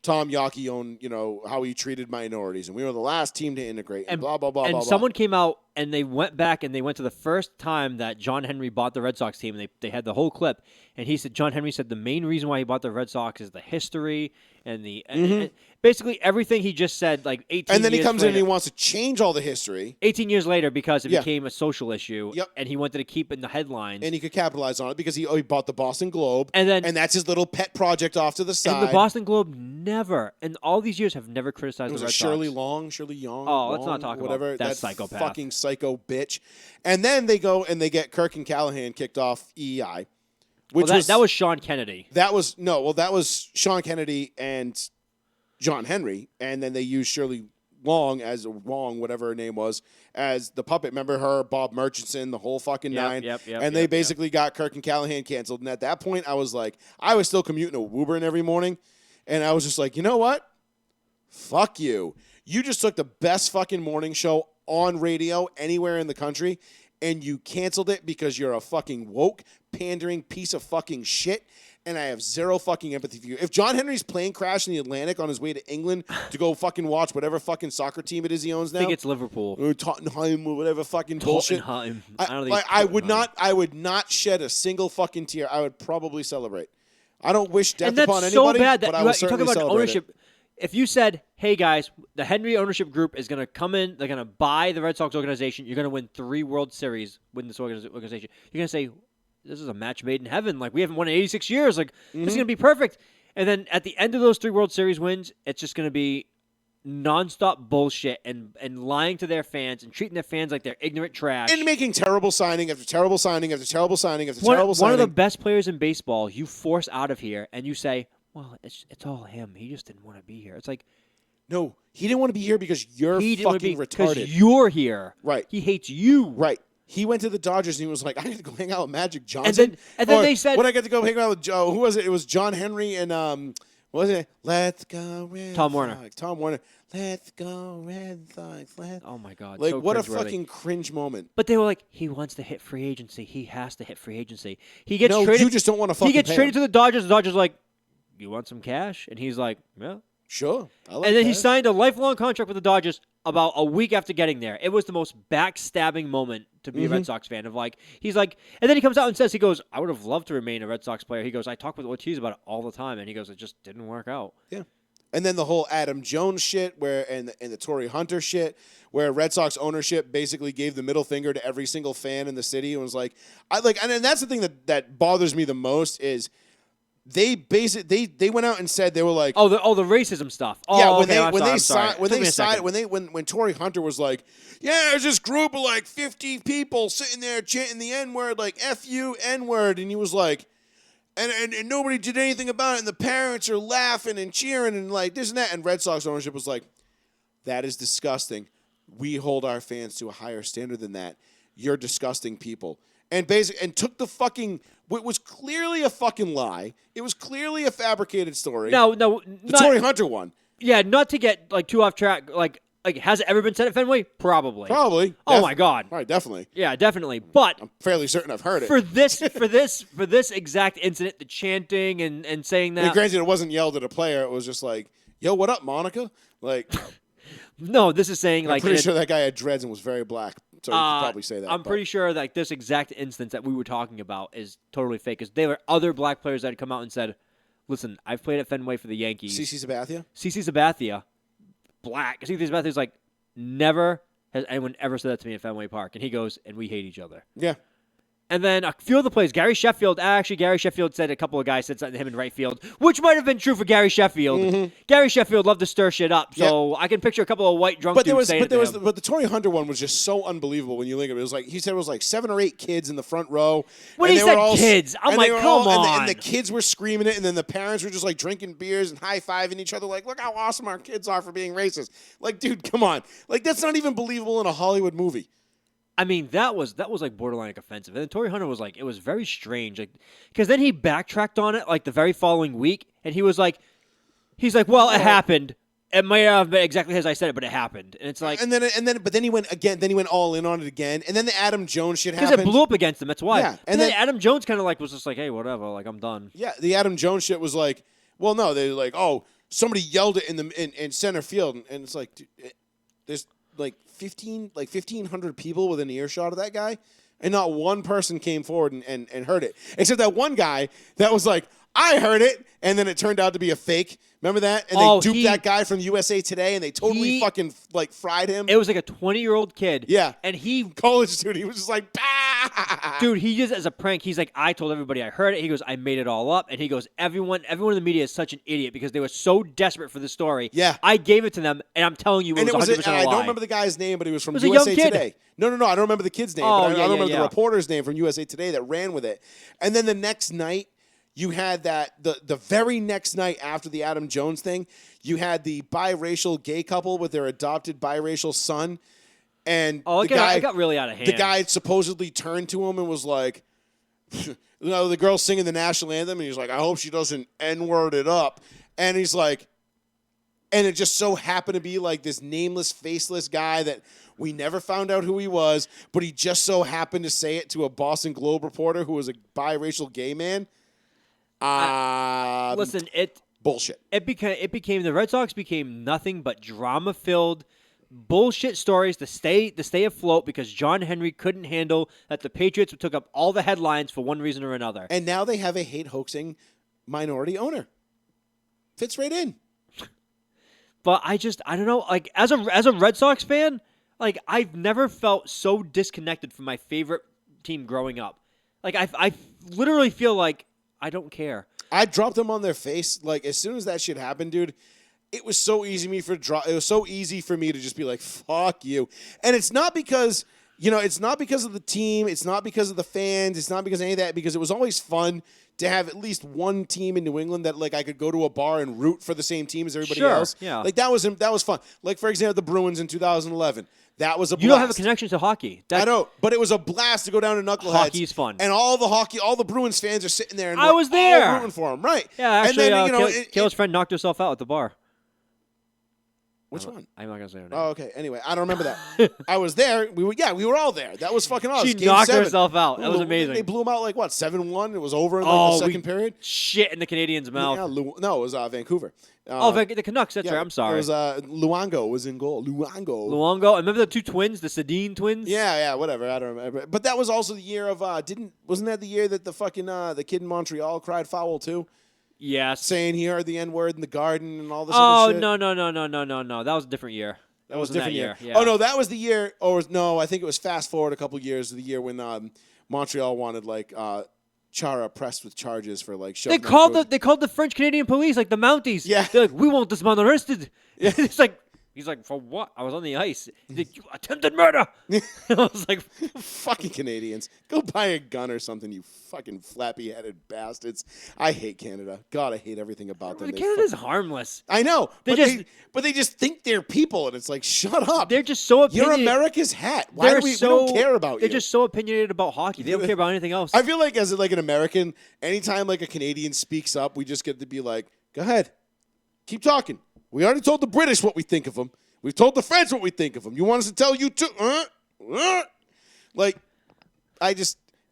Tom Yawkey owned, how he treated minorities, and we were the last team to integrate, and blah, blah, blah, and blah, someone came out, and they went back, and they went to the first time that John Henry bought the Red Sox team, and they had the whole clip, and John Henry said the main reason why he bought the Red Sox is the history, and and basically everything he just said, like 18 years later. And then he comes in and he wants to change all the history. 18 years later, because it became a social issue, Yep. and he wanted to keep it in the headlines. And he could capitalize on it because he bought the Boston Globe, and that's his little pet project off to the side. And the Boston Globe never, and all these years, have never criticized the Red Sox. Shirley Young. Oh, let's not talk whatever, about that psychopath. Fucking psycho bitch. And then they go and they get Kirk and Callahan kicked off EEI. That was Sean Kennedy. That was Sean Kennedy and John Henry, and then they used Shirley Long whatever her name was, as the puppet. Remember her, Bob Murchison, the whole fucking nine. And they basically got Kirk and Callahan canceled. And at that point, I was still commuting to Woburn every morning, and I was just like, you know what? Fuck you. You just took the best fucking morning show on radio anywhere in the country, and you canceled it because you're a fucking woke, pandering piece of fucking shit. And I have zero fucking empathy for you. If John Henry's plane crashed in the Atlantic on his way to England to go fucking watch whatever fucking soccer team it is he owns now. I think it's Liverpool. Or Tottenham or whatever fucking bullshit. Tottenham. I would not shed a single fucking tear. I would probably celebrate. I don't wish death upon anybody, so bad that but I will certainly talk about celebrate ownership. it. If you said, hey guys, the Henry ownership group is going to come in, they're going to buy the Red Sox organization, you're going to win 3 World Series with this organization. You're going to say, this is a match made in heaven. Like, we haven't won in 86 years. Like, this is going to be perfect. And then at the end of those 3 World Series wins, it's just going to be nonstop bullshit and lying to their fans and treating their fans like they're ignorant trash. And making terrible signing after terrible signing after terrible signing after One terrible signing. of the best players in baseball, you force out of here and you say, well, it's all him. He just didn't want to be here. It's like No, he didn't want to be here because you're he didn't want to fucking be because retarded. you're here. Right. He hates you. Right. He went to the Dodgers and he was like, I get to go hang out with Magic Johnson. And then Or, they said, when I get to go hang out with Joe, who was it? It was John Henry and what was it? Let's go Red Tom Warner. Sox. Tom Warner. Let's go Red Sox. oh my God, Like, so what a cringeworthy. fucking cringe moment. But they were like, he wants to hit free agency. He has to hit free agency. He gets No, traded. you just don't want to fucking He gets pay traded him. to the Dodgers. The Dodgers are like, you want some cash? And he's like, yeah. Sure. I like And then he that. signed a lifelong contract with the Dodgers about a week after getting there. It was the most backstabbing moment to be a Red Sox fan. Of like, he's like, and then he comes out and says, he goes, I would have loved to remain a Red Sox player. He goes, I talk with Ortiz about it all the time, and he goes, it just didn't work out. Yeah. And then the whole Adam Jones shit and the Torrey Hunter shit, where Red Sox ownership basically gave the middle finger to every single fan in the city and was like, and that's the thing that bothers me the most is they went out and said they were like, Oh, the racism stuff. Oh, yeah, okay, when Torrey Hunter was like, yeah, there's this group of like 50 people sitting there chanting the N-word, like F you, N-word, and he was like, and nobody did anything about it, and the parents are laughing and cheering and like this and that, and Red Sox ownership was like, that is disgusting. We hold our fans to a higher standard than that. You're disgusting people. And took the fucking what was clearly a fucking lie. It was clearly a fabricated story. No, the not, Torrey Hunter one. yeah, not to get like too off track. Like, has it ever been said at Fenway? Probably. Probably. Oh my God. Right, definitely. Yeah, definitely. But I'm fairly certain I've heard it. for this exact incident, the chanting and saying I mean, that. granted, it wasn't yelled at a player. It was just like, yo, what up, Monica? Like, No, this is saying I'm like. pretty in a- sure that guy had dreads and was very black. So you could probably say that. I'm pretty sure that this exact instance that we were talking about is totally fake. Because there were other black players that had come out and said, "Listen, I've played at Fenway for the Yankees." CC Sabathia? CC Sabathia, black. CC Sabathia's like, never has anyone ever said that to me at Fenway Park, and he goes, "And we hate each other." Yeah. And then a few of the plays, Gary Sheffield said a couple of guys said something to him in right field, which might have been true for Gary Sheffield. Mm-hmm. Gary Sheffield loved to stir shit up, so I can picture a couple of white drunk dudes saying it to him. But the Torrey Hunter one was just so unbelievable when you think of it. It was like he said it was like 7 or 8 kids in the front row. When and he they were said all- kids, I'm and like, they were come and on. the kids were screaming it, and then the parents were just like drinking beers and high-fiving each other, like, look how awesome our kids are for being racist. Like, dude, come on. Like, that's not even believable in a Hollywood movie. I mean, that was like borderline like, offensive. And then Torrey Hunter was like, it was very strange, like, because then he backtracked on it like the very following week, and he's like, well, it happened. It might have been exactly as I said it, but it happened. And it's like, But then he went again. Then he went all in on it again. And then the Adam Jones shit because happened. it blew up against him. That's why. Yeah, And then Adam Jones kind of like was just like, hey, whatever, like I'm done. Yeah, the Adam Jones shit was like, well, no, they were like, oh, somebody yelled it in center field, and it's like, dude, there's like 1,500 people within earshot of that guy, and not one person came forward and heard it, except that one guy that was like, I heard it, and then it turned out to be a fake. Remember that? And they duped that guy from USA Today, and they totally fucking like fried him. It was like a 20-year-old kid. Yeah. And he, College student, he was just like, bah! dude, he just as a prank, he's like, I told everybody I heard it. He goes, I made it all up. And he goes, everyone in the media is such an idiot because they were so desperate for the story. Yeah. I gave it to them, and I'm telling you, it was 100% a lie. I don't remember the guy's name, but he was from It was a USA young kid. Today. No, I don't remember the kid's name, Oh, but I yeah, remember yeah. the reporter's name from USA Today that ran with it. And then the next night, you had the very next night after the Adam Jones thing, you had the biracial gay couple with their adopted biracial son. And it got really out of hand. The guy supposedly turned to him and was like, the girl's singing the national anthem, and he's like, I hope she doesn't N-word it up. And he's like, and it just so happened to be like this nameless, faceless guy that we never found out who he was, but he just so happened to say it to a Boston Globe reporter who was a biracial gay man. Listen, bullshit. It became the Red Sox became nothing but drama-filled bullshit stories to stay afloat because John Henry couldn't handle that the Patriots took up all the headlines for one reason or another. And now they have a hate hoaxing minority owner. Fits right in. But I don't know. Like as a Red Sox fan, like I've never felt so disconnected from my favorite team growing up. Like I literally feel like I don't care. I dropped them on their face. Like as soon as that shit happened, dude, it was so easy for me to just be like, fuck you. And it's not because You know, it's not because of the team. It's not because of the fans. It's not because of any of that. Because it was always fun to have at least one team in New England that like I could go to a bar and root for the same team as everybody Sure, else. yeah. Like that was fun. Like for example, the Bruins in 2011. That was a blast. You don't have a connection to hockey. I know, but it was a blast to go down to Knuckleheads. Hockey's fun. And all the Bruins fans are sitting there and I we're was there. all rooting for them. Right. Yeah, actually, and then, Kayla's friend knocked herself out at the bar. Which one? I'm not gonna say her name. Oh, okay. Anyway, I don't remember that. I was there. We were all there. That was fucking awesome. She Game knocked 7. herself out. That was amazing. They blew them out like what, 7-1? It was over in like the second period. Shit in the Canadians' mouth. Yeah, no, it was Vancouver. The Canucks. That's right. I'm sorry. It was Luongo was in goal. Luongo. Remember the two twins, the Sedin twins? Yeah, whatever. I don't remember. But that was also the year of wasn't that the year that the fucking the kid in Montreal cried foul too? Yes. Saying he heard the N-word in the garden and all this Oh, other shit. no. That was a different year. That was a different year. Yeah. Oh, no, that was the year. I think it was fast forward a couple years, the year when Montreal wanted, like, Chara pressed with charges for, like, They called the French Canadian police, like the Mounties. Yeah. They're like, we want this man arrested. Yeah. He's like, for what? I was on the ice. He's like, you attempted murder. I was like, fucking Canadians. Go buy a gun or something, you fucking flappy-headed bastards. I hate Canada. God, I hate everything about them. Canada's harmless. I know. They they just think they're people, and it's like, shut up. They're just so opinionated. You're America's hat. Why do we don't care about you? They're just so opinionated about hockey. They don't care about anything else. I feel like as like an American, anytime like a Canadian speaks up, we just get to be like, go ahead. Keep talking. We already told the British what we think of them. We've told the French what we think of them. You want us to tell you too? Like,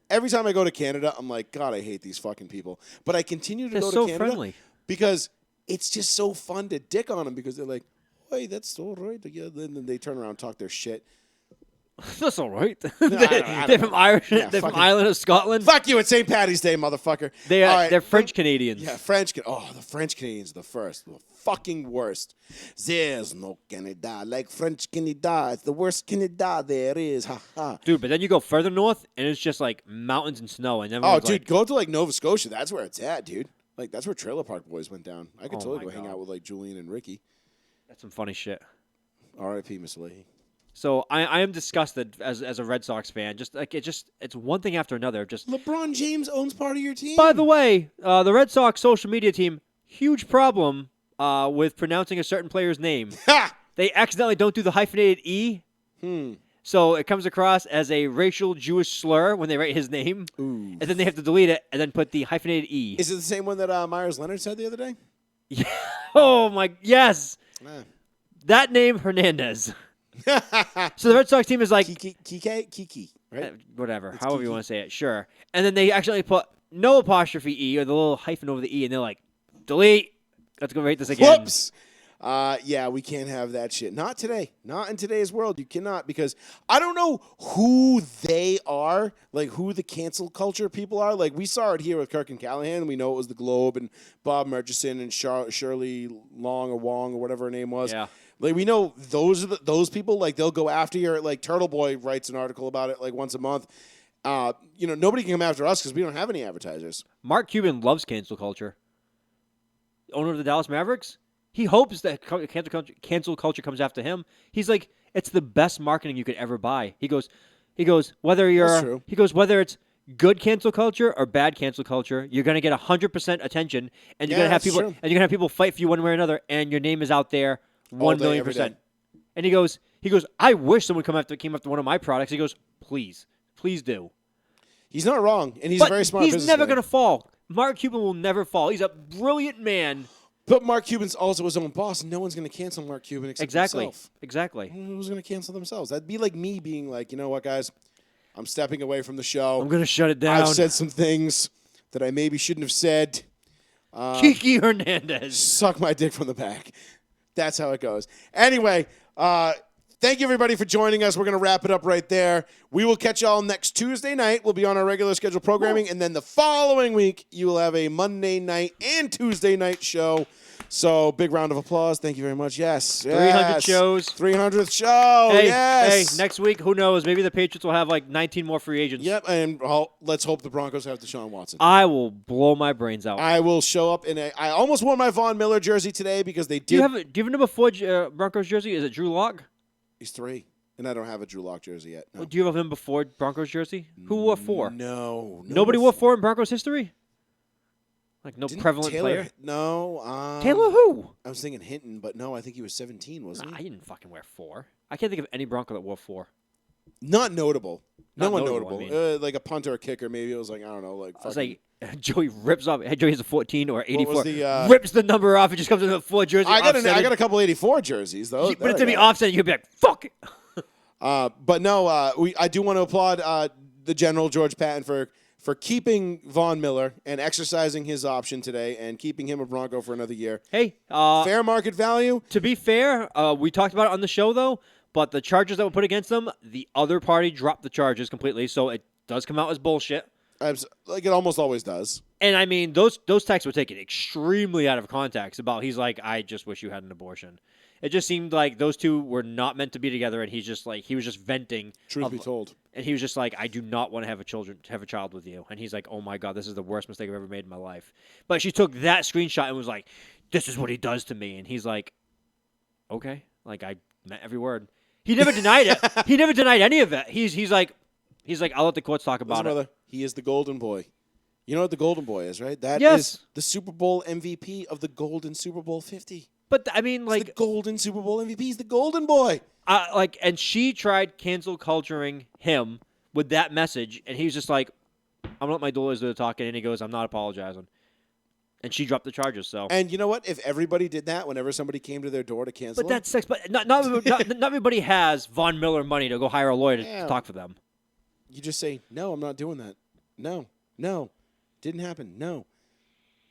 every time I go to Canada, I'm like, God, I hate these fucking people. But I continue to go to Canada friendly. because it's just so fun to dick on them because they're like, hey, that's all right. Yeah, then they turn around and talk their shit. That's all right. I They're from Irish. Yeah, they're from Ireland of Scotland. Fuck you! It's St. Patty's Day, motherfucker. They're French Canadians. Yeah, French. The French Canadians are the first, the fucking worst. There's no Canada like French Canada. It's the worst Canada there is. Ha ha. Dude, but then you go further north, and it's just like mountains and snow, and everyone's go to like Nova Scotia. That's where it's at, dude. Like that's where Trailer Park Boys went down. I could totally go hang out with like Julian and Ricky. That's some funny shit. R.I.P. Miss Leahy. So I am disgusted as a Red Sox fan. Just like it's one thing after another. Just LeBron James owns part of your team. By the way, the Red Sox social media team, huge problem with pronouncing a certain player's name. They accidentally don't do the hyphenated E. So it comes across as a racial Jewish slur when they write his name. Ooh. And then they have to delete it and then put the hyphenated E. Is it the same one that Myers Leonard said the other day? Yeah. Oh my, yes. Ah. That name Hernandez. So the Red Sox team is like Kiki, right? Whatever, It's however Kiki. you want to say it, sure. And then they actually put no apostrophe E or the little hyphen over the E, and they're like, delete. Let's go write this again. Whoops. Yeah, we can't have that shit. Not today. Not in today's world. You cannot because I don't know who they are, like who the cancel culture people are. Like we saw it here with Kirk and Callahan. And we know it was the Globe and Bob Murchison and Shirley Long or Wong or whatever her name was. Yeah. Like we know those are those people. Like they'll go after you. Like Turtle Boy writes an article about it like once a month. Nobody can come after us because we don't have any advertisers. Mark Cuban loves cancel culture. Owner of the Dallas Mavericks. He hopes that cancel culture comes after him. He's like, it's the best marketing you could ever buy. He goes, whether it's good cancel culture or bad cancel culture, you're gonna get 100% attention, and you're gonna have people fight for you one way or another, and your name is out there 1 million %. And he goes, I wish someone came after one of my products. He goes, please do. He's not wrong, and he's a very smart businessman. He's never gonna fall. Mark Cuban will never fall. He's a brilliant man. But Mark Cuban's also his own boss, and no one's going to cancel Mark Cuban except himself. Exactly. Who's going to cancel themselves? That'd be like me being like, you know what, guys? I'm stepping away from the show. I'm going to shut it down. I've said some things that I maybe shouldn't have said. Kiki Hernandez. Suck my dick from the back. That's how it goes. Anyway, thank you, everybody, for joining us. We're going to wrap it up right there. We will catch y'all next Tuesday night. We'll be on our regular scheduled programming. And then the following week, you will have a Monday night and Tuesday night show. So, big round of applause. Thank you very much. Yes. 300 shows. 300th show. Hey, yes. Hey, next week, who knows? Maybe the Patriots will have like 19 more free agents. Yep, and let's hope the Broncos have Deshawn Watson. I will blow my brains out. I will show up I almost wore my Von Miller jersey today because they did. Do you have a number 4 Broncos jersey? Is it Drew Lock? He's 3. And I don't have a Drew Lock jersey yet. No. Do you have him before Broncos jersey? Who wore 4? No. Nobody wore 4 in Broncos history? Like no Didn't prevalent Taylor, player? No. Taylor who? I was thinking Hinton, but no, I think he was 17, wasn't Nah, he? he didn't fucking wear 4. I can't think of any Bronco that wore 4. Not notable. Not no one notable, notable. I mean. Like a punter or kicker, maybe. It was like, I don't know. Like I was fucking, like, Joey rips off. Joey has a 14 or 84. was the, rips the number off. It just comes in a 4 jersey. I got offsetted. a couple 84 jerseys, though. But it's going to be offset. You could be like, fuck it. But no, I do want to applaud the General, George Patton, for keeping Von Miller and exercising his option today and keeping him a Bronco for another year. Hey, Fair market value. to be fair, we talked about it on the show, though, but the charges that were put against them, the other party dropped the charges completely, so it does come out as bullshit. Like it almost always does. And, I mean, those texts were taken extremely out of context about he's like, I just wish you had an abortion. It just seemed like those two were not meant to be together, and he's just like, he was just venting. Truth be told. And he was just like, I do not want to have a child with you. And he's like, oh my God, this is the worst mistake I've ever made in my life. But she took that screenshot and was like, this is what he does to me. And he's like, okay. Like, I meant every word. He never denied it. He never denied any of it. He's like, I'll let the courts talk about Listen, it. brother, he is the golden boy. You know what the golden boy is, right? That Yes. is the Super Bowl MVP of the golden Super Bowl 50. But, I mean, He's like, the golden Super Bowl MVP. He's the golden boy. and she tried cancel culturing him with that message, and he was just like, I'm going to let my lawyers do the talking, and he goes, I'm not apologizing. And she dropped the charges, so. And you know what? If everybody did that whenever somebody came to their door to cancel But that's sex. But not everybody has Von Miller money to go hire a lawyer to talk for them. you just say, no, I'm not doing that. No. Didn't happen. No.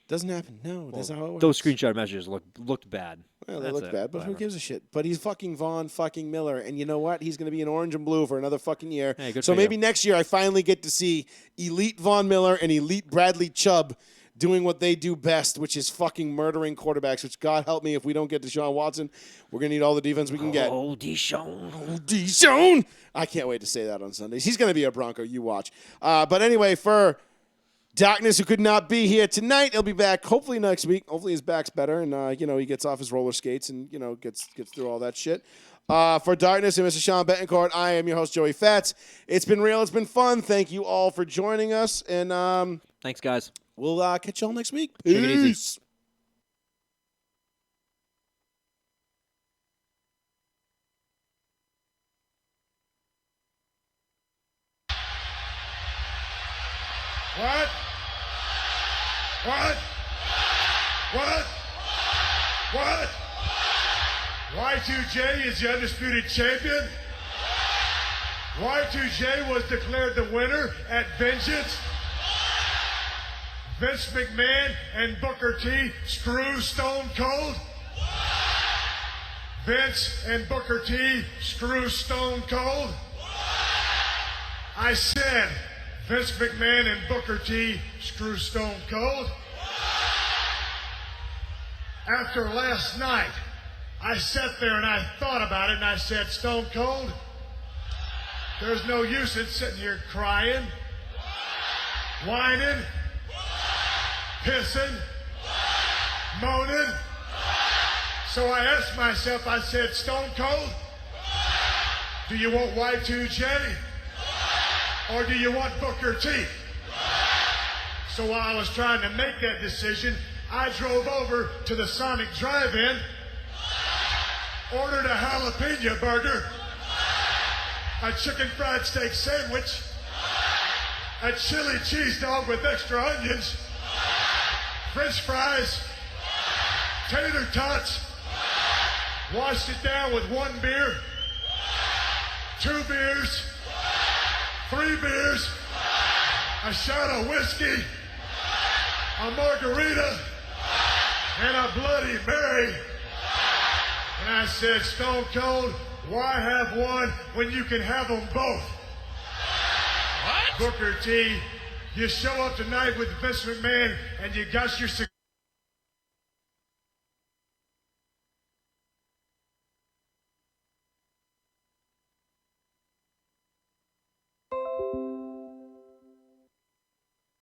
Doesn't happen. No. That's how it works. Those screenshot messages looked bad. Well, they That's look it. bad, but Whatever. who gives a shit? But he's fucking Von fucking Miller, and you know what? He's going to be in orange and blue for another fucking year. Hey, good so for maybe you. next year I finally get to see elite Von Miller and elite Bradley Chubb doing what they do best, which is fucking murdering quarterbacks, which God help me if we don't get Deshaun Watson, we're going to need all the defense we can get. Oh, Deshawn. Oh, Deshaun! I can't wait to say that on Sundays. He's going to be a Bronco. You watch. But anyway, for Darkness, who could not be here tonight, he'll be back hopefully next week. Hopefully his back's better and, he gets off his roller skates and, gets through all that shit. For Darkness and Mr. Sean Betancourt, I am your host, Joey Fats. It's been real. It's been fun. Thank you all for joining us. And Thanks, guys. we'll catch y'all next week. Take it easy. Peace. What? What? What? What? Y2J is the undisputed champion. Y2J was declared the winner at Vengeance. Vince McMahon and Booker T screw Stone Cold. Vince and Booker T screw Stone Cold. I said Vince McMahon and Booker T screw Stone Cold. After last night, I sat there and I thought about it and I said, Stone Cold, there's no use in sitting here crying, whining, pissing, moaning. So I asked myself, I said, Stone Cold, do you want Y2J or do you want Booker T? So while I was trying to make that decision, I drove over to the Sonic Drive-In, ordered a jalapeno burger, a chicken fried steak sandwich, a chili cheese dog with extra onions, French fries, tater tots, washed it down with 1 beer, 2 beers, 3 beers, a shot of whiskey, a margarita, and a Bloody Mary. And I said, Stone Cold, why have one when you can have them both? What? Booker T, you show up tonight with Vince McMahon and you got your